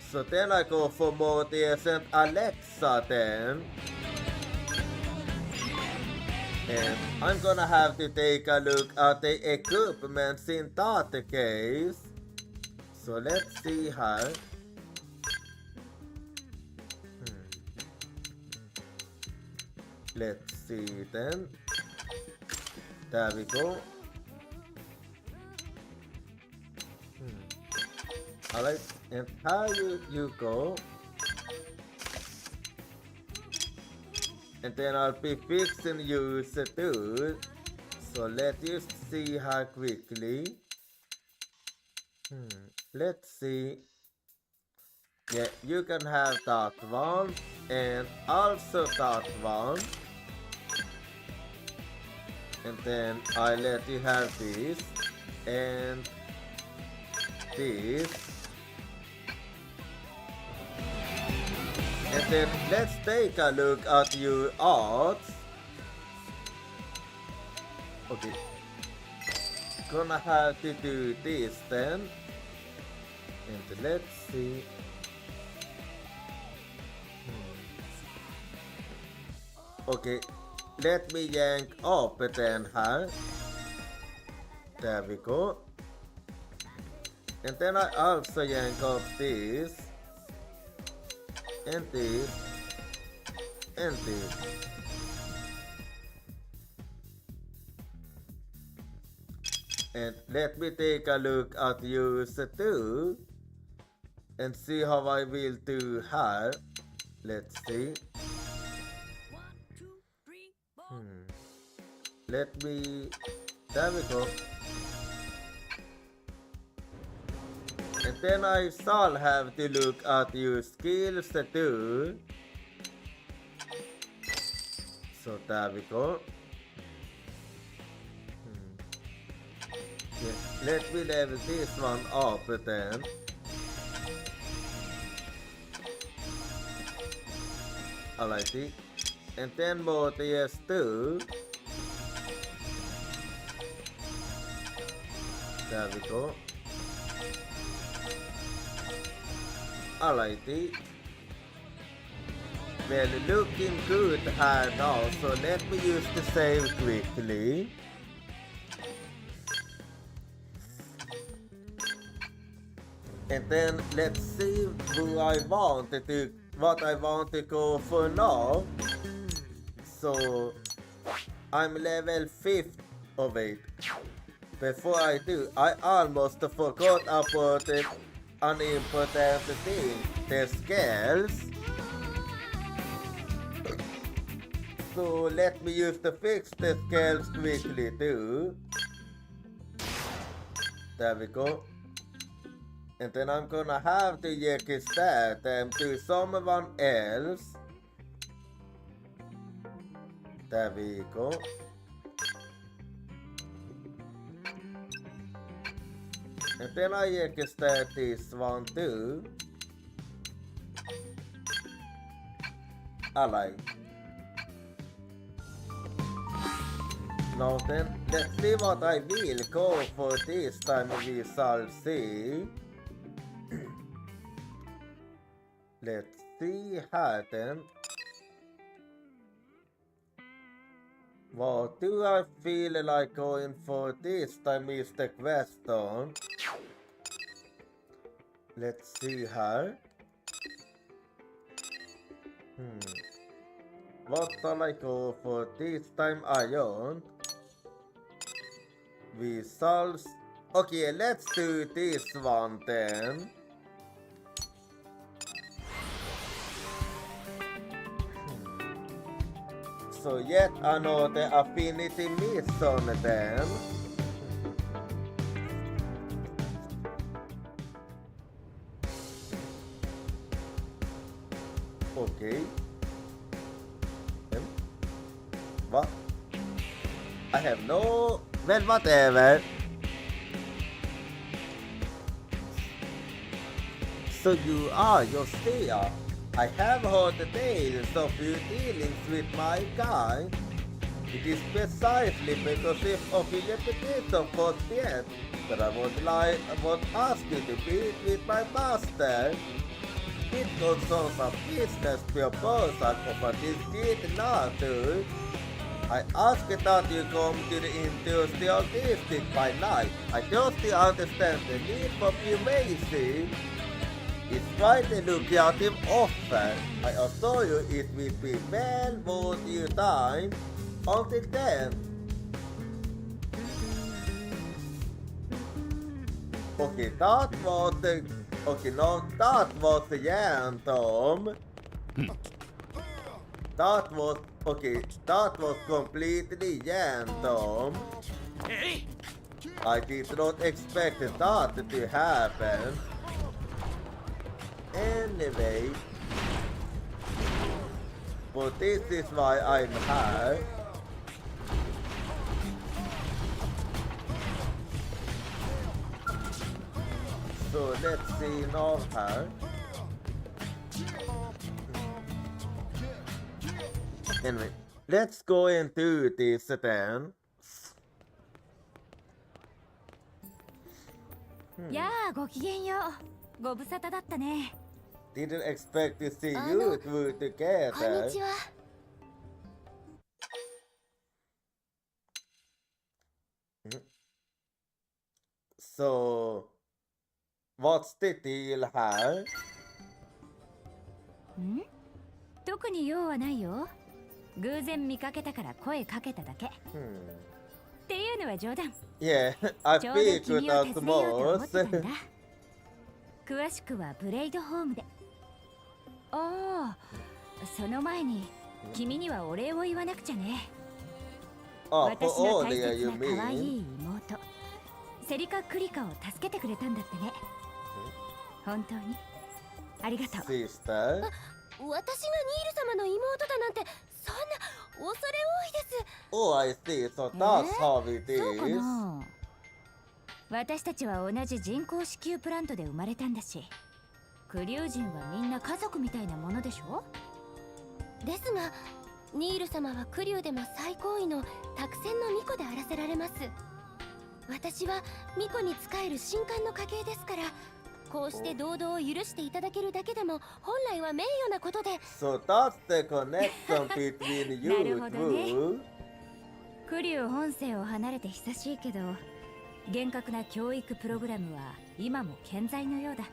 So then I go for Mortis and Alexa then. And I'm gonna have to take a look at the equipments in that case. So let's see how. Let's see then. There we go. Alright, and how you go. And then I'll be fixing use too. So let's just see how quickly. Let's see. Yeah, you can have that one. And also that one. And then I let you have this. And this. And then let's take a look at your arts. Okay. Gonna have to do this then. And let's see. Okay. Let me yank up then here. There we go. And then I also yank up this. And this. And this. And let me take a look at use too. And see how I will do here. Let's see. Let me. There we go. And then I shall have to look at your skills too. So there we go. Yes. Let me level this one up then. Alrighty. And then more TS too. There we go. Alrighty. Well, looking good here now, so let me use the save quickly. And then let's see what I want to go for now. So I'm level 5th of 8. Before I do, I almost forgot about the unimportant thing, the scales. So let me use to fix the scales quickly too. There we go. And then I'm gonna have to Jochira them to someone else. There we go. And then I Jochira this one too. Alright. Now then, let's see what I will go for this time, we shall see. Let's see here then. What do I feel like going for this time is the question. Let's see here. What shall I go for this time? Iron. We shall. Okay, let's do this one then. So yet another affinity mission then. Okay. What? I have no. Well, whatever. So you are Jochira. I have heard the tales of your dealings with my kind. It is precisely because of your reputation for death that I would ask you to meet with my master. It concerns a business proposal of a discreet nature. I asked that you come to the enthusiastic by night. I just understand the need for privacy. It's quite a lucrative offer. I assure you it will be well worth your time. Until then. Okay, that was the... Okay, no, that was the Tom. That was... Okay, that was completely Tom. Hey! I did not expect that to happen. Anyway, but this is why I'm here. So let's see now here. Anyway, let's go into this then. やあ、ごきげんよう。ご無沙汰だったね。Didn't expect to see you two こん together. にちは。So, what's the deal here? ん？特に用はないよ。偶然見かけたから声かけただけ。っていうのは冗談。Yeah, I ちょうど picked 君を up 手伝おうと思ってたん most. だ。詳しくはブレイドホームで。ああ、その前に君にはお礼を言わなくちゃね。 Oh, 私 for の大 earlier 切 you な可愛 mean? い妹セリカ・クリカを助けてくれたんだってね。本当にありがとう。 Sister? 私がニール様の妹だなんてそんな恐れ多いです。 Oh, I see. So that's how it そうか is. な。私たちは同じ人工子宮プラントで生まれたんだし、クリュウ人はみんな家族みたいなものでしょ。ですがニール様はクリュウでも最高位の託戦の巫女であらせられます。私は巫女に仕える神官の家系ですから、こうして堂々を許していただけるだけでも本来は名誉なことで。 So that's the connection between you なるほどね。 two. クリュウ本性を離れて久しいけど、厳格な教育プログラムは今も健在のようだ。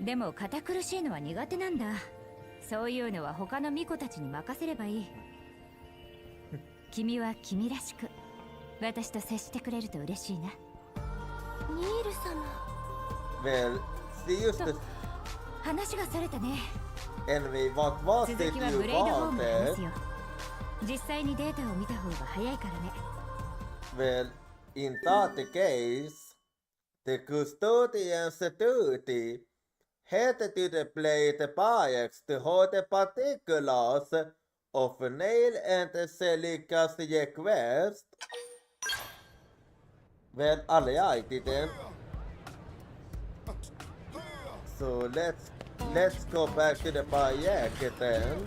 でも堅苦しいのは苦手なんだ。そういうのは他の巫女たちに任せればいい。君は君らしく私と接してくれると嬉しいな。ニール様。 Well, she used to... 話がそれたね。 Anyway, what was 続 it きは you ブレイドホームで話 wanted? すよ。実際にデータを見た方が早いからね。 Well, in that case, the custodian's duty had to play the bias to hold the particulars of Nail and Celica's request. Well, I didn't. So let's go back to the bias then.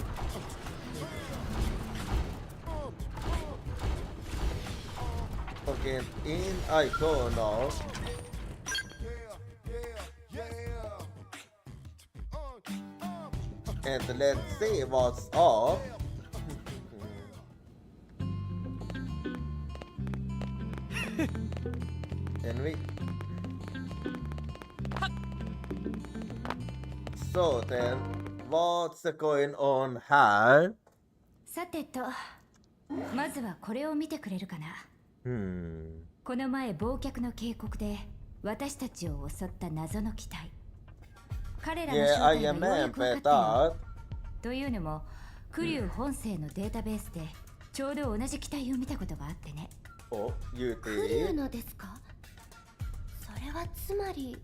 Okay, in I go now. And let's see what's up. And we... So then, what's going on here? さてと、まずはこれを見てくれるかな。Hmm. この前忘却の警告で私たちを襲った謎の機体。彼らの Yeah, 正 I 体がようやく分 remember かったよ。 that. というのも、クリュウ本性のデータベースでちょうど同じ機体を見たことがあってね。 Oh, you クリュウ did? のですか？それはつまり。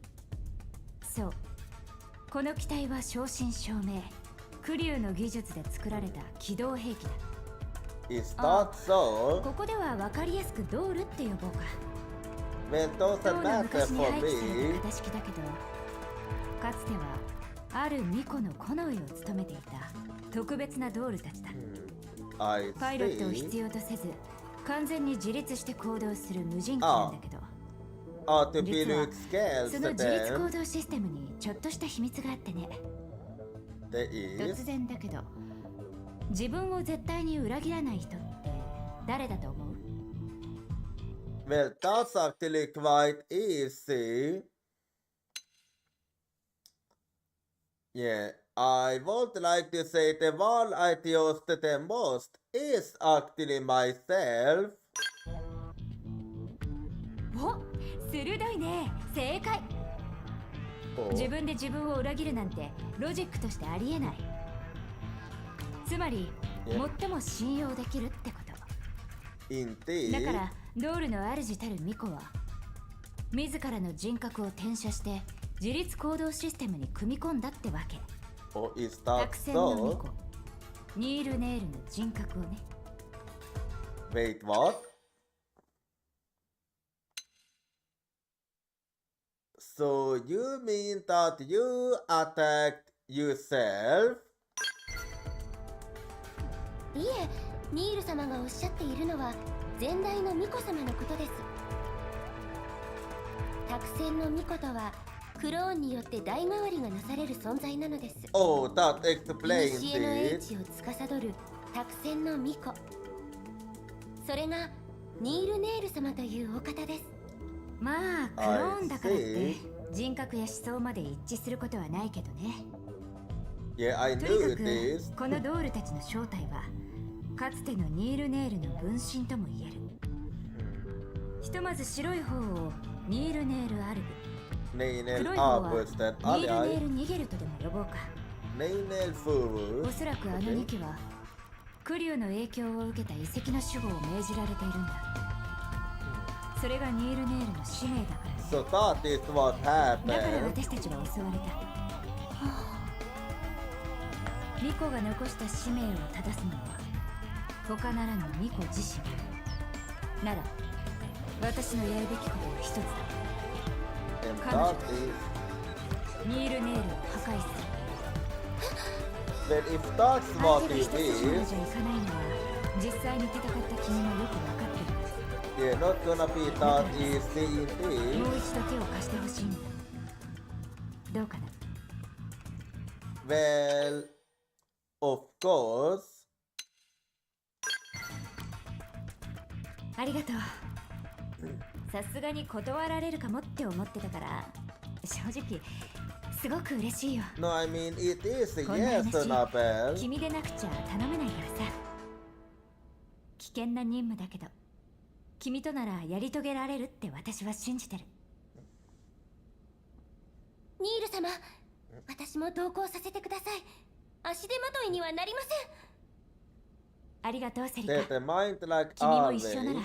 そう。この機体は正真正銘、クリュウの技術で作られた機動兵器だ。 Is that so? ここでは分かりやすくドールって呼ぼうか。 Well, ド doesn't ールの matter 昔に for 廃棄され me. た型式だけど、かつてはある巫女の近衛を務めていた特別なドールたちだ。 I パイロットを see. 必要とせず、完全に自立して行動する無人機なんだけど、 To 実は build scales その自立行 then. 動システムにちょっとした秘密があってね。 There is. 突然だけど、自分を絶対に裏切らない人っ誰だと思う？ Well, that's actually quite easy. Yeah, I would like to say the one I used the most is actually myself. お、鋭いね。正解。自分で自分を裏切るなんてロジックとしてありえない。つまり、最も信用できるってこと。Indeed. だからドールの主たるミコは自らの人格を転写して自立行動システムに組み込んだってわけ。Oh, is 作 that 戦のミ so? コ、ニール・ネールの人格をね。 Wait, what? So you mean that you attacked yourself? いえ、ニール様がおっしゃっているのは前代の巫女様のことです。託戦の巫女とはクローンによって代替わりがなされる存在なのです。 Oh, that explains 古の it. 英知を司る託戦の巫女、それがニール・ネール様というお方です。まあクローンだからって人格や思想まで一致することはないけどね。 Yeah, I とに knew かく this. このドールたちの正体はかつてのニール・ネールの分身とも言える。ひとまず白い方をニール・ネール・アルブ、 Neil 黒い方は Albus that ニール・ネー ally. ル・ニゲルとでも呼ぼうか。 Neil お Furus. そらくあの2機はクリューの影響を受けた遺跡の守護を命じられているんだ。それがニール・ネールの使命だからね。 So that is what だから happened. 私たちは襲われた。ミコが残した使命を正すのは他ならぬミコ自身なら、私のやるべきことは一つだ。 And 彼女 that is. ニール・ネールを破壊する。 Well, if that's 相 what 手が it 一筋縄 is, じゃいかないのは実際に戦った君もよくわかってるはず。 yeah, not gonna be that easy もう indeed. 一度手を貸してほしいんだ。どうかな？ Well, of course. ありがとう。さすがに断られるかもって思ってたから正直すごく嬉しいよ。 No, I mean, it is a こんな yes, 話 Annabelle. 君でなくちゃ頼めないからさ。危険な任務だけど君とならやり遂げられるって私は信じてる。ニール様、私も同行させてください。足手まといにはなりません。ありがとうセリカ。 Determined like 君も一緒な always. ら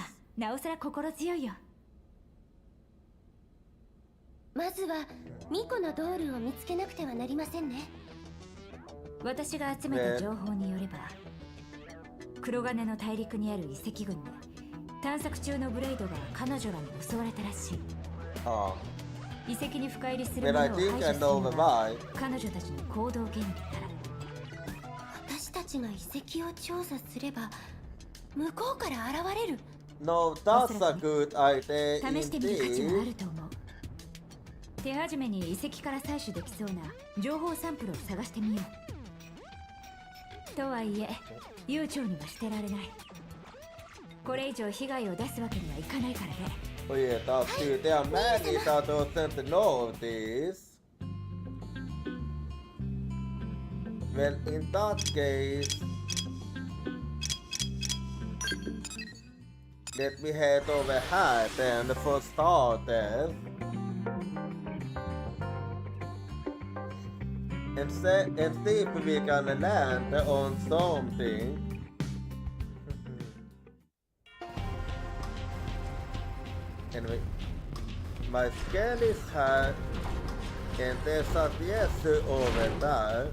なおさら心強いよ。まずは巫女のドールを見つけなくてはなりませんね。私が集めた情報によれば黒金の大陸にある遺跡群で探索中のブレイドが彼女らに襲われたらしい。 Oh. 遺跡に深入りする Well, 者を I 排 think 除 I する know のが why. 彼女たちの行動原理から。私たちが遺跡を調査すれば向こうから現れる。 No, that's a good idea 試してみる価値はあ indeed. ると思う。手始めに遺跡から採取できそうな情報サンプルを探してみよう。とはいえ悠長には捨てられない。これ以上被害を出すわけにはいかないからね。 Oh yeah, that's true. There are many that doesn't know this. Well, in that case, let me head over here then for starters. And see if we can land on something. Anyway, my scale is high, and there's a yes over there.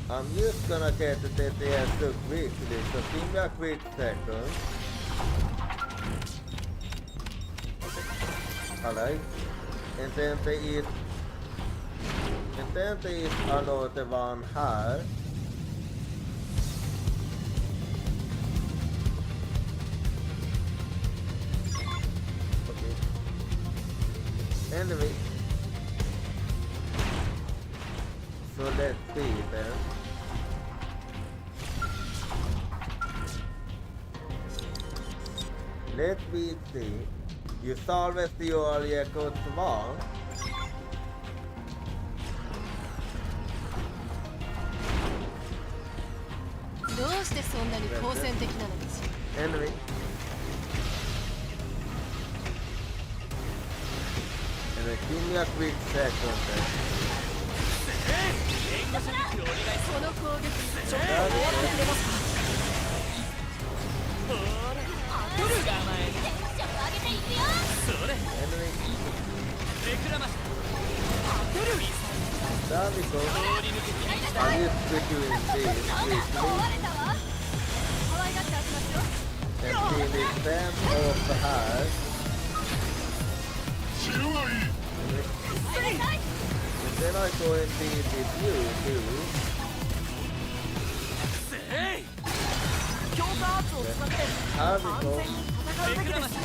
I'm just gonna get the yes quickly, so give me a quick second. Alright, and then there is another one here. Anyway, so let's see then. Let me see. You solved your Yakut wrong. どうしてそんなに好戦的なのかしら。 Enemy. Anyway, give me a quick second then. この攻撃ちょっと That 終わってく is れますか。ほら捕まえるテンション上げていくよ。それ enemy. 目くらまし There we go. 通り抜けていきた I い need between these quickly 壊れたわ。可愛がってあげますよ。 and finish them off the heart. 知らない And then I go and deal with you too. せい強化圧を使って There we 完 go. 全に戦うべきで目くらますし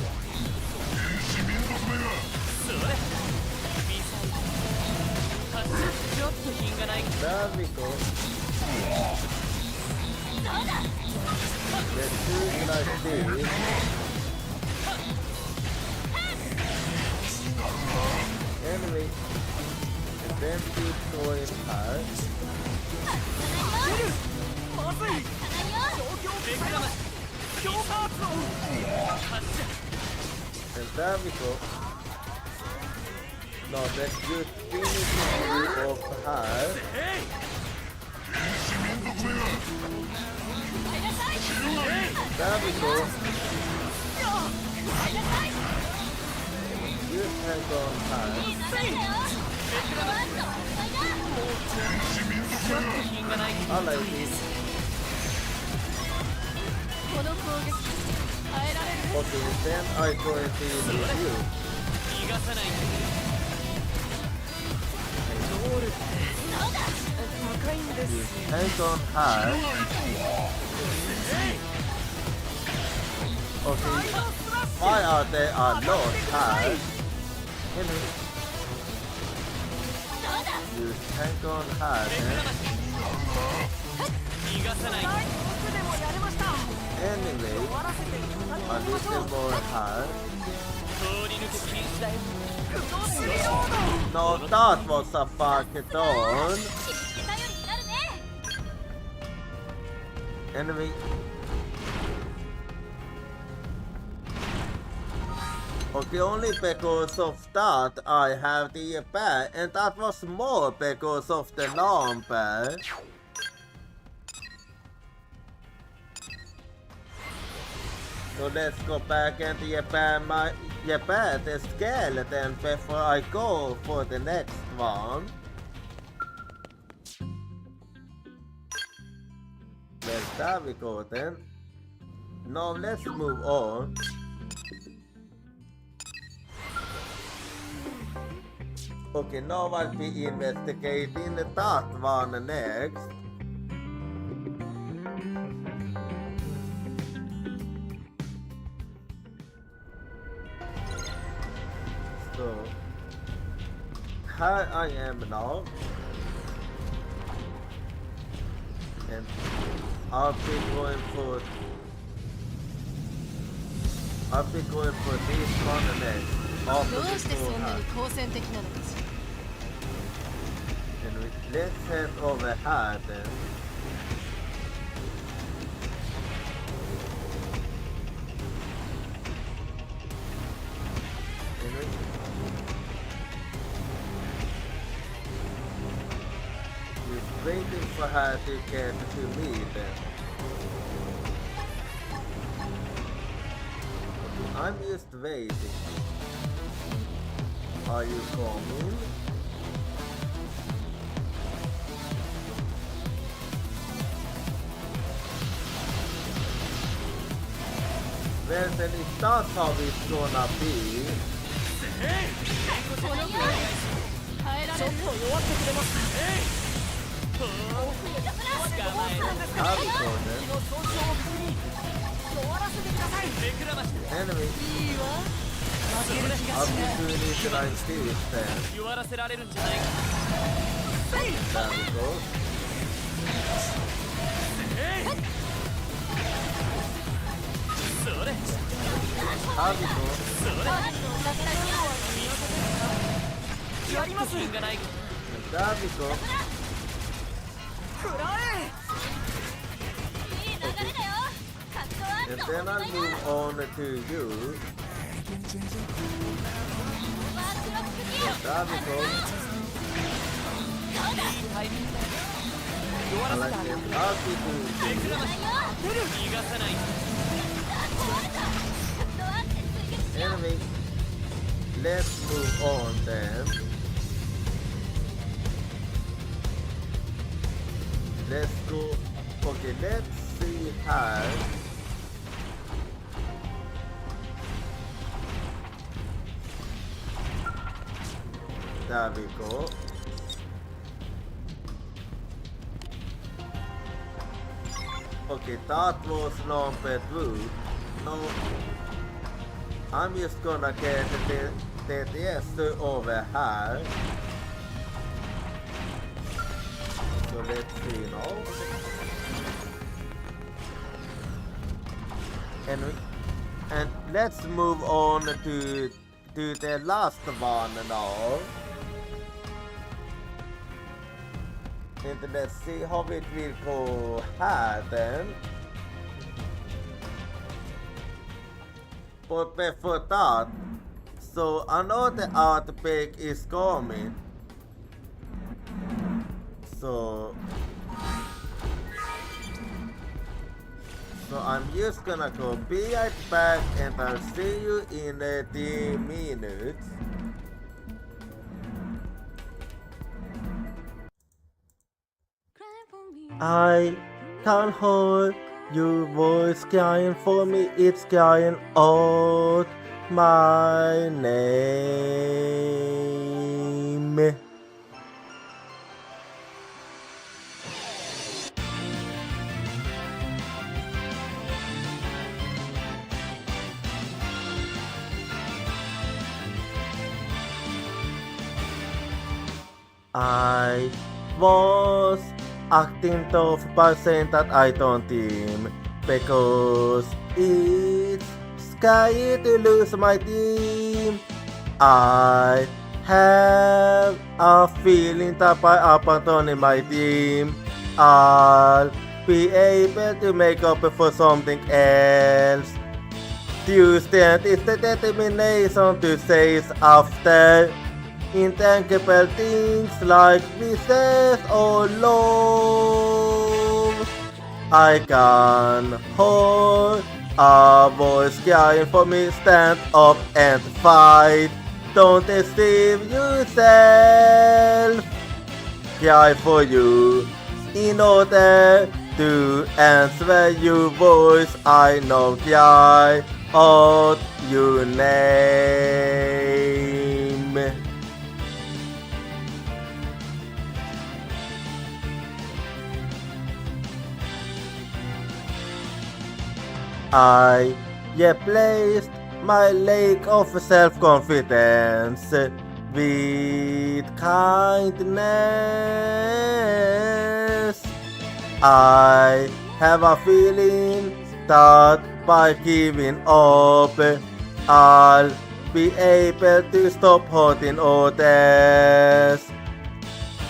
市民族めがそれミサイル発射ちょっと品がない There we go. Let's do it like this. Anyway, and then keep going hard. まずい目くらまし強化圧を 発射 And there we go. Now let's just finish it off hard. 市民族めが There we go. Just hang on hard. ちょっと品がない I like it. この攻撃耐えられる。 Okay, then I go and deal with you. 逃がさないゴールって高いんです You よ。 hang on hard. Okay. Why are they are not hard? Anyway. You hang on hard. 逃がさない僕でもやれました。 Anyway, 終わらせて戦い a ましょ little う。 more hard. 通り抜け禁止だよ No, that was a fucking dawn. 頼りになるね。 Enemy. Okay, only because of that I have the bear, and that was more because of the non-bear. So let's go back and repair the skeleton before I go for the next one. Well, there we go then. Now let's move on. Okay, now I'll be investigating that one next. So, here I am now. And I'll be going for this one next. どう Opposite してそ to んな her. に好戦的なのかしら。 And let's head over here then. Anyway. Just waiting for her to get to me then. I'm just waiting. Are you coming? Well then if that's how it's gonna be, この攻撃耐えられる。ちょっと弱ってくれますか。how we go の損傷を確認。終わらせてください。目くらまし then. Anyway, いいわ。負ける気が I'll し be ない。 doing it like this then. 弱らせられるんじゃないか There we go. それやりますがないダビコ食らえ And then I'll move on to you. Davico. I like him. I'll keep moving. 逃がさない Enemy. Let's move on then. Let's go. Okay, let's see how. There we go. Okay, that was not bad route. No, I'm just gonna get the yes over here. So let's see now. And let's move on to the last one now. And let's see how it will go here then. But before that, so another outbreak is coming. So I'm just gonna go be right back and I'll see you in 3 minutes. I can't hold your voice crying for me, it's crying out my name. I was acting tough by saying that I don't team because it's scary to lose my team. I have a feeling that by abandoning my team, I'll be able to make up for something else. Tuesday is the determination to chase after intangible things like business or love. I can hold a voice crying for me, stand up and fight. Don't deceive yourself. Cry for you in order to answer your voice. I know cry out your name. I replaced my lack of self-confidence with kindness. I have a feeling that by giving up, I'll be able to stop hurting others.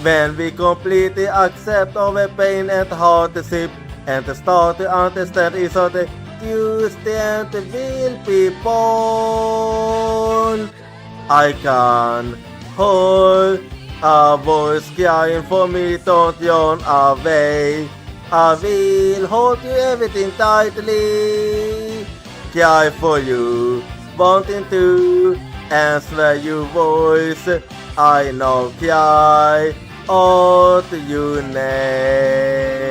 When we completely accept our pain and hardship and start to understand each other, Tuesday will be born. I can hold a voice crying for me, don't run away. I will hold you everything tightly. Cry for you, wanting to answer your voice. I know cry out your name.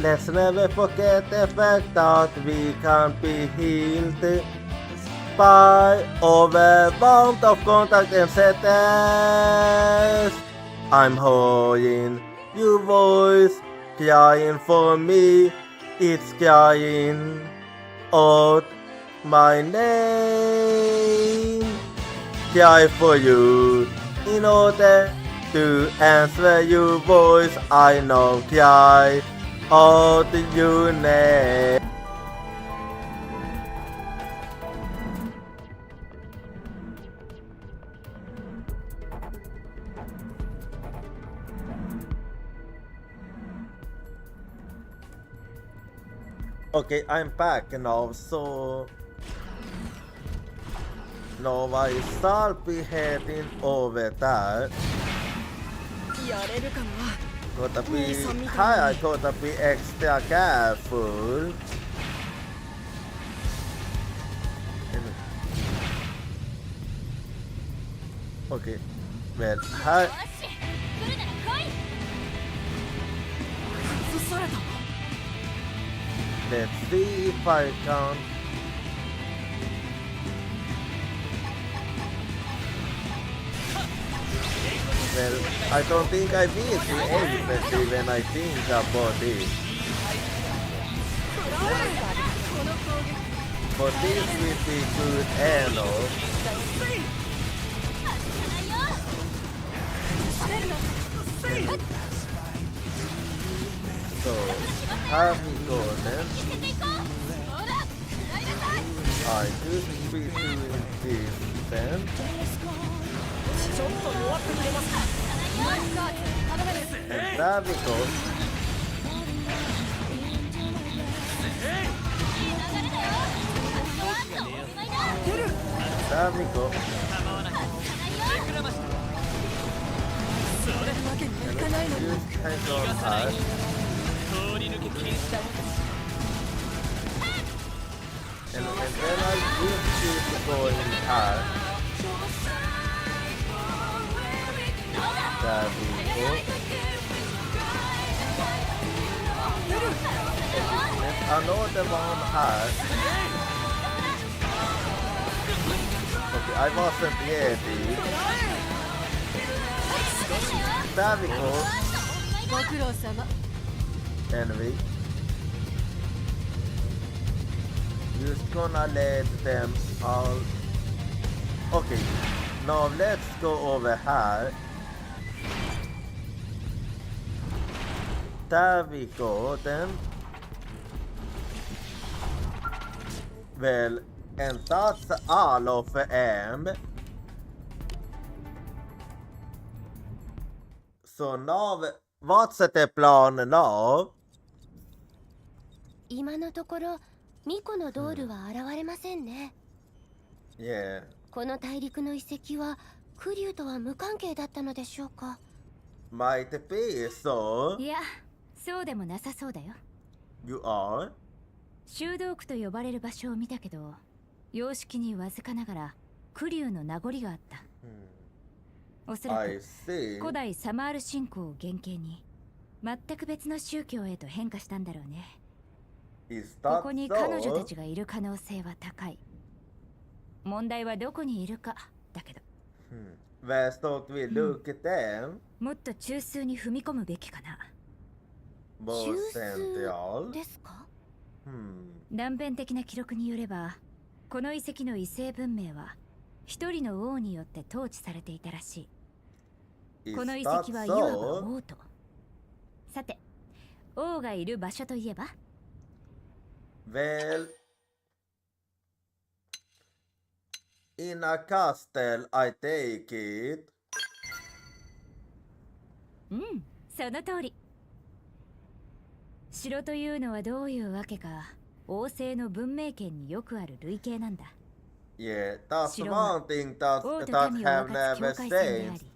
Let's never forget the fact that we can be healed by overwhelmed of contact and sadness. I'm holding Your voice crying for me, it's crying out my name. Cry for you in order to answer your voice. I know cry out your name. Okay, I'm back now, so now I shall be heading over there. やれるかな。 Gotta be high, gotta be extra careful. Okay, well, hi. よし来るなら来い。 映された。 Let's see if I can. Well, I don't think I beat the empathy when I think about it. But this will be good angle. So, have we go then? I should be doing this then. ちょっと弱ってくれますか。 And there we go. There we go. それわけにはいかないのに。 Use hands on her. 通り抜け禁止だ。 And then I use this to go in her. There we go. And another one her. Okay, I wasn't ready. There we go. ご苦労様。 Anyway. Just gonna let them all. Okay, now let's go over here. There we go then. Well, and that's all of them. So now, what's the plan now? 今のところミコのドールは現れませんね。 Yeah. この大陸の遺跡はクリュウとは無関係だったのでしょうか。 Might be so. いや、そうでもなさそうだよ。 You are? 修道区と呼ばれる場所を見たけど、様式にわずかながらクリュウの名残があった。おそら I く see. 古代サマール信仰を原型に全く別の宗教へと変化したんだろうね。 Is こ that こに彼女た so? ちがいる可能性は高い。問題はどこにいるかだけど、 Where don't we look at them? もっと中枢に踏み込むべきかな。 More 中 central. 枢ですか。 断片的な記録によれば、この遺跡の異星文明は一人の王によって統治されていたらしい。 Is この遺 that 跡はいわば so? 王都。さて、王がいる場所といえば、 Well, in a castle, I take it. うん、その通り。城というのはどういうわけか、王政の文明圏によくある類型なんだ。 Yeah, that's 城は one thing that 王と that 民を have 分かつ境 never 界線であ changed. り、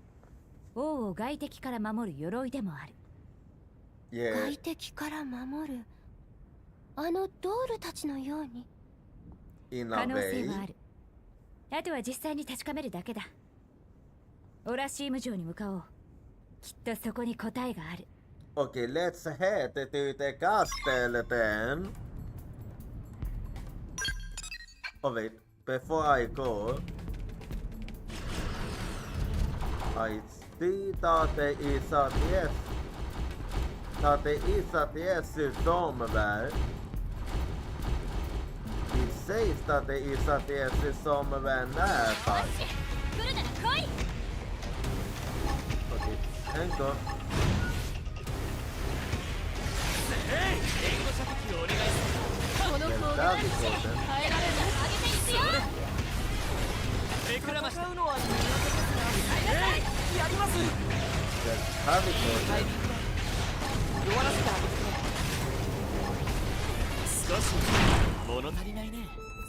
王を外敵から守る鎧でもある。 Yeah, 外敵から守る。あのドールたちのように。 in 可 a 能性はあ way. る。あとは実際に確かめるだけだ。オラシーム城に向かおう。きっとそこに答えがある。 Okay, let's head to the castle then. Oh wait, before I go, I see that there is a yes. that det is att det är säsongvärld. It says that det is att det är säsongvärld när faktiskt. Okej, en gång. この攻撃耐えられない。めくらました戦うのは苦手ですが、やります。タビコタイミングだ弱らせてあげてくれ。少し物足りないね。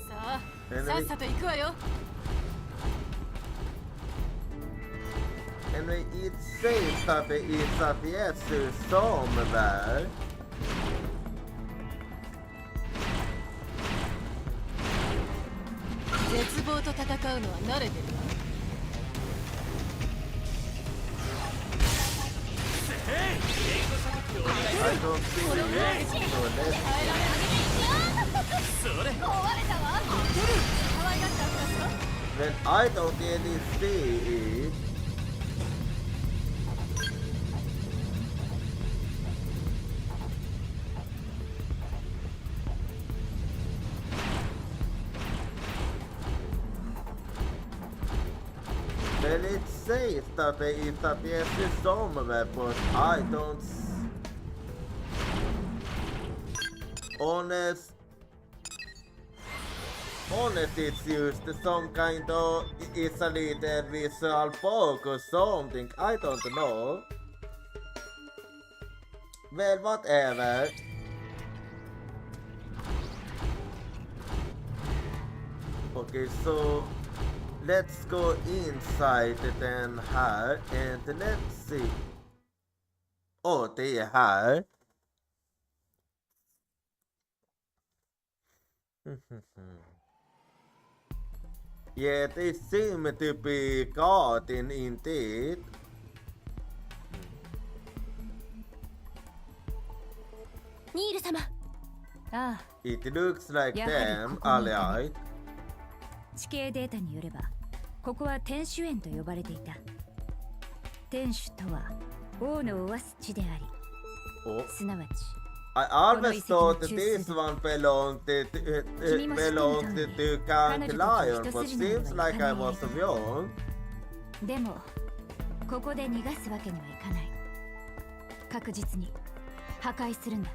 さあ、さっさと行くわよ。 And it says that det is att det är säsongvärld. 絶望と戦うのは慣れてるわ。 I don't see it. So let's それ when I don't really see it. Well, it says that det is att det är säsongvärld, but I don't honest it's used some kind of isolated visual fog or something, I don't know. Well, whatever. Okay, so let's go inside den här and let's see. Oh, det är här. Yeah, they seem to be garden indeed. It looks like them, alright. 地形データによればここは天守園と呼ばれていた。天守とは王のおわす地であり、 Oh. すなわち I always thought that this one belonged to Count Lion, but seems like I was wrong. でもここで逃がすわけにはいかない。確実に破壊するんだ。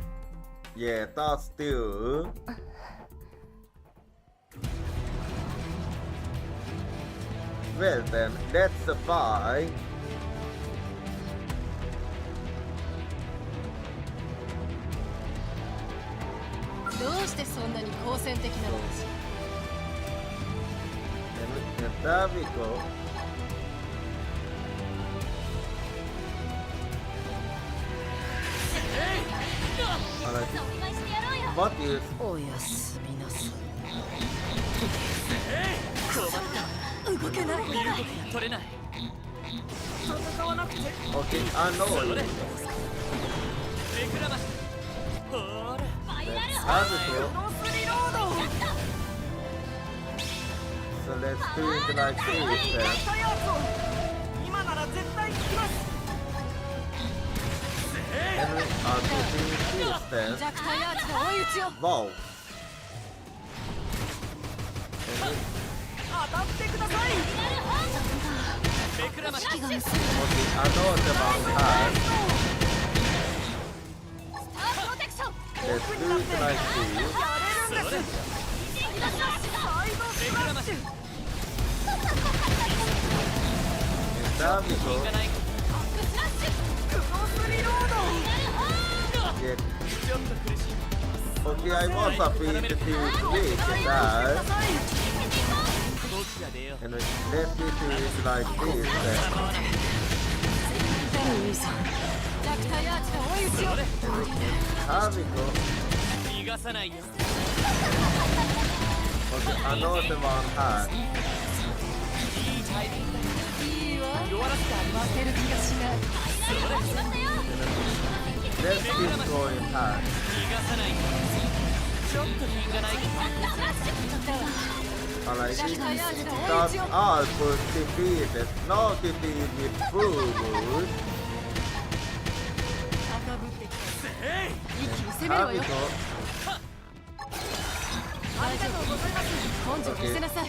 Yeah, that's too. Well then, let's buy. どうしてそんなに好戦的なのかしら。 And there we go. Alright. What is おやすみなさい。困った動けない身動きが取れない戦わなくて okay? I know それ it. めくらましたほら How to go? ノスリロード So let's do it like this then. 今なら絶対効きます And we are doing this then. 弱体アーチの追い打ちを。 Wow. 当たってくださいめくらました Okay, I know the one has. Let's do it like this. それめくらました And there we い go. かない Yeah. ちょっと苦しい Okay, I was a bit too quick there. どちらでよ And let me do it like this then. 弱体アーチの追い打ちを。 There we go. 逃がさないよ Okay, I know the one has. いいタイミングだいいわ。弱らせてあげます負ける気がしない。 Let's keep going hard. 逃がさないちょっと品がない Alright, that's all for defeated. Now to deal with food. 高ぶってきた攻めるわよ Habiko. ありがとうございます根性見せなさい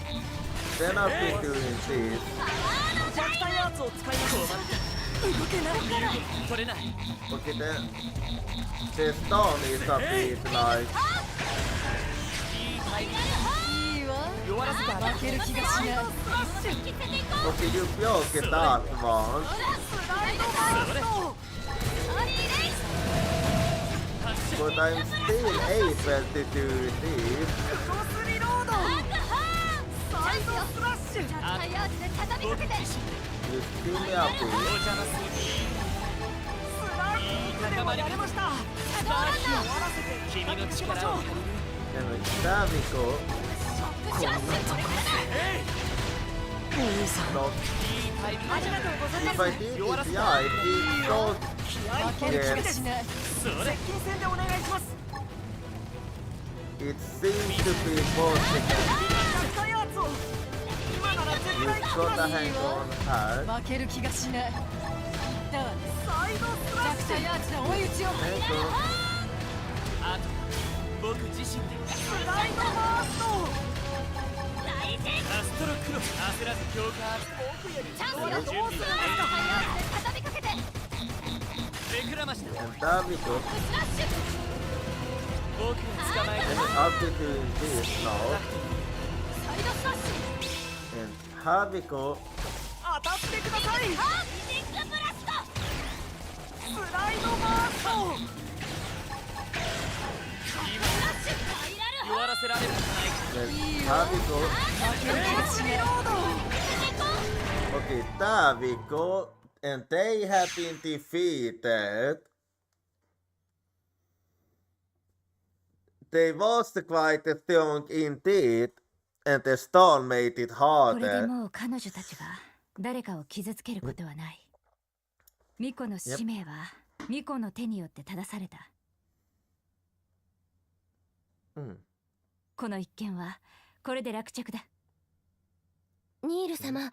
Then I've been doing this. 弱体アーツを使います動けない取れない Okay, then the stone is a bit like いいタイミンいいわグ弱らせたら負ける気がしない okay, you broke that one, but I'm still able to do this. 僕自身 You still me a お bit. 邪魔するいい高まり方スター君の力を借りる And Habiko. いいタイミング If I did it, yeah, it don't 負ける気がしないそれ 金戦でお願いします it seems to be possible. 弱体アーツを今なら絶 You've 対効き got ま a す hang on her. 負ける気がしないだわねサイドスラッ弱体アーチの追い打ちを Hang on. あと僕自身でスライドバーストアストロクロス焦らず強化アーツチャンスよ準備はで畳みかけて目くらましだ And Habiko. 僕が捕まえ And た I'll be doing this now. サイドスラッシュ And Habiko. 当たってくださいビッグブラストスライドバースト弱らせられるんじゃないか And Habiko. 負ける気がしない Okay, Habiko. And they have been defeated. They was quite strong indeed. And the stone made it これで harder. もう彼女たちが誰かを傷つけることはない。ミコの使命はミコの手によって正された。この一件はこれで落着だ。ニール様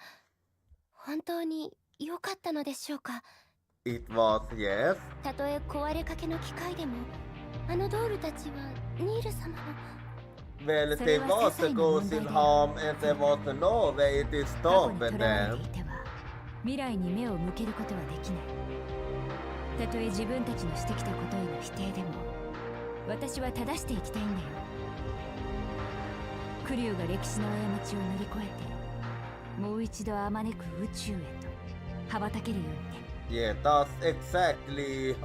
本当に良かったのでしょうか It was, yes. たとえ壊れかけの機械でもあのドールたちはニール様の Well, there was a ghost in harm and there was no way to 過去 stop にとらわれ them. ていては未来に目を向けることはできない。たとえ自分たちのしてきたことへの否定でも私は正していきたいんだよ。クリュウが歴史の過ちを乗り越えてもう一度あまねく宇宙へと羽ばたけるようにね。Yeah, that's exactly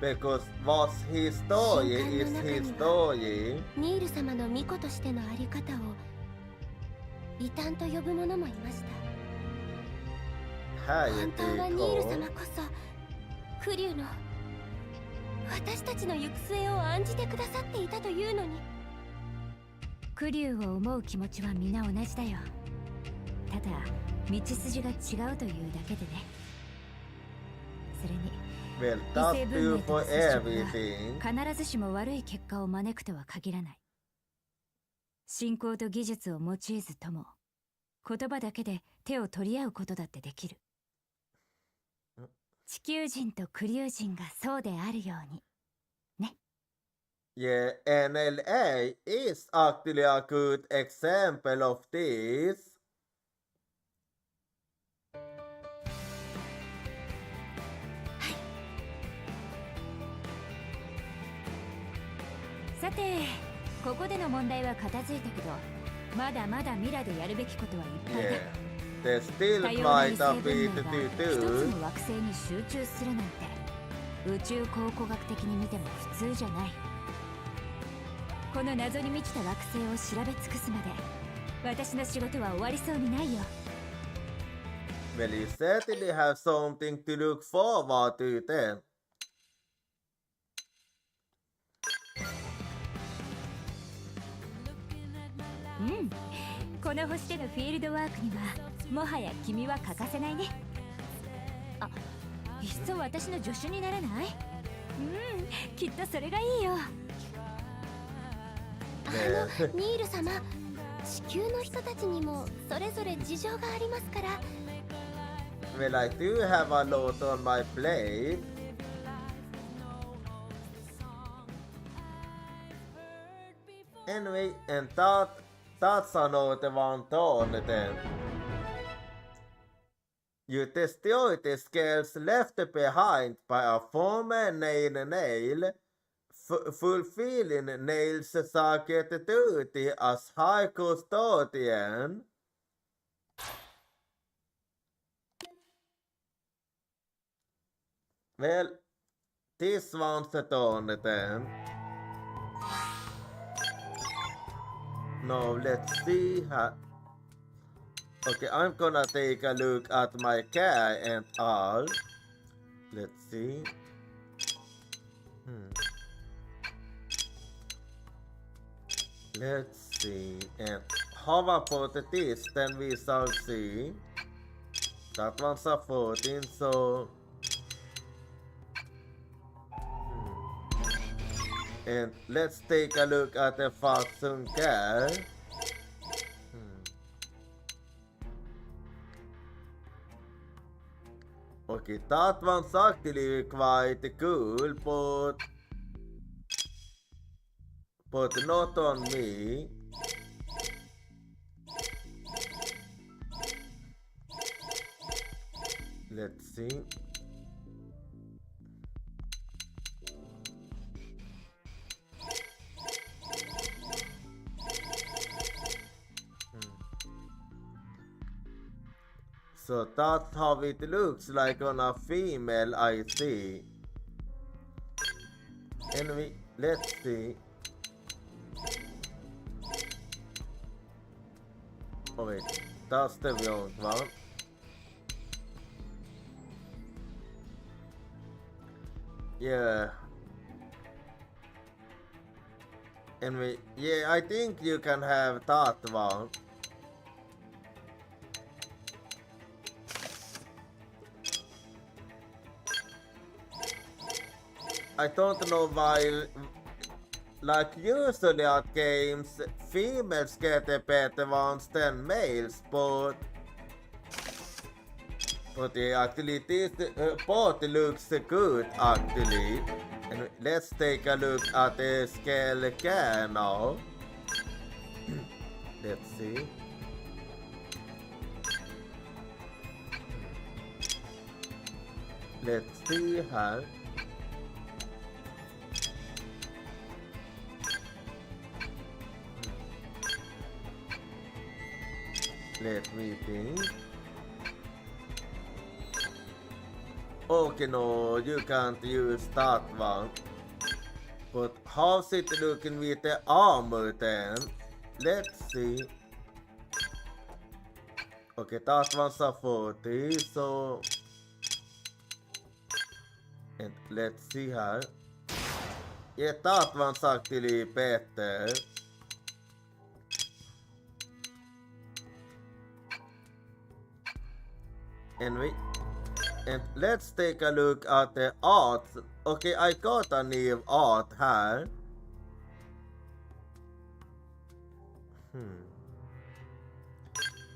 because what's his story is his story. ニール様の巫女としてのあり方を異端と呼ぶ者もいました Hi, 本当はニール Tico. 様こそクリュウの私たちの行く末を案じてくださっていたというのにクリュウを思う気持ちは皆同じだよ。ただ道筋が違うというだけでね。それに Well, 異 that's 性 true 文明と for の接触 everything. は必ずしも悪い結果を招くとは限らない。信仰と技術を用いずとも言葉だけで手を取り合うことだってできる。地球人とクリュウ人がそうであるようにね。Yeah, NLA is actually a good example of this. さてここでの問題は片付いたけどまだまだミラでやるべきことはいっぱいだ。 Yeah, there's still 多様な異 quite 性 a 文 bit 明が to 一つ do. の惑星に集中するなんて宇宙考古学的に見ても普通じゃない。この謎に満ちた惑星を調べ尽くすまで私の仕事は終わりそうにないよ。 Well, you certainly have something to look forward to then. うんこの星でのフィールドワークにはもはや君は欠かせないね。あ、いっそ私の助手にならない？うん、きっとそれがいいよ。ニール様地球の人たちにもそれぞれ事情がありますから Well, I do have a lot on my plate. Anyway, and that's another one done then. You destroy the scales left behind by a former nail, fulfilling Nail's sacred duty as High Custodian. Well, this one's done then. Now let's see how. Okay, I'm gonna take a look at my care and all. Let's see. Let's see. And how about this? Then we shall see. That one's a 14, so. And let's take a look at the Fatsum care. Okay, that one's actually quite cool, but not on me. Let's see. So that's how it looks like on a female, I see. Anyway, let's see. Oh wait, that's the wrong one. Yeah. Anyway, yeah, I think you can have that one. I don't know why, like usually at games, females get the better ones than males, but yeah, actually this both looks good actually. And let's take a look at the scale care now. Let's see. Let's see how. Let me think. Okay, no, you can't use that one. But how's it looking with the armor then? Let's see. Okay, that one's a 40, so. And let's see how. Yeah, that one's actually better. And let's take a look at the art. Okay, I got a new art here.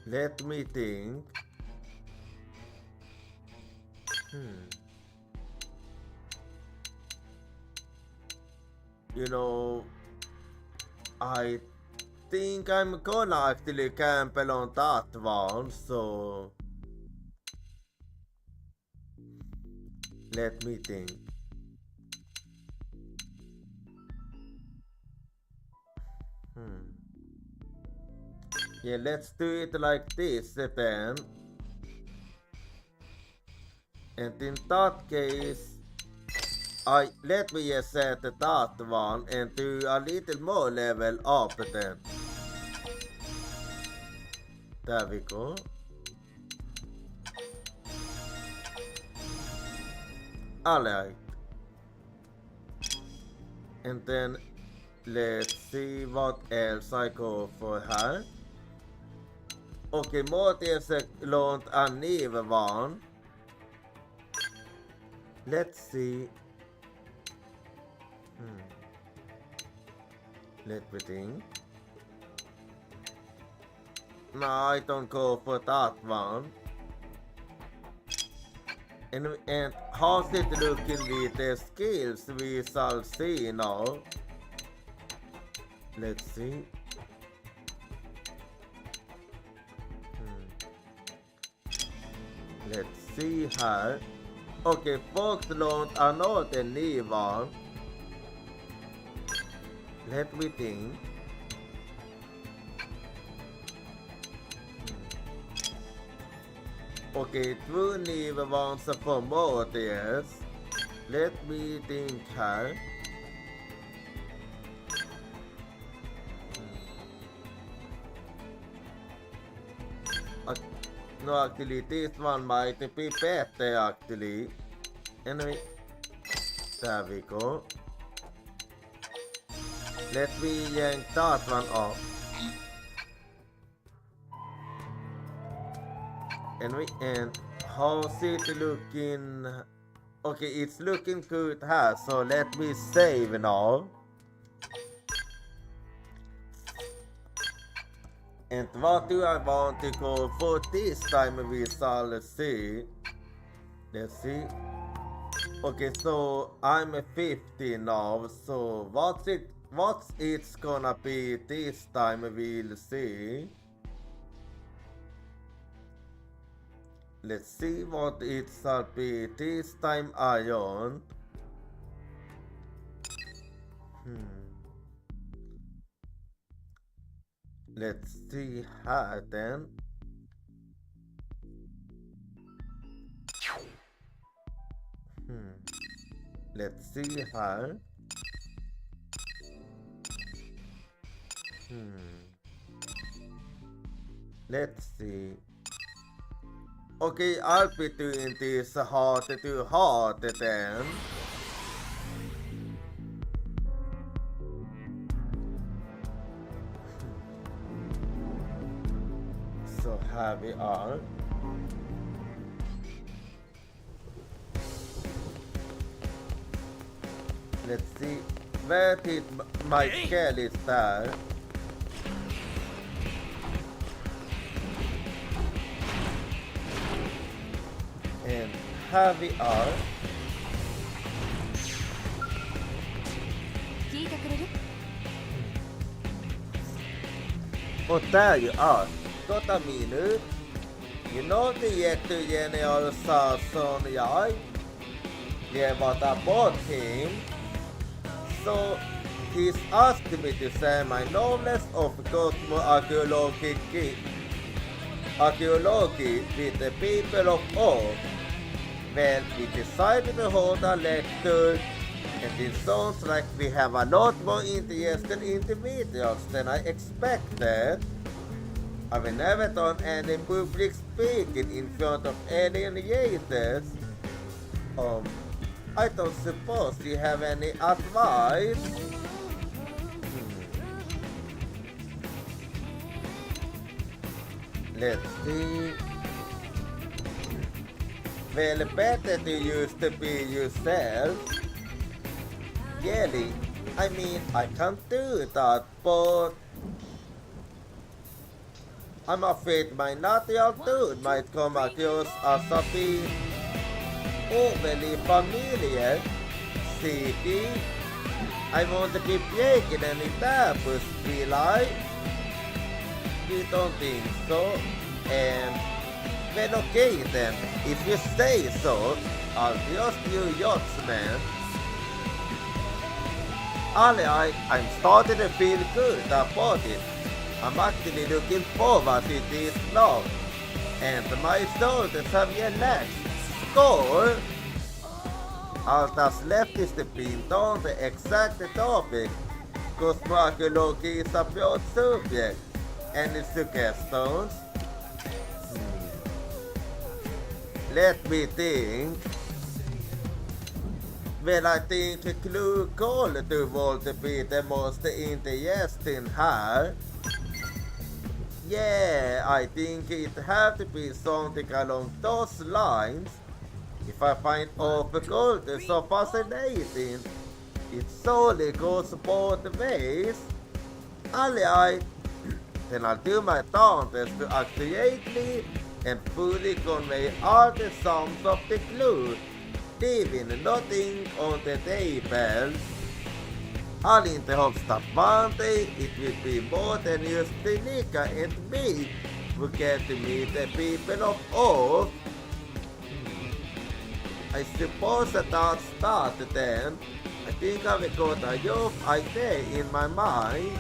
Let me think. You know, I think I'm gonna actually cancel on that one, so let me think. Yeah, let's do it like this then. And in that case, let me just set that one and do a little more level up then. There we go. Alright. And then let's see what else I go for här. Okej, Mårtens lånt en ny van. Let's see. Let me think. No, I don't go for that one. And how's it looking with the skills we shall see now? Let's see. Let's see här. Okej, folklån är not en ny val. Let me think. Okej, två nya val som promotes. Let me think här. No, actually, this one might be better, actually. Anyway, there we go. Let me yank that one off. Anyway, and how's it looking? Okay, it's looking good here, so let me save now. And what do I want to go for this time? We shall see. Let's see. Okay, so I'm 50 now. So what's it's gonna be this time? We'll see. Let's see what it shall be this time. Ion. Let's see how then. Let's see how. Let's see. Okay, I'll be doing this hard to hard then. So here we are. Let's see, where did my Kelly start? And here we are. 聞いてくれる？ Oh, there you are. Got a minute. You know the General Sarson jag? Yeah, what about him? So, he's asked me to share my knowledge of cosmoarchaeology with the people of Earth. Well, we decided to hold a lecture, and it sounds like we have a lot more interesting individuals than I expected. I've never done any public speaking in front of alien races. I don't suppose you have any advice? Let's see. Well, better to use to be yourself. Really, I mean, I can't do that, but I'm afraid my natural dude might come across as a bit overly familiar. See, I want to keep breaking any taboos, will I? You don't think so? Well, okay then, if you say so, I'll just do Yachtsman. I'm starting to feel good about it. I'm actually looking forward to this vlog, and my shoulders have relaxed. Score! All that's left is to pin down the exact topic. Cosmoarchaeology is a broad subject. Any suggestions? Let me think. Well, I think Clue Call to want to be the most interesting here. Yeah, I think it have to be something along those lines. If I find Open Gold so fascinating, it solely goes both ways. Alright, then I'll do my darndest to accurately and fully convey all the sums of the clue, leaving nothing on the table. I'll inte hopstop one day, it will be more than just Nika and me who get to meet the people of Earth. I suppose that I'll start then. I think I've got a job idea in my mind.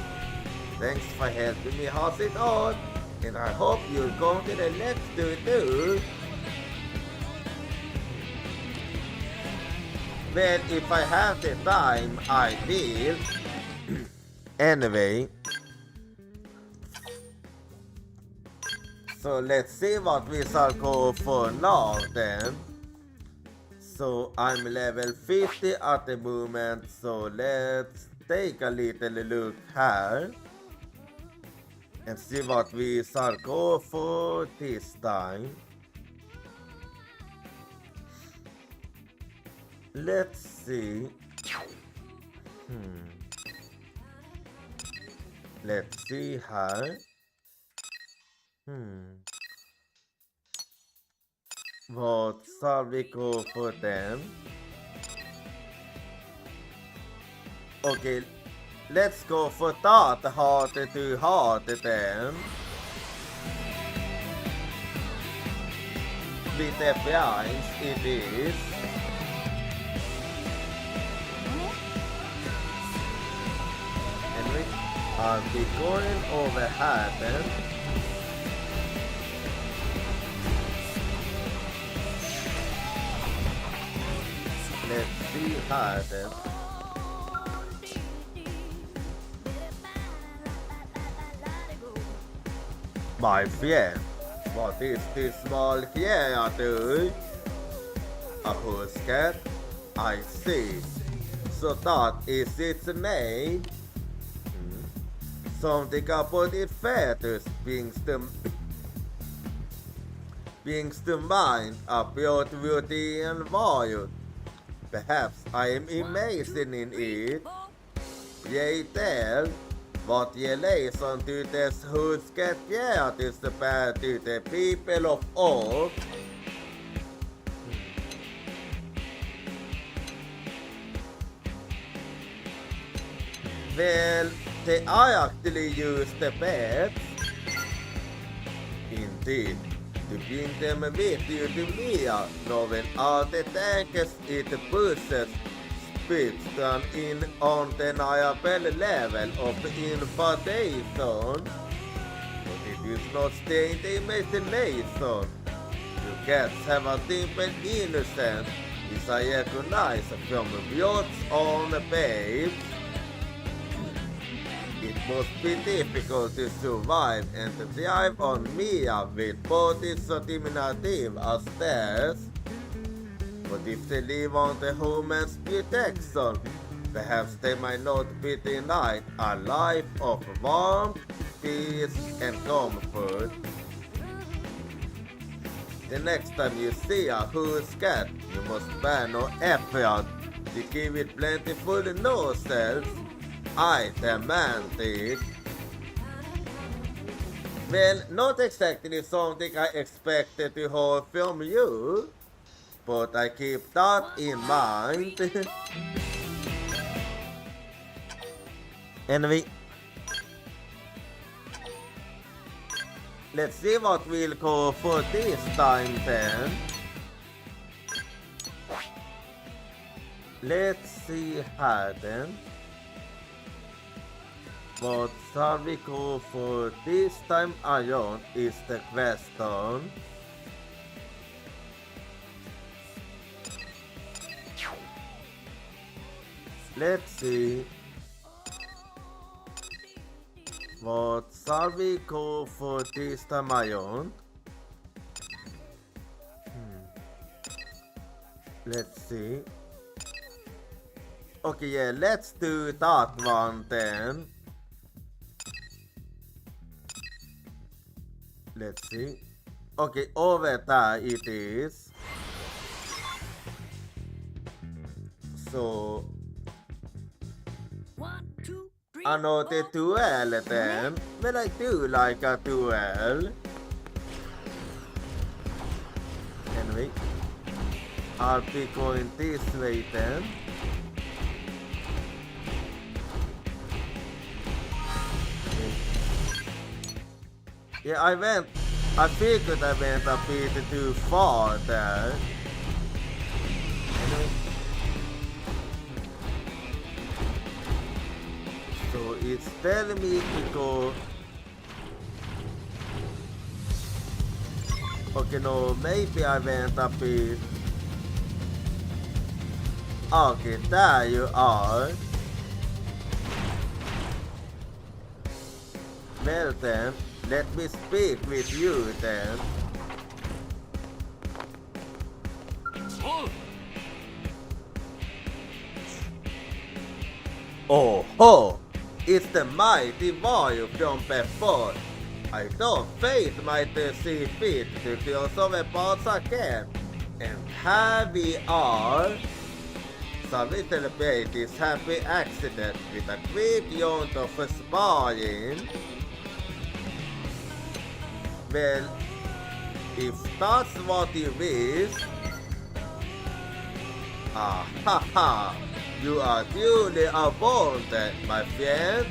Thanks for helping me house it on, and I hope you'll come to the next two too. Well, if I have the time, I will. Anyway. So let's see what we shall go for now then. So I'm level 50 at the moment, so let's take a little look here. And see what we shall go for this time. Let's see. Let's see here. What shall we go for then? Okay, let's go for that heart to heart then. With appearance it is. And I'll be going over here then. Let's see here then. My friend, what is this small creature? A husket? I see. So that is its name? Something about its feathers brings to mind a pure beauty and value. Perhaps I am imagining it. Yea, tell what relation to this husket creatures bear to the people of Earth. Well, they are actually use the pets. Indeed, to bring them with you to Mia, knowing all the tankers it pushes speeds them in undeniable level of invasion. But it is not staying the imagination. You cats have a simple innocence, which I recognize from Bjorn's own babes. It must be difficult to survive and to thrive on Mia with bodies so diminutive as theirs. But if they live on the human's protection, perhaps they might not be denied a life of warmth, peace, and comfort. The next time you see a husket, you must spare no effort to give it plentiful nostrils. I demand it. Well, not exactly something I expected to hear from you, but I keep that in mind. Anyway, let's see what we'll go for this time then. Let's see here then. What shall we go for this time around is the question. Let's see. What shall we go for this time around? Let's see. Okay, yeah, let's do that one then. Let's see. Okay, over there it is. So another duel then. Well, I do like a duel. Anyway, I'll be going this way then. Yeah, I figured I went a bit too far there. Anyway. So it's telling me to go. Okay, no, maybe I went a bit. Okay, there you are. Well then, let me speak with you then. Oh ho! It's the mighty warrior from before. I thought fate might see fit to kill some parts again. And here we are. So we celebrate this happy accident with a quick round of sparring. Well, if that's what you wish. Ah ha ha! You are duly abandoned, my friend.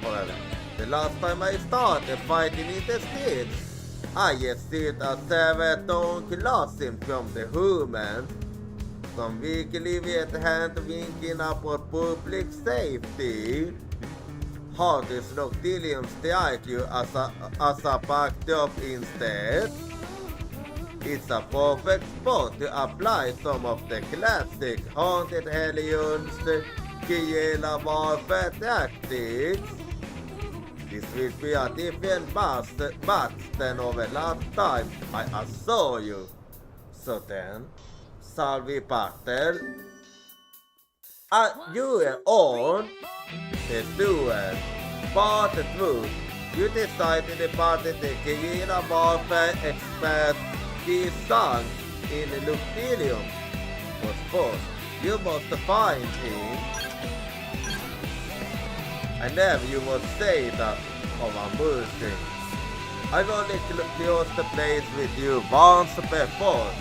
However, the last time I started fighting in the streets, I received a severe tongue classing from the human. Some weakly with hand winking up for public safety. How does Noctilium strike you as a backdrop instead? It's a perfect spot to apply some of the classic Haunted Hellions guerrilla warfare tactics. This will be a different match than over last time, I assure you. So then, shall we battle? You are on the duel. Part 2. You decided to party the guerrilla warfare expert his son in Noctilium. But first, you must find him. I never you would say that of a mercy. I've only closed the place with you once before,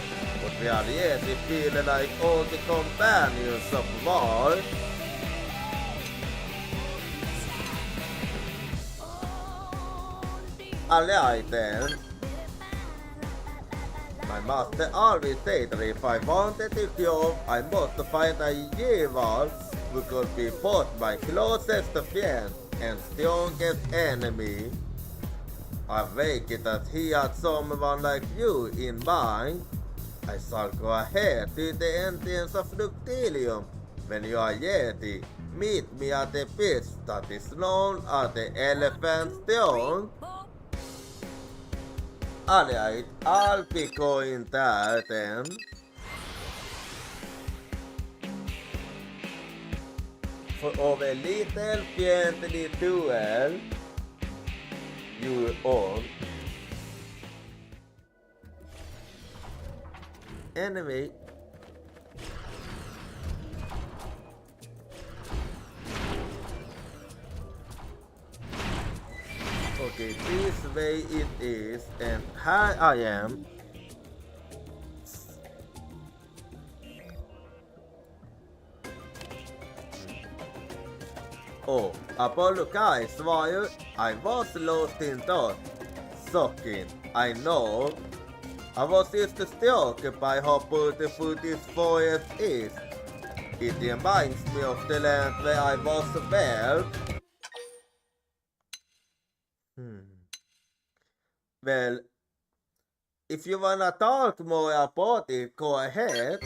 but we are yet feeling like all the companions of war. Alright then. My master always said that if I wanted to kill, I must find a rival who could be both my closest friend and strongest enemy. I figured that he had someone like you in mind. I shall go ahead to the entrance of Noctilium. When you are ready, meet me at the pit that is known as the Elephant Throne. Alright, I'll be going there then. For our little friendly duel, you on. Anyway, okay, this way it is, and here I am. Oh, apologize, Warrior. I was lost in thought. Shocking, I know. I was just struck by how beautiful this forest is. It reminds me of the land where I was born. Well, if you wanna talk more about it, go ahead.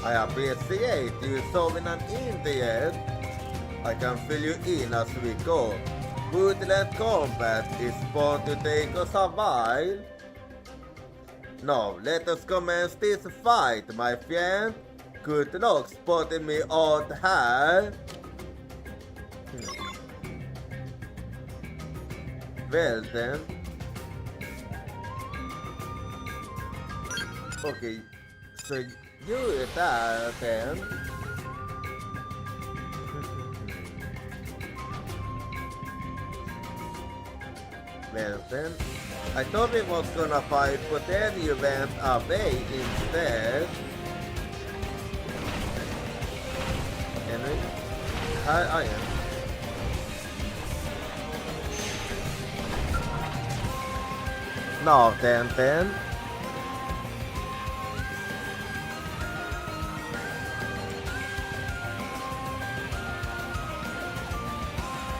I appreciate you showing an interest. I can fill you in as we go. Woodland combat is bound to take us a while. Now, let us commence this fight, my friend. Good luck spotting me out here. Well then. Okay, so you are there then. Well then, I thought we was gonna fight, but then you went away instead. Anyway, here I am. snart äntligen.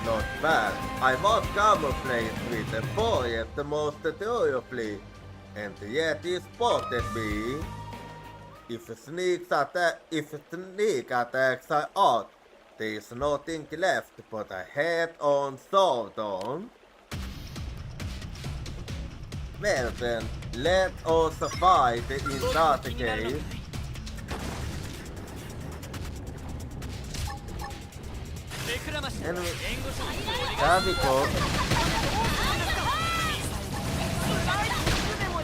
Not bad. I was camouflaged with a boy the most thoroughly, and yet he spotted me. If sneak attacks are out, there is nothing left but a head-on sword-on. Well then, let us fight in that case. And there we go.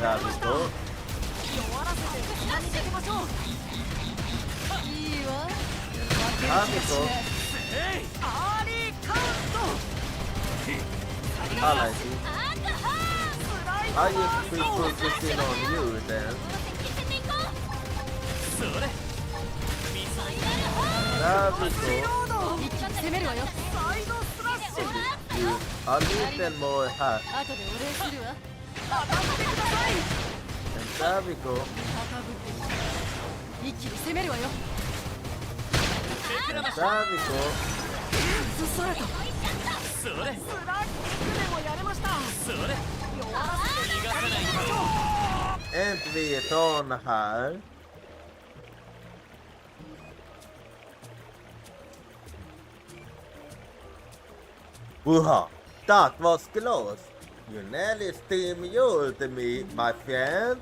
There we go. There we go. I like it. I used to focus in on you then. There we go. A little more hot. And there we go. And there we go. And vi är tårna här. Wooha! That was close! You nearly steamrolled me, my friend!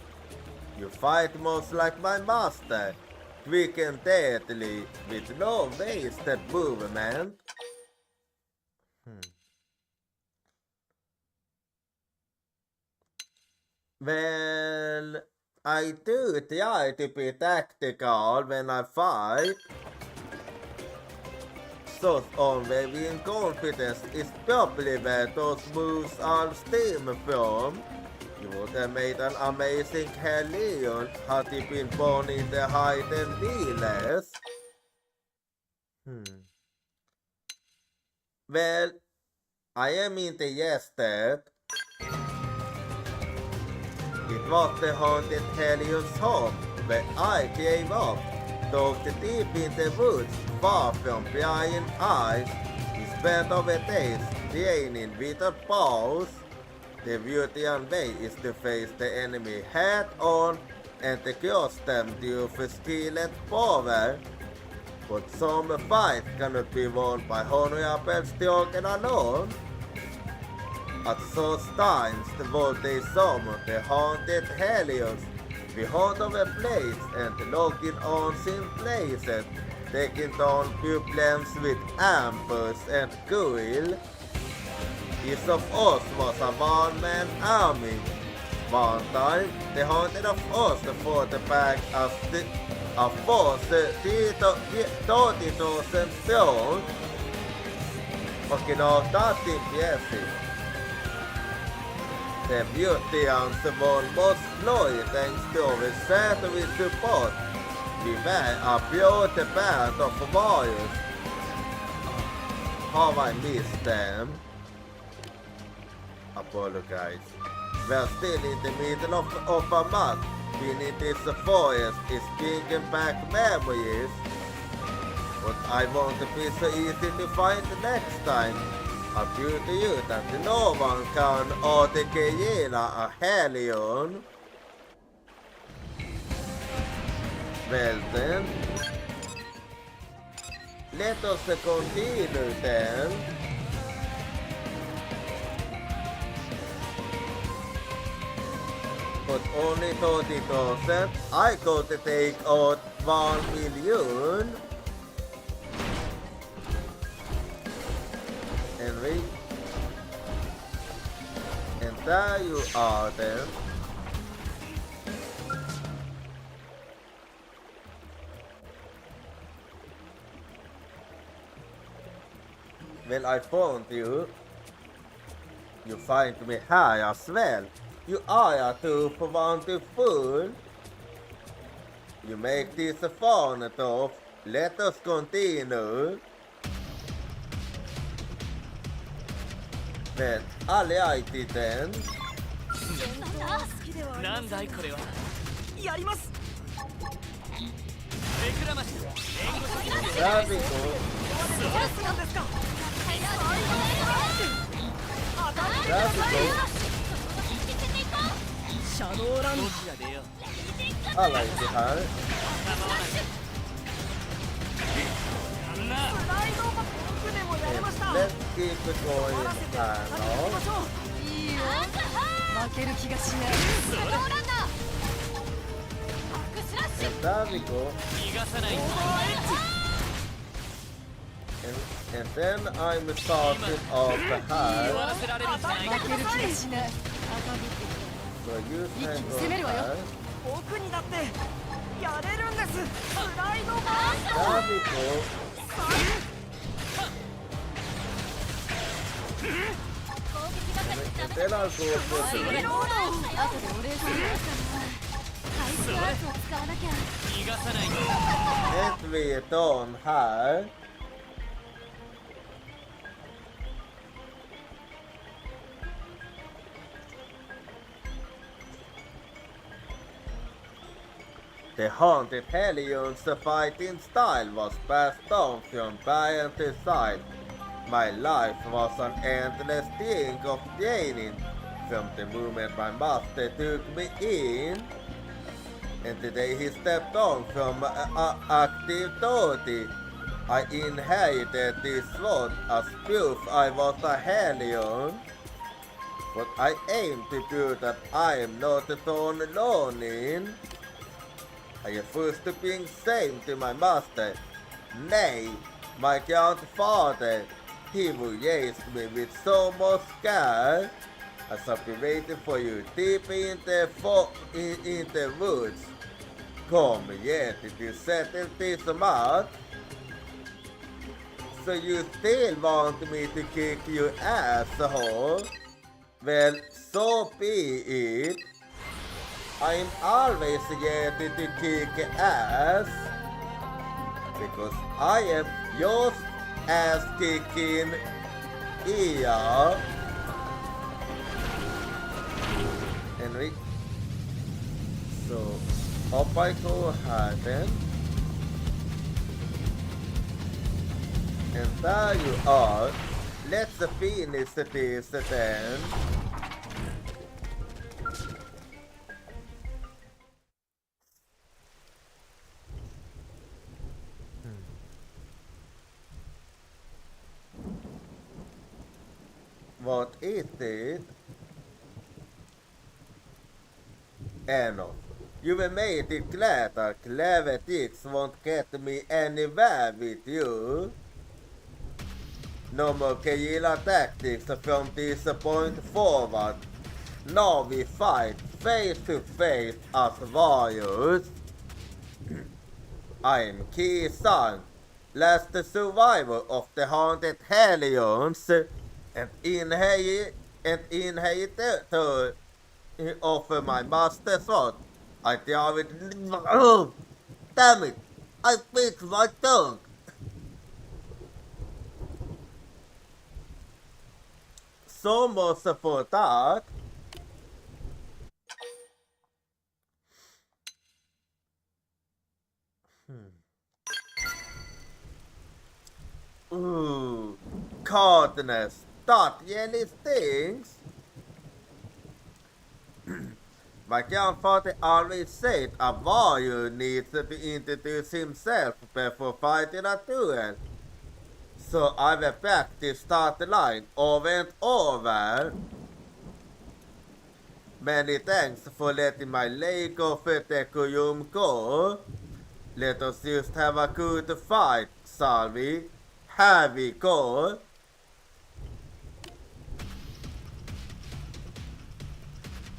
You fight most like my master, quick and deadly, with no wasted movement. Well, I do try to be tactical when I fight. So unwavering confidence is probably where those moves all stem from. You would have made an amazing Hellion had he been born in the hidden wheelers. Well, I am interested. It was the haunted Hellion's home where I gave up. Dug deep in the woods, far from prying eyes, we spent our days training with our bows. The beauty and way is to face the enemy head on and to cross them due for skill and power. But some fight cannot be won by honorable struggle alone. At such times would they summon the haunted Hellions behind our blades and locking on in places, taking down pupils with ambush and guile. Each of us was a one-man army. One time, the haunted of us fought back as a force 30,000 strong. Och idag that's impressive. The beauty and won most glory thanks to our shadowy support. We were a pure band of warriors. Have I missed them? Apologize. We're still in the middle of a month. Being in this forest is bringing back memories. But I won't be so easy to find next time. A beauty you that no one can Jochira a Hellion. Well then, let us continue then. But only 30,000, I got to take out 1 million. And there you are then. Well, I found you. You find me here as well. You are too wonderful. You make this fun though. Let us continue. Well, alrighty then. なんだいこれは。やります。目くらまし弁護士の Traffic なんですか。 Traffic シャドウランド。動きが出よう。 อะไรสิฮะ なんなスライドバックでもやれました。 Let's keep it going いいよ。負ける気がしない。 Traffic 逃がさない。 and then I'm starting off the 終わ high らせられるんじゃないか。負ける気がしない。 so you can 一気に go 攻めるわよ。 high 奥にだってやれるんです。スライドバック。 Traffic and then I'll go for それ後でお礼するわハイスワーツを使わなきゃ。逃がさない。 and we don't high The haunted Helion's fighting style was passed on from parent to child. My life was an endless thing of gaining from the moment my master took me in. And the day he stepped on from active duty, I inherited this sword as proof I was a Helion. But I aim to prove that I am not thorn alone in. I am first to bring shame to my master. Nay, my grandfather, he will raise me with so much care. I shall be waiting for you deep in the woods. Come yet to settle this matter. So you still want me to kick your asshole? Well, so be it. I'm always ready to kick ass because I am your ass kicking ear. Henry. So up I go high then. And there you are. Let's finish this then. What is it? Enough. You were made it glad that clever dicks won't get me anywhere with you. No more guerrilla tactics from this point forward. Now we fight face to face as warriors. I am Ki-san, last survivor of the haunted Helions, and inheritor of my master's sword. I deal with. Oh, damn it! I bit my tongue. So much for that. Ooh, coldness. That really stings. My grandfather always said a warrior needs to introduce himself before fighting a duel. So I went back to start the line over and over. Many thanks for letting my Lego decorum go. Let us just have a good fight, shall we? Here we go.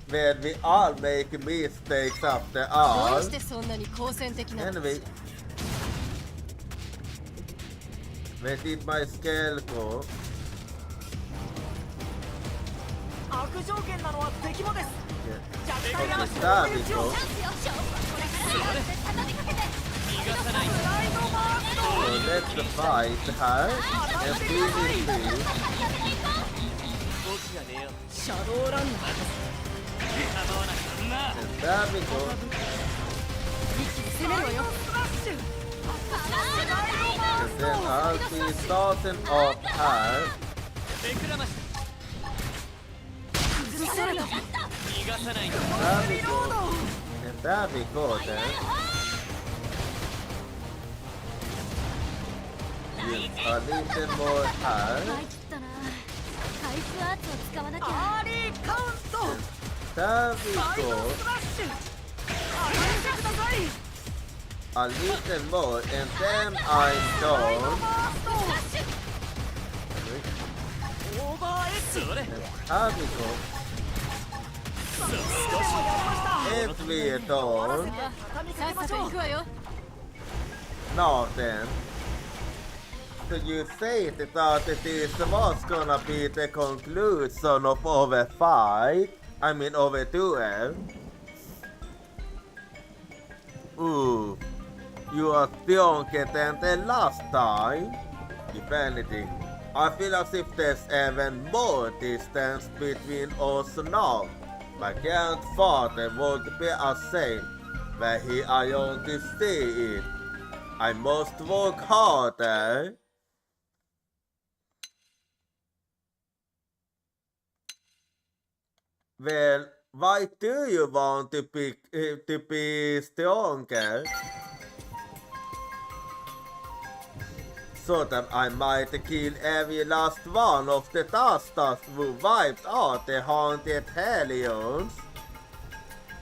Where we all make mistakes after ど all. うしてそんなに好戦的なの？ Anyway, where did my scale go? 悪条件なのは敵もです。 Yeah. 弱 Okay, 体な there we 打ちを go. チャンスよ、勝負はこれからよ。畳みかけて。逃がさない。スライドバースト。 So let's fight her and finish this. 動きが出よう。シャドウランナー。And there we go. 攻めるわよ And then I'll be starting off her. 目くらまし崩せるよ逃がさない There we go. And there we go then. Use a little more her. 入ったな回復アーツを使わなきゃアーリーカウント There we サイド go. スマッシュ上がってください A little more and then I'm done. オーバーエッジそれ And there we go. やりました And we're done. 畳みかさっさけましょうと行くわよ Now then. So you say that this was gonna be the conclusion of our fight? I mean our duel? Ooh. You are stronger than the last time? If anything, I feel as if there's even more distance between us now. My grandfather won't be the same when he around to see it. I must work harder. Well, why do you want to be stronger? So that I might kill every last one of the Dustas who wiped out the haunted Hellions.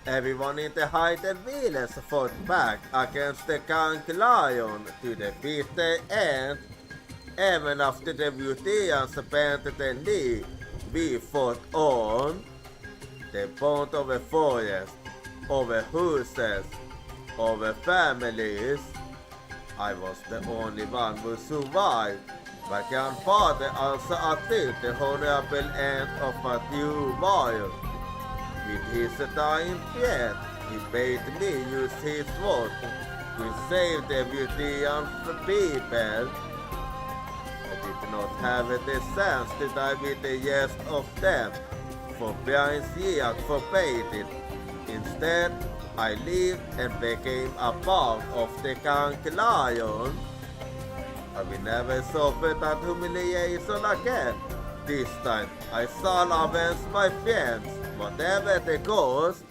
Everyone in the hidden village fought back against the Gang Lion to the bitter end. Even after the Muteans spent the knee, we fought on. They burned over forests, over houses, over families. I was the only one who survived. My grandfather also achieved the honorable end of a new warrior. With his dying breath, he bade me use his sword to save the Mutean people. I did not have the chance to die with the rest of them, for Brian's year forbade it. Instead, I lived and became a part of the Gang Lion. I will never suffer that humiliation again. This time, I shall avenge my friends, whatever the cost.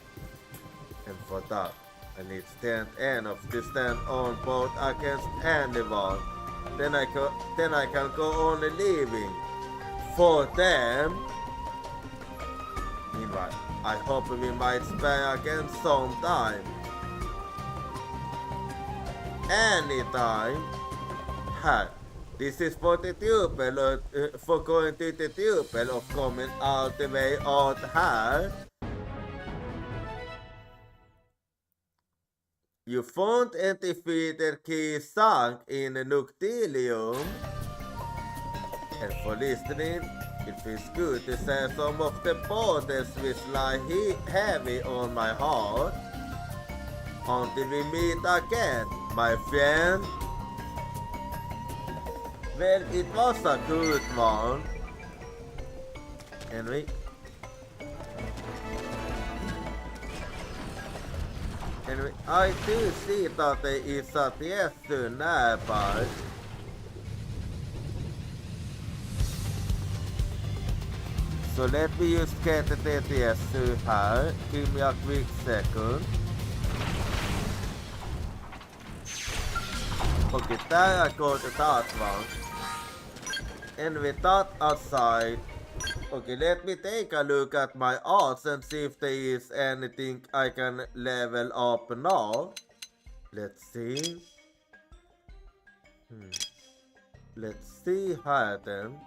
And for that, I need strength enough to stand on board against anyone. Then I can go on living for them. Meanwhile, I hope we might spare again sometime. Anytime. Ha! This is for the tuple, for going to the tuple of coming all the way out here. You found and defeated Key Sang in Noctilium. And for listening, it feels good to share some of the borders which lie heavy on my heart. Until we meet again, my friend. Well, it was a good one. Anyway, I do see that there is a theater nearby. So let me just get the theater here. Give me a quick second. Okay, there I got that one. And with that aside, okay, let me take a look at my odds and see if there is anything I can level up now. Let's see. Let's see here then.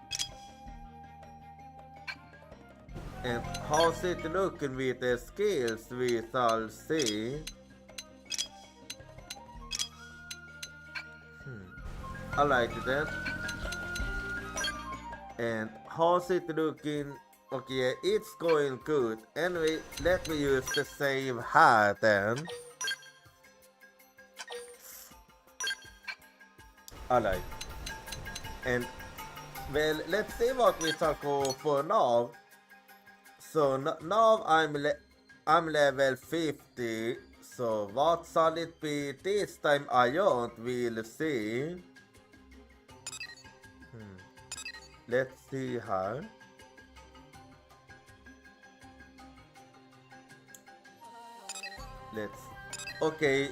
And how's it looking with the skills we shall see? I like it then. And how's it looking? Okay, it's going good. Anyway, let me use the same hat then. I like. And well, let's see what we shall go for now. So now I'm level 50, so what shall it be this time? I don't will see. Let's see her. Okay.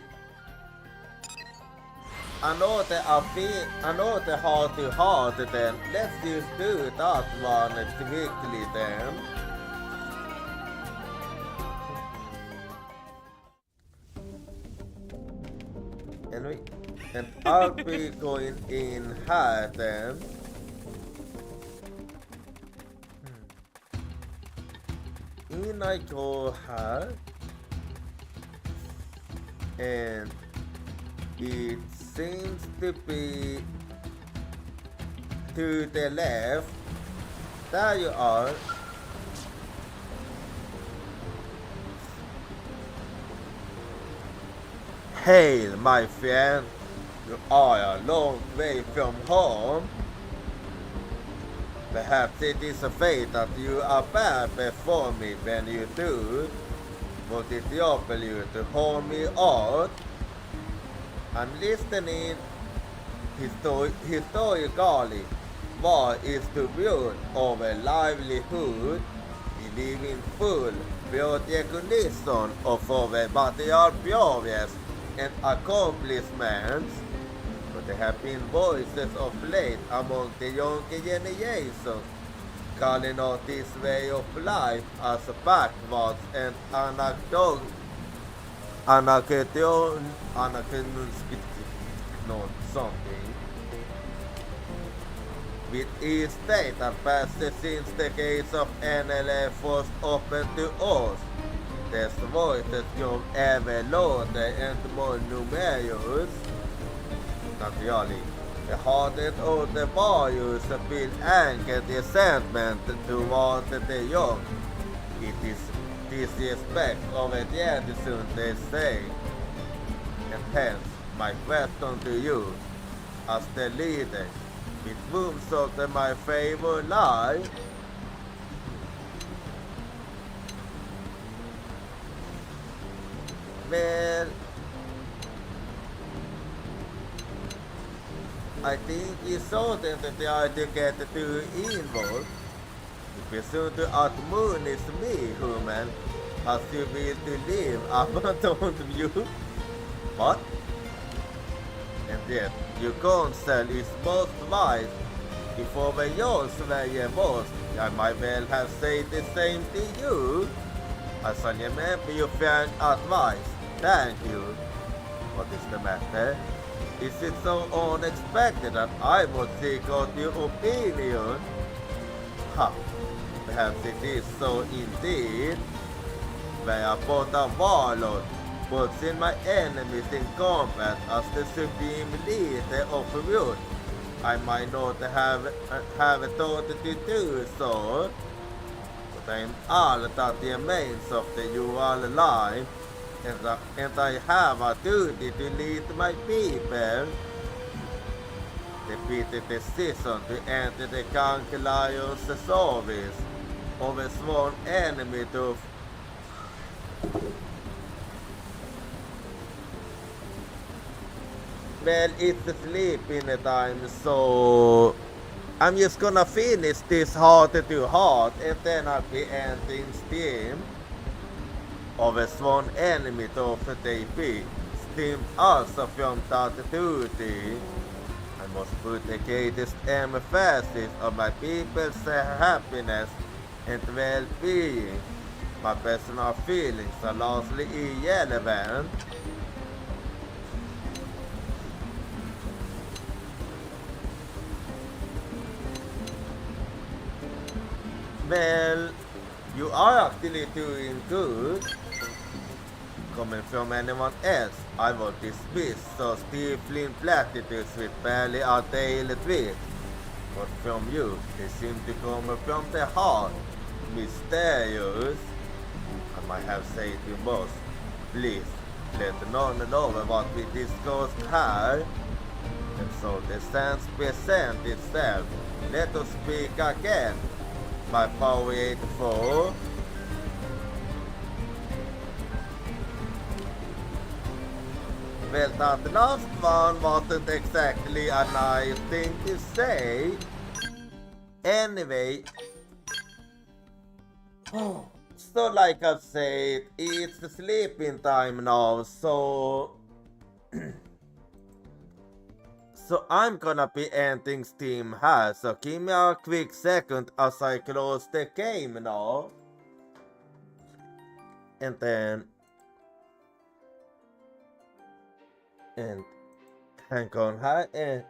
Another heart to heart then. Let's just do that one quickly then. And I'll be going in here then. In I go here. And it seems to be to the left. There you are. Hail, my friend. You are a long way from home. Perhaps it is a fate that you appear before me. When you do, would it trouble you to hold me out? I'm listening historically. War is to build our livelihood. We live in full recognition of our material progress and accomplishments. But there have been voices of late among the younger generation calling out this way of life as backwards and something. With each state that passes since the gates of NLF was open to us, there's voices grow ever louder and more numerous. Not really. The hardened old warriors feel anger resentment towards the young. It is disrespect of a tradition, they say. And hence, my question to you, as the leader, with whom shall my favor lie? Well, I think it's shouldn't try to get too involved. If you soon to admonish me, human, as you will to live abandoned you. What? And yet, your counsel is most wise. If over yours were most, I might well have said the same to you. I shall remember your frank advice. Thank you. What is the matter? Is it so unexpected that I would seek out your opinion? Ha! Perhaps it is so indeed. Whereupon the warlord puts in my enemies in combat as the supreme leader of youth, I might not have thought to do so. But I am all that remains of the usual line. And I have a duty to lead my people. The bitter decision to enter the Conquer Lion's service of a sworn enemy to well, it's sleeping time, so I'm just gonna finish this heart to heart and then I'll be ending Steam. Of a sworn enemy of the be stemmed also from that duty. I must put the greatest emphasis on my people's happiness and well-being. My personal feelings are largely irrelevant. Well, you are actually doing good. Coming from anyone else, I would dismiss so stifling platitudes with barely a daily tweet. But from you, they seem to come from the heart, mysterious. I might have said you most. Please, let none know what we discussed here. And so the sense present itself. Let us speak again. My power 84. well, that last one wasn't exactly a nice thing to say. Anyway, so like I've said, it's sleeping time now, so so I'm gonna be ending Steam here, so give me a quick second as I close the game now. And then and hang on here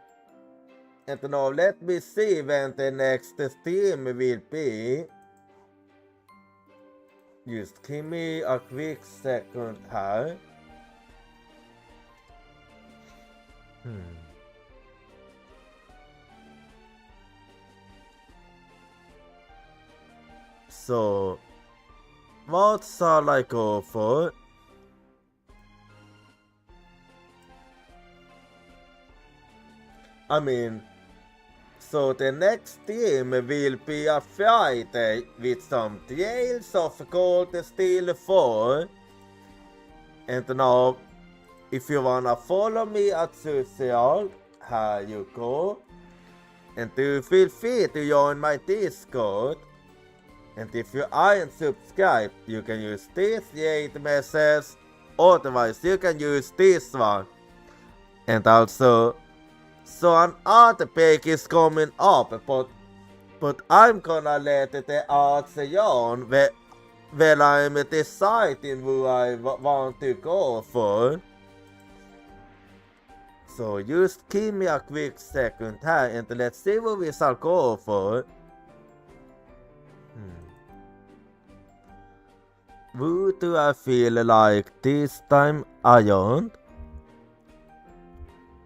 and now let me see when the next Steam will be. Just give me a quick second here. So, what shall I go for? I mean, so the next team will be a Friday with some Tales of Gold Steel 4. And now, if you wanna follow me at social, here you go. And do feel free to join my Discord. And if you aren't subscribed, you can use this yet message, otherwise you can use this one. And also, so an art page is coming up, but I'm gonna let the art on when I'm deciding who I want to go for. So just give me a quick second here and let's see what we shall go for. Who do I feel like this time around?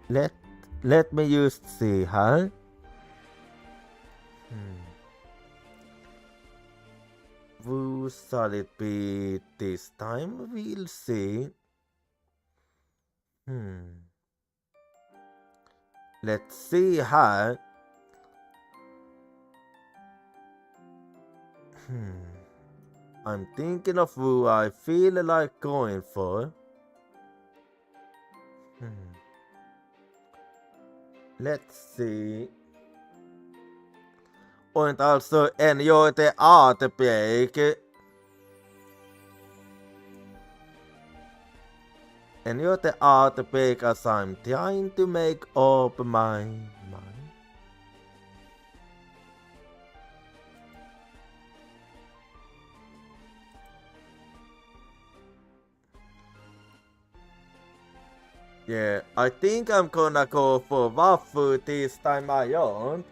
Let me just see, huh? Who shall it be this time? We'll see. Let's see, huh? I'm thinking of who I feel like going for. Let's see. And also enjoy the art break. Enjoy the art break as I'm trying to make up my mind. Yeah, I think I'm gonna go for Waffle this time around.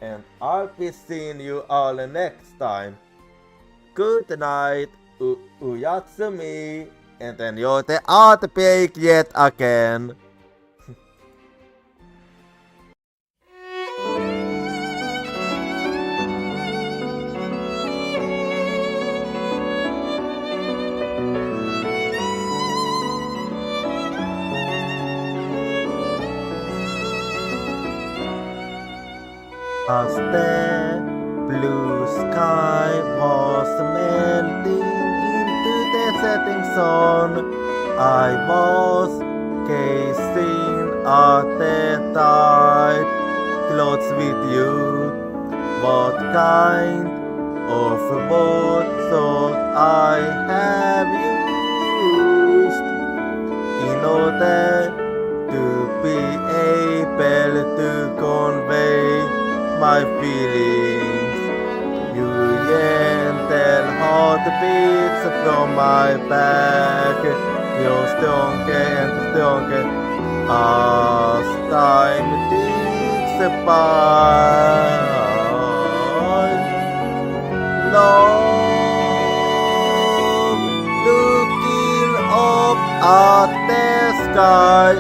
And I'll be seeing you all next time. Good night, Uyatsumi, and enjoy the art break yet again. As the blue sky was melting into the setting sun, I was gazing at the tide clothes with you. What kind of words should I have used in order to be able to convey my feelings? You gentle heartbeats from my back, you're stronger and stronger as time ticks by. Love, looking up at the sky,